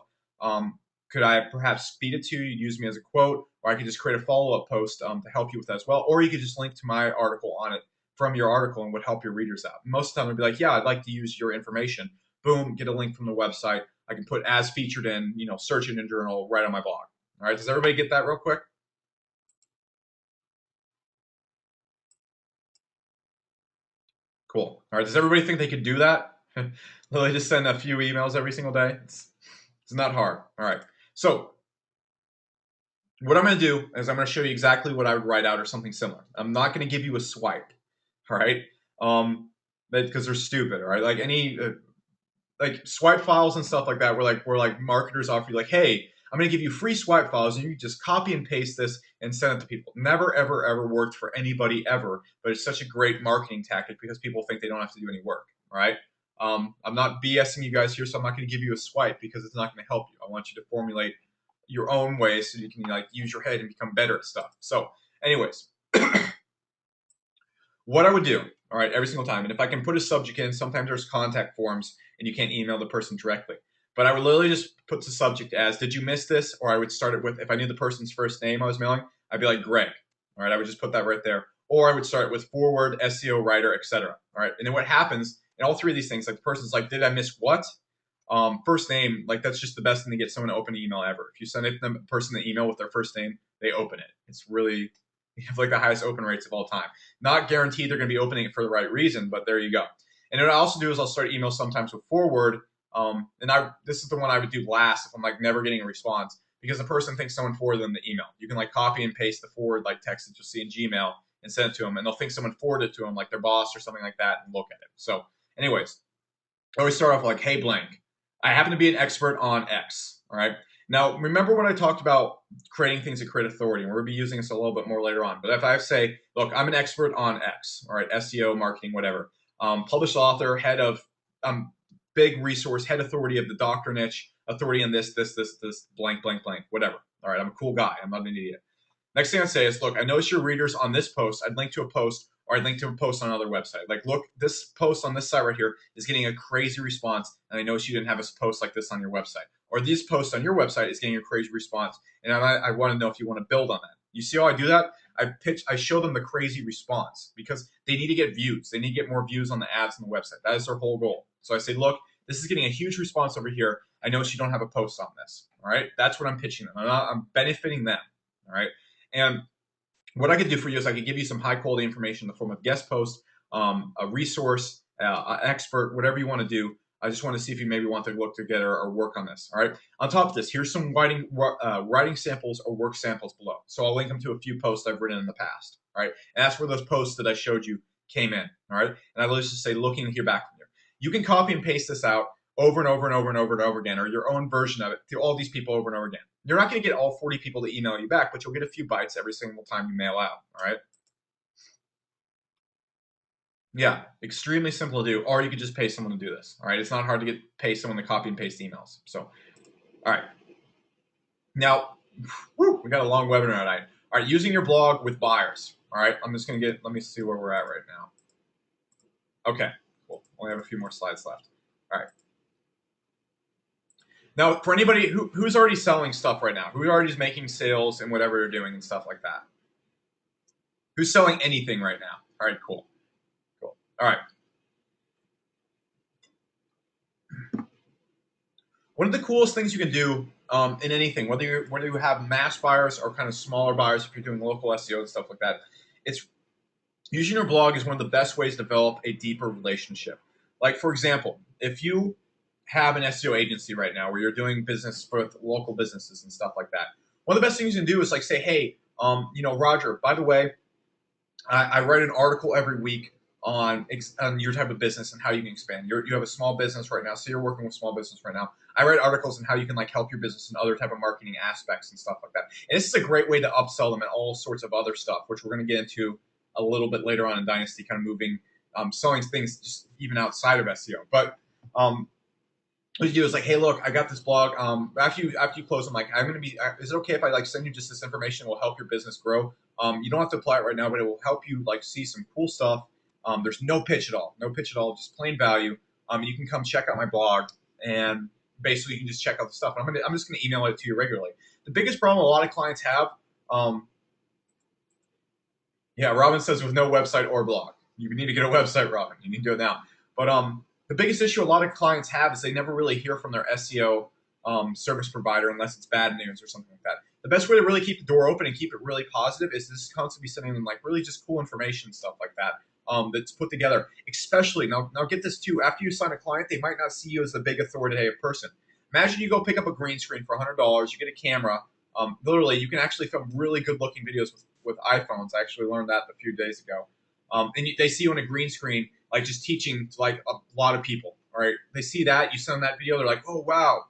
Could I perhaps feed it to you, use me as a quote, or I could just create a follow-up post to help you with that as well, or you could just link to my article on it from your article and would help your readers out. Most of the time, they'd be like, yeah, I'd like to use your information. Boom, get a link from the website. I can put as featured in, Search Engine Journal right on my blog. All right, does everybody get that real quick? Cool. All right, does everybody think they could do that? Literally just send a few emails every single day? It's not hard. All right. So what I'm going to do is I'm going to show you exactly what I would write out or something similar. I'm not going to give you a swipe. All right. Because they're stupid. All right. Like any like swipe files and stuff like that, where like marketers offer you like, hey, I'm going to give you free swipe files, and you just copy and paste this and send it to people. Never, ever, ever worked for anybody ever, but it's such a great marketing tactic because people think they don't have to do any work. All right. I'm not BSing you guys here, so I'm not going to give you a swipe because it's not going to help you. I want you to formulate your own way so you can like use your head and become better at stuff. So, anyways, what I would do, all right, every single time, and if I can put a subject in, sometimes there's contact forms and you can't email the person directly. But I would literally just put the subject as, did you miss this? Or I would start it with, if I knew the person's first name I was mailing, I'd be like, Greg. All right, I would just put that right there. Or I would start with forward, SEO writer, etc. All right, and then what happens in all three of these things, like the person's like, did I miss what? First name, like that's just the best thing to get someone to open an email ever. If you send a person the email with their first name, they open it. It's really, you have like the highest open rates of all time. Not guaranteed they're going to be opening it for the right reason, but there you go. And what I also do is I'll start emails sometimes with forward. This is the one I would do last if I'm like never getting a response, because the person thinks someone forwarded them the email. You can like copy and paste the forward like text that you'll see in Gmail and send it to them, and they'll think someone forwarded it to them, like their boss or something like that, and look at it. So, anyways, I always start off like, hey, blank. I happen to be an expert on X. All right. Now, remember when I talked about creating things that create authority, and we'll be using this a little bit more later on. But if I say, look, I'm an expert on X, all right, SEO, marketing, whatever, published author, head of big resource, head authority of the doctor niche, authority in this, blank, blank, blank, whatever. All right, I'm a cool guy. I'm not an idiot. Next thing I'd say is, look, I noticed your readers on this post. I'd link to a post, or I'd link to a post on another website. Like, look, this post on this site right here is getting a crazy response, and I noticed you didn't have a post like this on your website. Or this post on your website is getting a crazy response, and I want to know if you want to build on that. You see how I do that? I show them the crazy response because they need to get views. They need to get more views on the ads on the website. That is their whole goal. So I say, look, this is getting a huge response over here. I notice you don't have a post on this. All right, that's what I'm pitching them. I'm benefiting them. All right, and what I could do for you is I could give you some high quality information in the form of guest post, a resource, an expert, whatever you want to do. I just want to see if you maybe want to look together or work on this. All right. On top of this, here's some writing samples or work samples below. So I'll link them to a few posts I've written in the past. All right. And that's where those posts that I showed you came in. All right. And I let's just say looking to hear back from you. You can copy and paste this out over and over and over and over and over again, or your own version of it to all these people over and over again. You're not going to get all 40 people to email you back, but you'll get a few bites every single time you mail out. All right. Yeah, extremely simple to do, or you could just pay someone to do this. All right, it's not hard to pay someone to copy and paste emails. So, all right. Now, we got a long webinar tonight. All right, using your blog with buyers. All right, I'm just gonna let me see where we're at right now. Okay, cool. Only have a few more slides left. All right. Now, for anybody who's already selling stuff right now, who already is making sales and whatever you're doing and stuff like that, who's selling anything right now? All right, cool. All right. One of the coolest things you can do in anything, whether you have mass buyers or kind of smaller buyers, if you're doing local SEO and stuff like that, it's using your blog is one of the best ways to develop a deeper relationship. Like, for example, if you have an SEO agency right now where you're doing business with local businesses and stuff like that, one of the best things you can do is like say, hey, Roger, by the way, I write an article every week on your type of business and how you can expand. You have a small business right now, so you're working with small business right now. I write articles on how you can like help your business in other type of marketing aspects and stuff like that. And this is a great way to upsell them and all sorts of other stuff, which we're going to get into a little bit later on in Dynasty, kind of moving, selling things just even outside of SEO. But what you do is like, hey, look, I got this blog. After you close, I'm like, I'm gonna be. Is it okay if I like send you just this information? It will help your business grow. You don't have to apply it right now, but it will help you like see some cool stuff. There's no pitch at all, just plain value. You can come check out my blog, and basically you can just check out the stuff. I'm just gonna email it to you regularly. The biggest problem a lot of clients have, yeah, Robin says with no website or blog. You need to get a website, Robin. You need to do it now. But the biggest issue a lot of clients have is they never really hear from their SEO service provider unless it's bad news or something like that. The best way to really keep the door open and keep it really positive is just constantly sending them like really just cool information, stuff like that, that's put together. Especially, now get this too, after you sign a client, they might not see you as the big authoritative person. Imagine you go pick up a green screen for $100, you get a camera. Literally, you can actually film really good looking videos with iPhones. I actually learned that a few days ago. They see you on a green screen, like just teaching to like a lot of people. All right, they see that, you send that video, they're like, oh wow,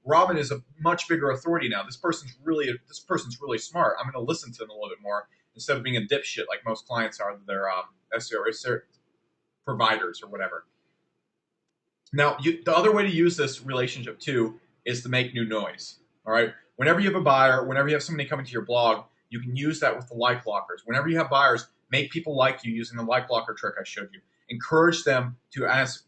Robin is a much bigger authority now. This person's really smart. I'm going to listen to them a little bit more instead of being a dipshit like most clients are. Their SEO providers or whatever. Now, the other way to use this relationship too is to make new noise. All right, whenever you have a buyer, whenever you have somebody coming to your blog, you can use that with the like blockers. Whenever you have buyers, make people like you using the like blocker trick I showed you. Encourage them to ask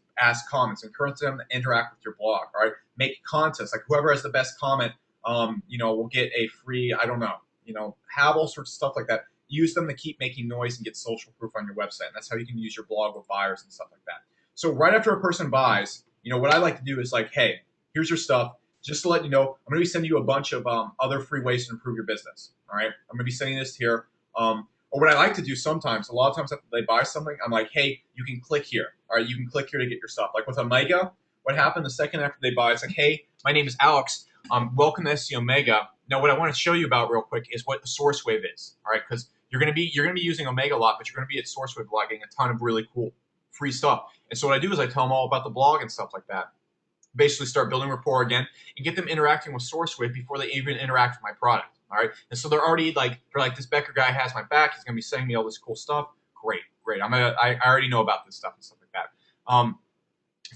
comments. Encourage them to interact with your blog. All right, make contests like whoever has the best comment, will get a free. I don't know. Have all sorts of stuff like that. Use them to keep making noise and get social proof on your website. And that's how you can use your blog with buyers and stuff like that. So right after a person buys, what I like to do is like, hey, here's your stuff. Just to let you know, I'm going to be sending you a bunch of other free ways to improve your business. All right, I'm going to be sending this here. Or what I like to do sometimes, a lot of times after they buy something, I'm like, hey, you can click here. All right, you can click here to get your stuff. Like with Omega, what happened the second after they buy, it's like, hey, my name is Alex. Welcome to SEO Omega. Now, what I want to show you about real quick is what the SourceWave is. All right, because you're going to be using Omega a lot, but you're going to be at SourceWave a lot, getting a ton of really cool free stuff. And so what I do is I tell them all about the blog and stuff like that. Basically start building rapport again and get them interacting with SourceWave before they even interact with my product. All right. And so they're already like, this Becker guy has my back. He's going to be sending me all this cool stuff. Great. I already know about this stuff and stuff like that.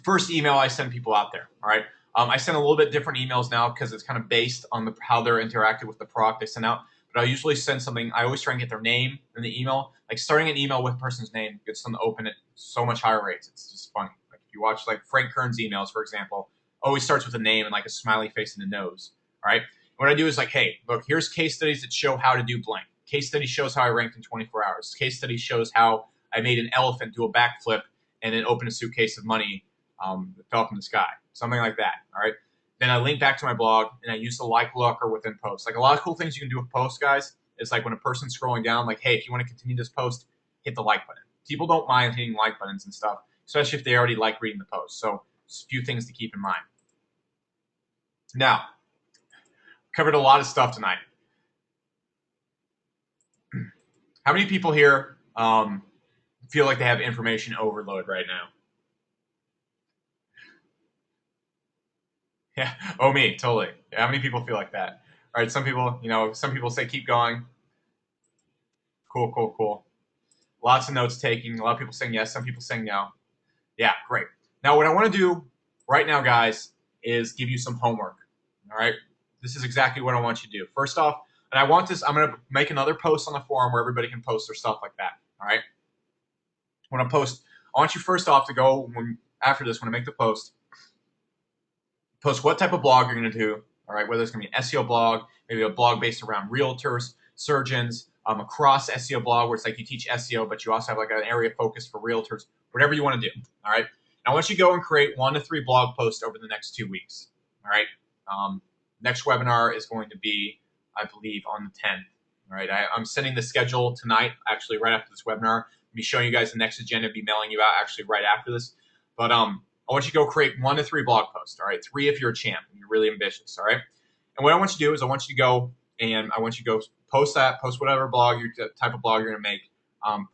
First email I send people out there. All right. I send a little bit different emails now because it's kind of based on how they're interacting with the product they send out. But I usually send something. I always try and get their name in the email. Like starting an email with a person's name gets them to open it so much higher rates. It's just funny. Like if you watch like Frank Kern's emails, for example, always starts with a name and like a smiley face and a nose. All right. What I do is like, hey, look, here's case studies that show how to do blank. Case study shows how I ranked in 24 hours. Case study shows how I made an elephant do a backflip and then open a suitcase of money that fell from the sky. Something like that. All right. Then I link back to my blog and I use the like blocker within posts. Like a lot of cool things you can do with posts, guys. It's like when a person's scrolling down, like, hey, if you want to continue this post, hit the like button. People don't mind hitting like buttons and stuff, especially if they already like reading the post. So Just a few things to keep in mind. Now, covered a lot of stuff tonight. How many people here feel like they have information overload right now? Yeah. Oh, me, totally. How many people feel like that? All right. Some people, some people say keep going. Cool, cool, cool. Lots of notes taking. A lot of people saying yes. Some people saying no. Yeah, great. Now, what I want to do right now, guys, is give you some homework. All right. This is exactly what I want you to do. First off, and I want this, I'm going to make another post on the forum where everybody can post their stuff like that. All right. When I post, I want you first off to go after this, when I make the post what type of blog you're going to do. All right. Whether it's going to be an SEO blog, maybe a blog based around realtors, surgeons, a cross SEO blog where it's like you teach SEO, but you also have like an area of focus for realtors, whatever you want to do. All right. Now, I want you to go and create 1 to 3 blog posts over the next 2 weeks. All right. Next webinar is going to be, I believe, on the 10th. All right. I'm sending the schedule tonight, actually, right after this webinar. I'll be showing you guys the next agenda, be mailing you out actually right after this. But I want you to go create 1 to 3 blog posts. All right. 3 if you're a champ and you're really ambitious. All right. And what I want you to do is I want you to go and I want you to go post whatever blog, type of blog you're going to make.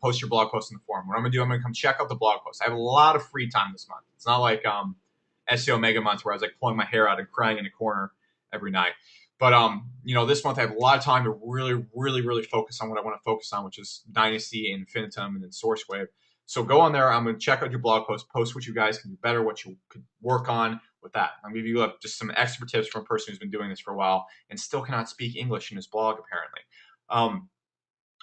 Post your blog post in the forum. What I'm going to do, I'm going to come check out the blog post. I have a lot of free time this month. It's not like SEO Mega Month where I was like pulling my hair out and crying in a corner every night. But this month I have a lot of time to really, really, really focus on what I want to focus on, which is Dynasty, Infinitum, and then SourceWave. So go on there. I'm going to check out your blog post, post what you guys can do better, what you could work on with that. I'm going to give you just some extra tips from a person who's been doing this for a while and still cannot speak English in his blog, apparently.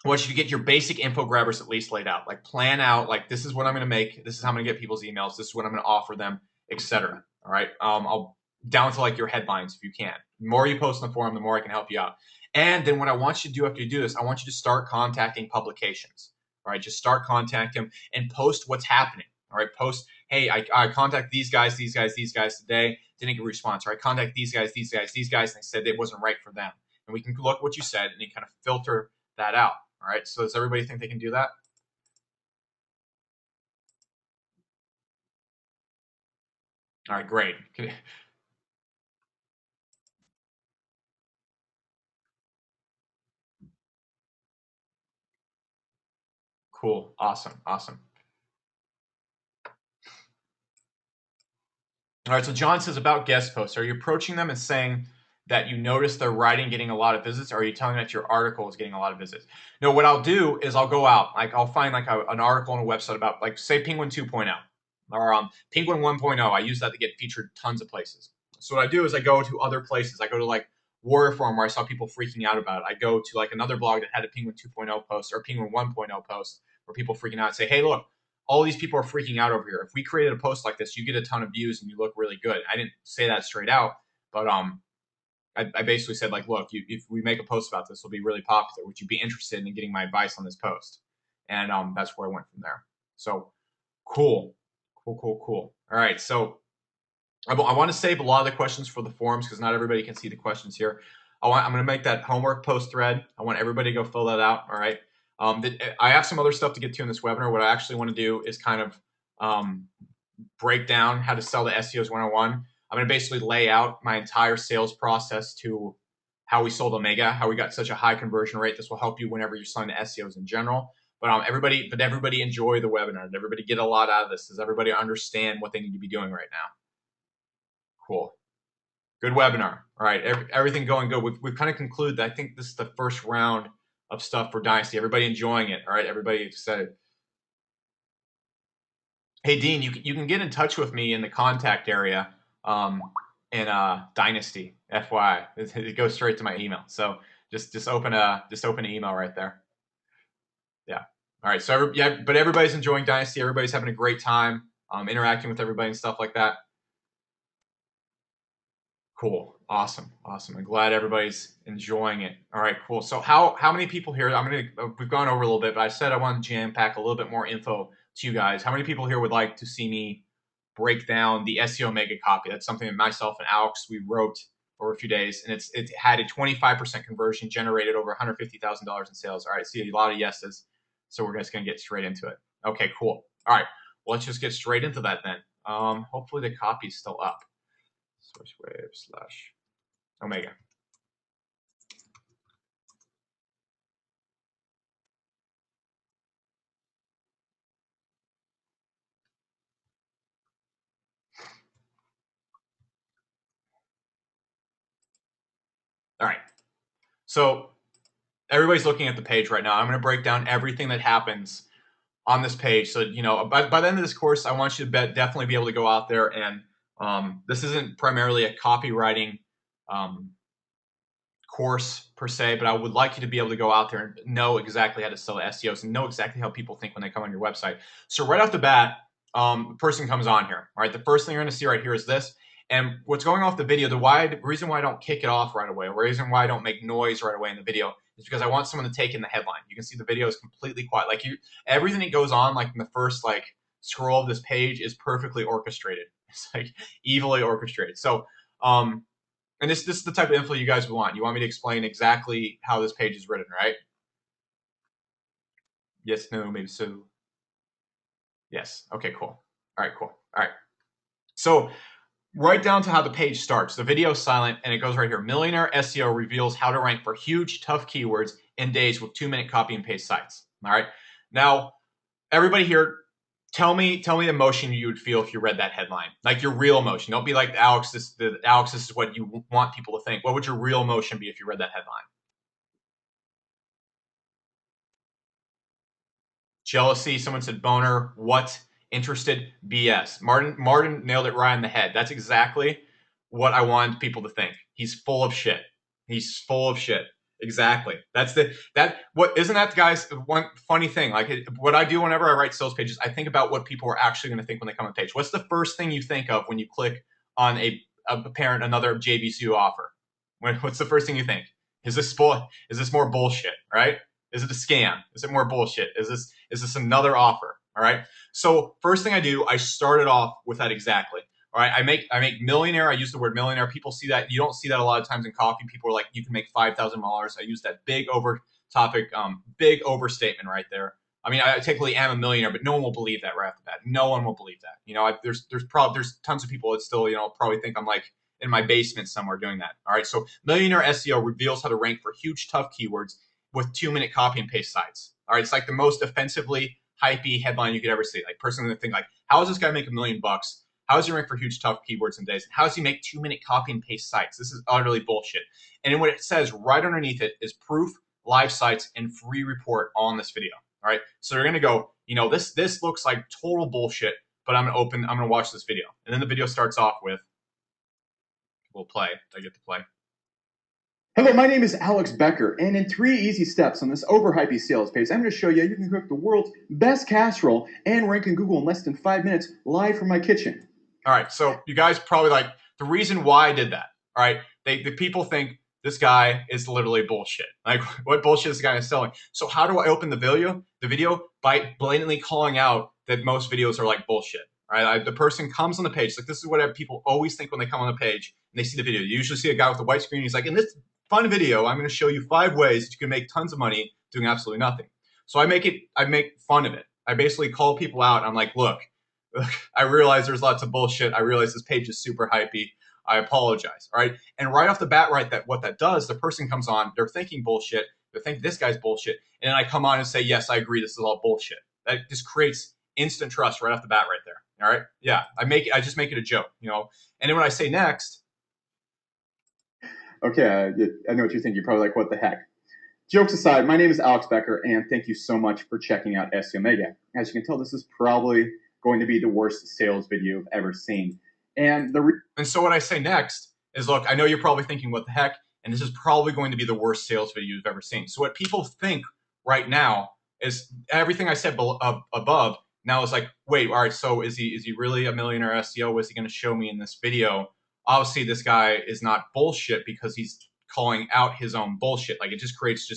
I want you to get your basic info grabbers at least laid out. Like plan out, like this is what I'm going to make. This is how I'm going to get people's emails. This is what I'm going to offer them, etc. All right. I'll down to like your headlines if you can. The more you post in the forum, the more I can help you out. And then what I want you to do after you do this, I want you to start contacting publications. All right. Just start contacting them and post what's happening. All right. Post, hey, I contact these guys today. Didn't get a response. Or I contact these guys, and they said it wasn't right for them. And we can look what you said and then kind of filter that out. All right. So does everybody think they can do that? All right. Great. Cool. Awesome. Awesome. All right. So John says about guest posts. Are you approaching them and saying that you notice their writing getting a lot of visits? Or are you telling that your article is getting a lot of visits? No, what I'll do is I'll go out. Like I'll find like an article on a website about like say Penguin 2.0 or Penguin 1.0. I use that to get featured tons of places. So what I do is I go to other places. I go to like Warrior Forum where I saw people freaking out about it. I go to like another blog that had a Penguin 2.0 post or Penguin 1.0 post where people freaking out and say, hey, look, all these people are freaking out over here. If we created a post like this, you get a ton of views and you look really good. I didn't say that straight out, but I basically said like, look, if we make a post about this, it'll be really popular. Would you be interested in getting my advice on this post? And that's where I went from there. So cool. All right, so I want to save a lot of the questions for the forums because not everybody can see the questions here. I'm going to make that homework post thread. I want everybody to go fill that out. All right. I have some other stuff to get to in this webinar. What I actually want to do is kind of break down how to sell the SEOs 101. I'm going to basically lay out my entire sales process to how we sold Omega, how we got such a high conversion rate. This will help you whenever you're selling the SEOs in general. But everybody enjoy the webinar. Did everybody get a lot out of this? Does everybody understand what they need to be doing right now? Cool. Good webinar. All right. Everything going good. We've kind of concluded that I think this is the first round of stuff for Dynasty. Everybody enjoying it. All right. Everybody excited. Hey, Dean, you can get in touch with me in the contact area in Dynasty. FYI, it goes straight to my email. So just open an email right there. Yeah. All right. So but everybody's enjoying Dynasty. Everybody's having a great time interacting with everybody and stuff like that. Cool. Awesome. I'm glad everybody's enjoying it. All right, cool. So how many people here, we've gone over a little bit, but I said I wanted to jam pack a little bit more info to you guys. How many people here would like to see me break down the SEO Mega copy? That's something that myself and Alex, we wrote over a few days, and it had a 25% conversion, generated over $150,000 in sales. All right, see a lot of yeses. So we're just going to get straight into it. Okay, cool. All right, well, let's just get straight into that then. Hopefully the copy's still up. SourceWave/Omega. All right. So everybody's looking at the page right now. I'm going to break down everything that happens on this page. So, you know, by the end of this course, I want you to definitely be able to go out there and this isn't primarily a copywriting course per se, but I would like you to be able to go out there and know exactly how to sell SEOs and know exactly how people think when they come on your website. So right off the bat, the person comes on here. All right, the first thing you're going to see right here is this. And what's going off the video, the reason why I don't kick it off right away, or the reason why I don't make noise right away in the video is because I want someone to take in the headline. You can see the video is completely quiet. Like everything that goes on, like in the first scroll of this page, is perfectly orchestrated. It's like evilly orchestrated. So, and this is the type of info you guys want. You want me to explain exactly how this page is written, right? Yes, no, maybe so. Yes. Okay, cool. All right, cool. All right. So right down to how the page starts. The video is silent, and it goes right here. Millionaire SEO reveals how to rank for huge, tough keywords in days with 2-minute copy and paste sites. All right. Now, everybody here, tell me the emotion you would feel if you read that headline, like your real emotion. Don't be like Alex. This is what you want people to think. What would your real emotion be if you read that headline? Jealousy. Someone said boner. What? Interested? BS. Martin nailed it right on the head. That's exactly what I wanted people to think. He's full of shit. He's full of shit. Exactly. What isn't that, guys? One funny thing, what I do whenever I write sales pages, I think about what people are actually going to think when they come on the page. What's the first thing you think of when you click on another JVCU offer? What's the first thing you think? Is this more bullshit? Right? Is it a scam? Is it more bullshit? Is this another offer? All right. So first thing I do, I start it off with that exactly. All right. I make millionaire. I use the word millionaire. People see that. You don't see that a lot of times in copy. People are like, you can make $5,000. I use that big big overstatement right there. I mean, I technically am a millionaire, but no one will believe that right off the bat. No one will believe that. You know, there's tons of people that still, you know, probably think I'm like in my basement somewhere doing that. All right. So millionaire SEO reveals how to rank for huge, tough keywords with 2-minute copy and paste sites. All right, it's like the most offensively hypey headline you could ever see. Like, person would think like, how does this guy make $1 million? How does he rank for huge, tough keywords in days? How does he make 2-minute copy and paste sites? This is utterly bullshit. And then what it says right underneath it is proof, live sites, and free report on this video. All right, so you're gonna go, you know, this looks like total bullshit, but I'm gonna watch this video, and then the video starts off with, we'll play. I get to play. Hello, my name is Alex Becker, and in 3 easy steps on this overhypey sales page, I'm going to show you how you can cook the world's best casserole and rank in Google in less than 5 minutes live from my kitchen. All right, so you guys probably like the reason why I did that. All right, the people think this guy is literally bullshit. Like, what bullshit is this guy selling? So how do I open the video? The video by blatantly calling out that most videos are like bullshit. All right, the person comes on the page. Like, this is what people always think when they come on the page and they see the video. You usually see a guy with a white screen. He's like, in this fun video, I'm going to show you 5 ways that you can make tons of money doing absolutely nothing. So I make fun of it. I basically call people out. I'm like, look, I realize there's lots of bullshit. I realize this page is super hypey. I apologize. All right. And right off the bat, what that does, the person comes on, they're thinking bullshit. They think this guy's bullshit. And then I come on and say, yes, I agree. This is all bullshit. That just creates instant trust right off the bat right there. All right. Yeah. I just make it a joke, you know? And then when I say next, okay, I know what you think. You're probably like, what the heck? Jokes aside, my name is Alex Becker, and thank you so much for checking out SEO Omega. As you can tell, this is probably going to be the worst sales video I've ever seen. And so what I say next is, look, I know you're probably thinking, what the heck? And this is probably going to be the worst sales video you've ever seen. So what people think right now is everything I said above now is like, wait, all right, so is he really a millionaire SEO? Was he going to show me in this video? Obviously, this guy is not bullshit because he's calling out his own bullshit. Like, it just creates a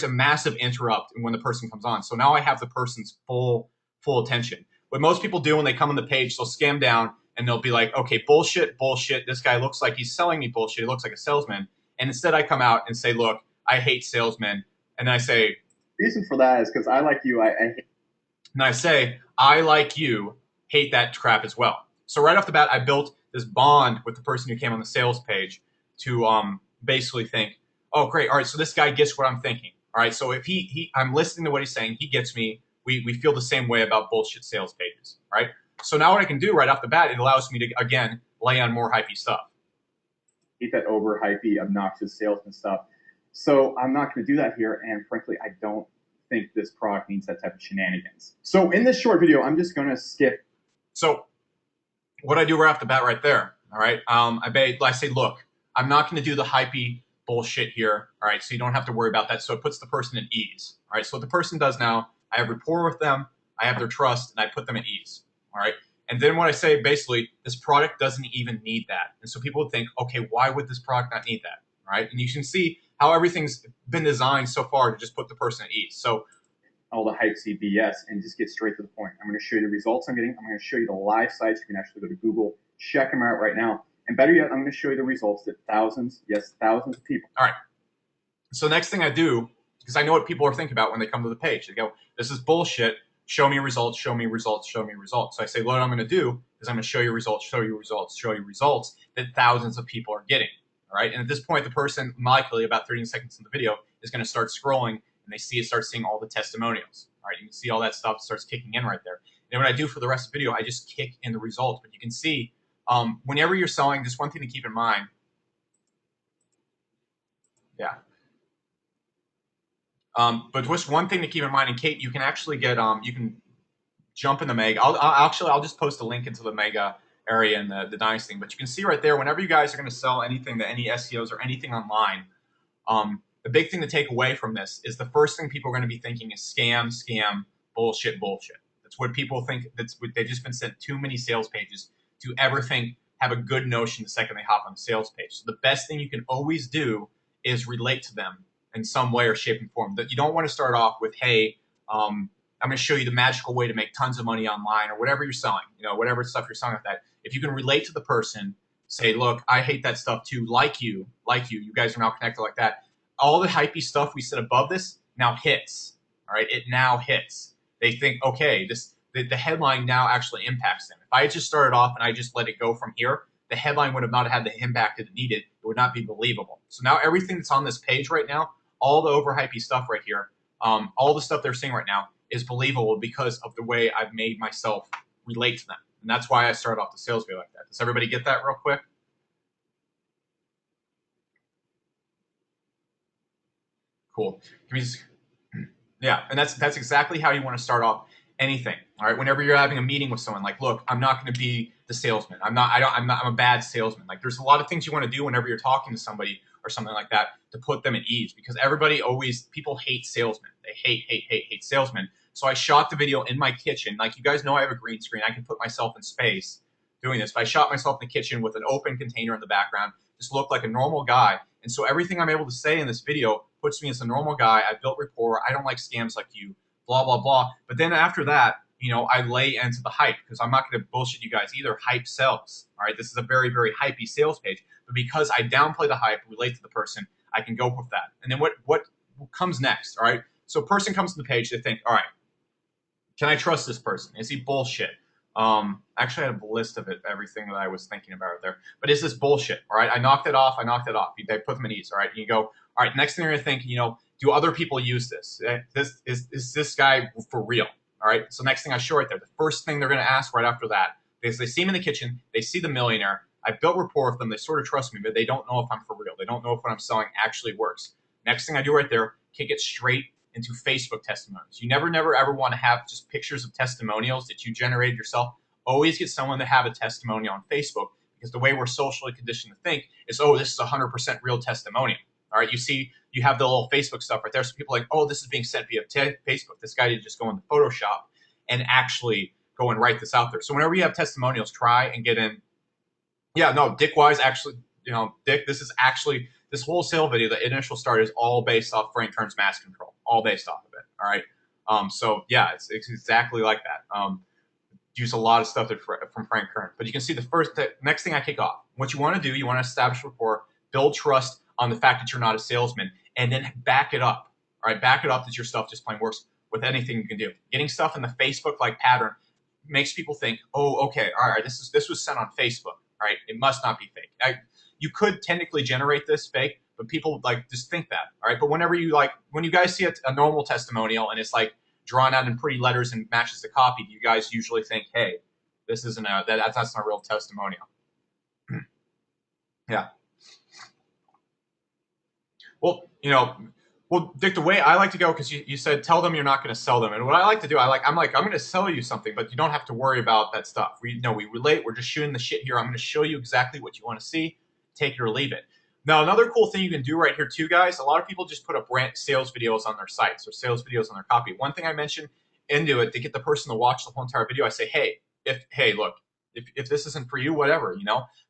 massive interrupt when the person comes on. So now I have the person's full attention. What most people do when they come on the page, they'll scam down and they'll be like, okay, bullshit. This guy looks like he's selling me bullshit. He looks like a salesman. And instead I come out and say, look, I hate salesmen. And then I say, reason for that is because I like you. And I say, I, like you, hate that crap as well. So right off the bat, I built this bond with the person who came on the sales page to basically think, oh, great. All right. So this guy gets what I'm thinking. All right. So if I'm listening to what he's saying, he gets me. We feel the same way about bullshit sales pages. Right. So now what I can do right off the bat, it allows me to, again, lay on more hypey stuff. Hate that over hypey, obnoxious salesman stuff. So I'm not going to do that here. And frankly, I don't think this product needs that type of shenanigans. So in this short video, I'm just going to skip. So what I do right off the bat right there, all right, I say, look, I'm not going to do the hypey bullshit here, all right, so you don't have to worry about that. So it puts the person at ease, all right. So what the person does now, I have rapport with them, I have their trust, and I put them at ease, all right. And then what I say, basically, this product doesn't even need that. And so people would think, okay, why would this product not need that, all right? And you can see how everything's been designed so far to just put the person at ease. So all the hype BS and just get straight to the point. I'm going to show you the results I'm getting. I'm going to show you the live sites. You can actually go to Google, check them out right now. And better yet, I'm going to show you the results that thousands, yes, thousands of people. All right. So next thing I do, because I know what people are thinking about when they come to the page. They go, this is bullshit. Show me results, show me results, show me results. So I say, what I'm going to do is I'm going to show you results, show you results, show you results that thousands of people are getting. All right. And at this point, the person, likely about 30 seconds in the video, is going to start scrolling, and they start seeing all the testimonials. All right. You can see all that stuff starts kicking in right there. And what I do for the rest of the video, I just kick in the results. But you can see whenever you're selling, just one thing to keep in mind. Yeah. But just one thing to keep in mind, and Kate, you can actually get, you can jump in the Mega. I'll just post a link into the Mega area in the Dynasty thing. But you can see right there, whenever you guys are going to sell anything to any SEOs or anything online, the big thing to take away from this is the first thing people are going to be thinking is scam, scam, bullshit, bullshit. That's what people think. They've just been sent too many sales pages to ever have a good notion the second they hop on the sales page. So the best thing you can always do is relate to them in some way or shape and form. That you don't want to start off with, hey, I'm going to show you the magical way to make tons of money online, or whatever you're selling, whatever stuff you're selling like that. If you can relate to the person, say, look, I hate that stuff too, like you guys are now connected like that. All the hypey stuff we said above this now hits, all right? It now hits. They think, okay, the headline now actually impacts them. If I had just started off and I just let it go from here, the headline would have not had the impact that it needed. It would not be believable. So now everything that's on this page right now, all the overhypey stuff right here, all the stuff they're seeing right now is believable because of the way I've made myself relate to them. And that's why I started off the sales video like that. Does everybody get that real quick? Cool. Yeah, and that's exactly how you want to start off anything. All right, whenever you're having a meeting with someone, like, look, I'm not going to be the salesman. I'm a bad salesman. Like, there's a lot of things you want to do whenever you're talking to somebody or something like that to put them at ease, because people hate salesmen. They hate salesmen. So I shot the video in my kitchen. Like, you guys know I have a green screen. I can put myself in space doing this. But I shot myself in the kitchen with an open container in the background. Just looked like a normal guy. And so everything I'm able to say in this video puts me as a normal guy. I've built rapport. I don't like scams like you, blah, blah, blah. But then after that, I lay into the hype, because I'm not going to bullshit you guys either. Hype sells. All right. This is a very, very hypey sales page. But because I downplay the hype, relate to the person, I can go with that. And then what comes next? All right. So a person comes to the page, they think, all right, can I trust this person? Is he bullshit? Actually, I have a list of everything that I was thinking about there. But is this bullshit? All right, I knocked it off. They put them at ease. All right, and you go, all right, next thing you're gonna think, do other people use this? Is this guy for real? All right, so next thing I show right there, the first thing they're gonna ask right after that is they see him in the kitchen, they see the millionaire. I built rapport with them. They sort of trust me, but they don't know if I'm for real. They don't know if what I'm selling actually works. Next thing I do right there, kick it straight into Facebook testimonials. You never, ever want to have just pictures of testimonials that you generated yourself. Always get someone to have a testimonial on Facebook, because the way we're socially conditioned to think is, oh, this is a 100% real testimonial. All right, you have the little Facebook stuff right there. So people are like, oh, this is being sent via Facebook. This guy didn't just go into Photoshop and actually go and write this out there. So whenever you have testimonials, try and get in. Yeah, no, Dick Wise actually, Dick, this whole sale video, the initial start is all based off Frank Kern's mass control, all based off of it. All right. So yeah, it's exactly like that. Use a lot of stuff from Frank Kern, but you can see the next thing I kick off. What you want to do, you want to establish rapport, build trust on the fact that you're not a salesman, and then back it up. All right, back it up that your stuff just plain works with anything you can do. Getting stuff in the Facebook-like pattern makes people think, oh, okay, all right, this was sent on Facebook, right? It must not be fake. You could technically generate this fake, but people like just think that, all right? But whenever you when you guys see a normal testimonial and it's like drawn out in pretty letters and matches the copy, you guys usually think, hey, this isn't that's not a real testimonial. Yeah. Well, Dick, the way I like to go, because you said tell them you're not going to sell them, and what I like to do, I'm going to sell you something, but you don't have to worry about that stuff. We relate. We're just shooting the shit here. I'm going to show you exactly what you want to see. Take it or leave it. Now, another cool thing you can do right here too, guys. A lot of people just put up brand sales videos on their sites or sales videos on their copy. One thing I mentioned into it to get the person to watch the whole entire video, I say, look, if this isn't for you, whatever,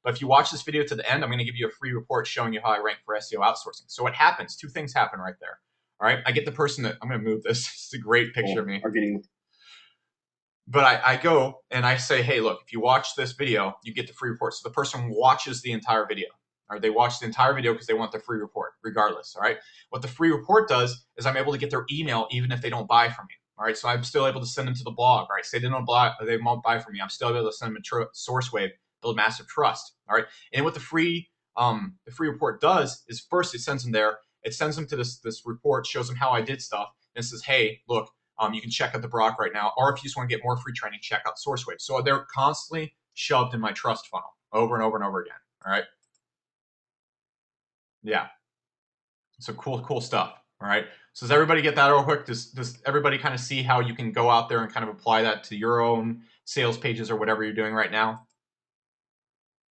But if you watch this video to the end, I'm going to give you a free report showing you how I rank for SEO outsourcing. So what happens? Two things happen right there. All right. I get the person that I'm going to move this. It's a great picture of me. But I go and I say, hey, look, if you watch this video, you get the free report. So the person watches the entire video. Or they watch the entire video because they want the free report, regardless. All right. What the free report does is I'm able to get their email even if they don't buy from me. All right. So I'm still able to send them to the blog. All right. Say they won't buy from me. I'm still able to send them a SourceWave, build massive trust. All right. And what the free report does is first it sends them there. It sends them to this report, shows them how I did stuff, and it says, hey, look, you can check out the Brock right now, or if you just want to get more free training, check out SourceWave. So they're constantly shoved in my trust funnel over and over and over again. All right. Yeah. So cool stuff. All right. So does everybody get that real quick? Does everybody kind of see how you can go out there and kind of apply that to your own sales pages or whatever you're doing right now?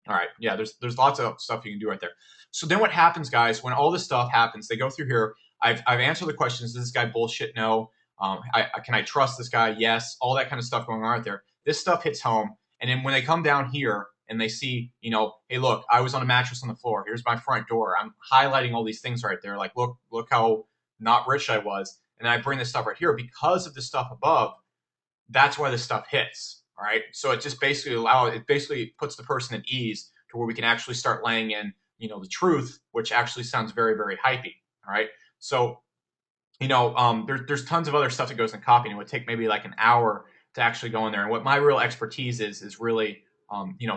All right. Yeah, there's lots of stuff you can do right there. So then what happens, guys, when all this stuff happens, they go through here. I've answered the questions. Is this guy bullshit? No. Can I trust this guy? Yes. All that kind of stuff going on right there. This stuff hits home. And then when they come down here and they see, hey, look, I was on a mattress on the floor. Here's my front door. I'm highlighting all these things right there. Like, look how not rich I was. And then I bring this stuff right here because of the stuff above. That's why this stuff hits. All right. So it just basically puts the person at ease to where we can actually start laying in, the truth, which actually sounds very, very hypey. All right. So, there's tons of other stuff that goes in copy, and it would take maybe like an hour to actually go in there. And what my real expertise is really,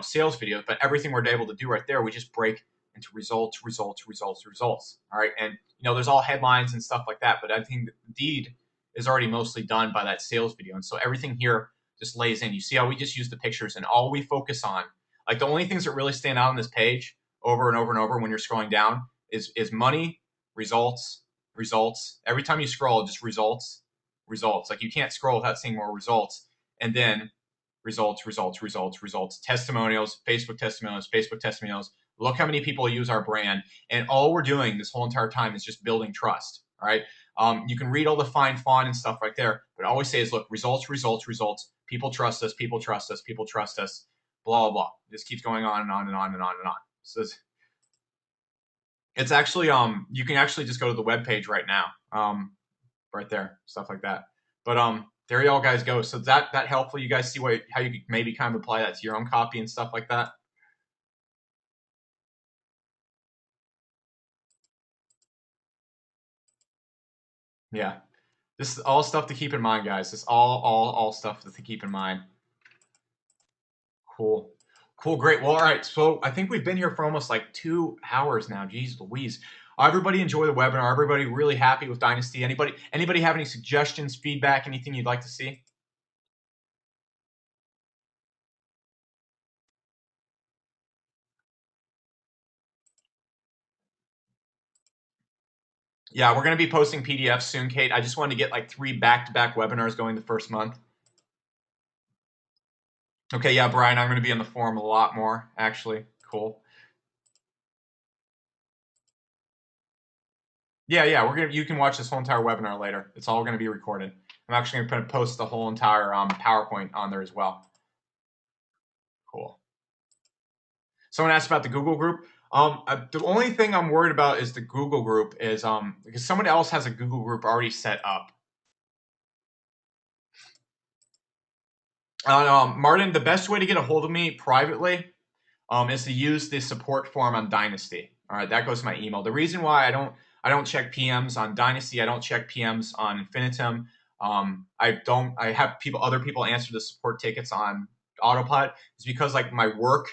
sales videos, but everything we're able to do right there, we just break into results. All right. And, there's all headlines and stuff like that, but I think the deed is already mostly done by that sales video. And so everything here just lays in. You see how we just use the pictures and all we focus on, like the only things that really stand out on this page over and over and over when you're scrolling down is money, results. Every time you scroll, just results. Like you can't scroll without seeing more results. And then results. Testimonials, Facebook testimonials. Look how many people use our brand. And all we're doing this whole entire time is just building trust. All right. You can read all the fine font and stuff right there, but I always say is look, results. People trust us. Blah, blah, blah. This keeps going on and on and on and on and on. So it's actually, you can actually just go to the webpage right now, right there, stuff like that. But there y'all guys go. So that helpful? You guys see how you could maybe kind of apply that to your own copy and stuff like that? Yeah. This is all stuff to keep in mind, guys. This is all stuff to keep in mind. Cool, great. Well, all right. So I think we've been here for almost like 2 hours now. Jeez Louise. Everybody enjoy the webinar. Everybody really happy with Dynasty. Anybody have any suggestions, feedback, anything you'd like to see? Yeah, we're going to be posting PDFs soon, Kate. I just wanted to get like 3 back-to-back webinars going the first month. Okay, yeah, Brian, I'm going to be on the forum a lot more, actually. Cool. Yeah, you can watch this whole entire webinar later. It's all going to be recorded. I'm actually going to post the whole entire PowerPoint on there as well. Cool. Someone asked about the Google group. The only thing I'm worried about is the Google group is because someone else has a Google group already set up. Martin, the best way to get a hold of me privately is to use the support form on Dynasty. All right, that goes to my email. The reason why I don't check PMs on Dynasty, I don't check PMs on Infinitum. I have other people answer the support tickets on autopilot. It's because like my work,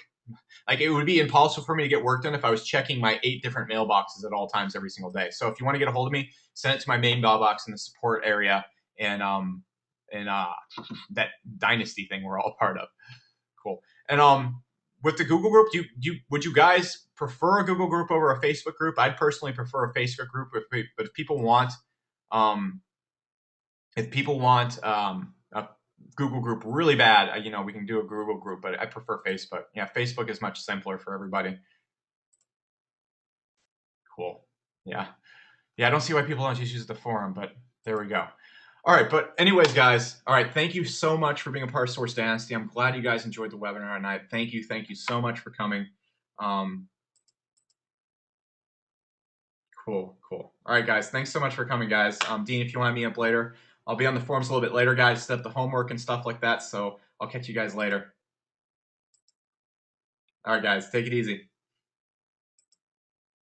like it would be impossible for me to get work done if I was checking my 8 different mailboxes at all times every single day. So if you want to get a hold of me, send it to my main mailbox in the support area, and that dynasty thing we're all part of. Cool. And with the Google group, would you guys prefer a Google group over a Facebook group? I'd personally prefer a Facebook group, but if people want a Google group really bad, we can do a Google group, but I prefer Facebook. Yeah, Facebook is much simpler for everybody. Cool. Yeah. Yeah, I don't see why people don't just use the forum, but there we go. All right, but anyways, guys, all right, thank you so much for being a part of Source Dynasty. I'm glad you guys enjoyed the webinar tonight. Thank you so much for coming. Cool. All right, guys, thanks so much for coming, guys. Dean, if you want me up later, I'll be on the forums a little bit later, guys, set up the homework and stuff like that, so I'll catch you guys later. All right, guys, take it easy.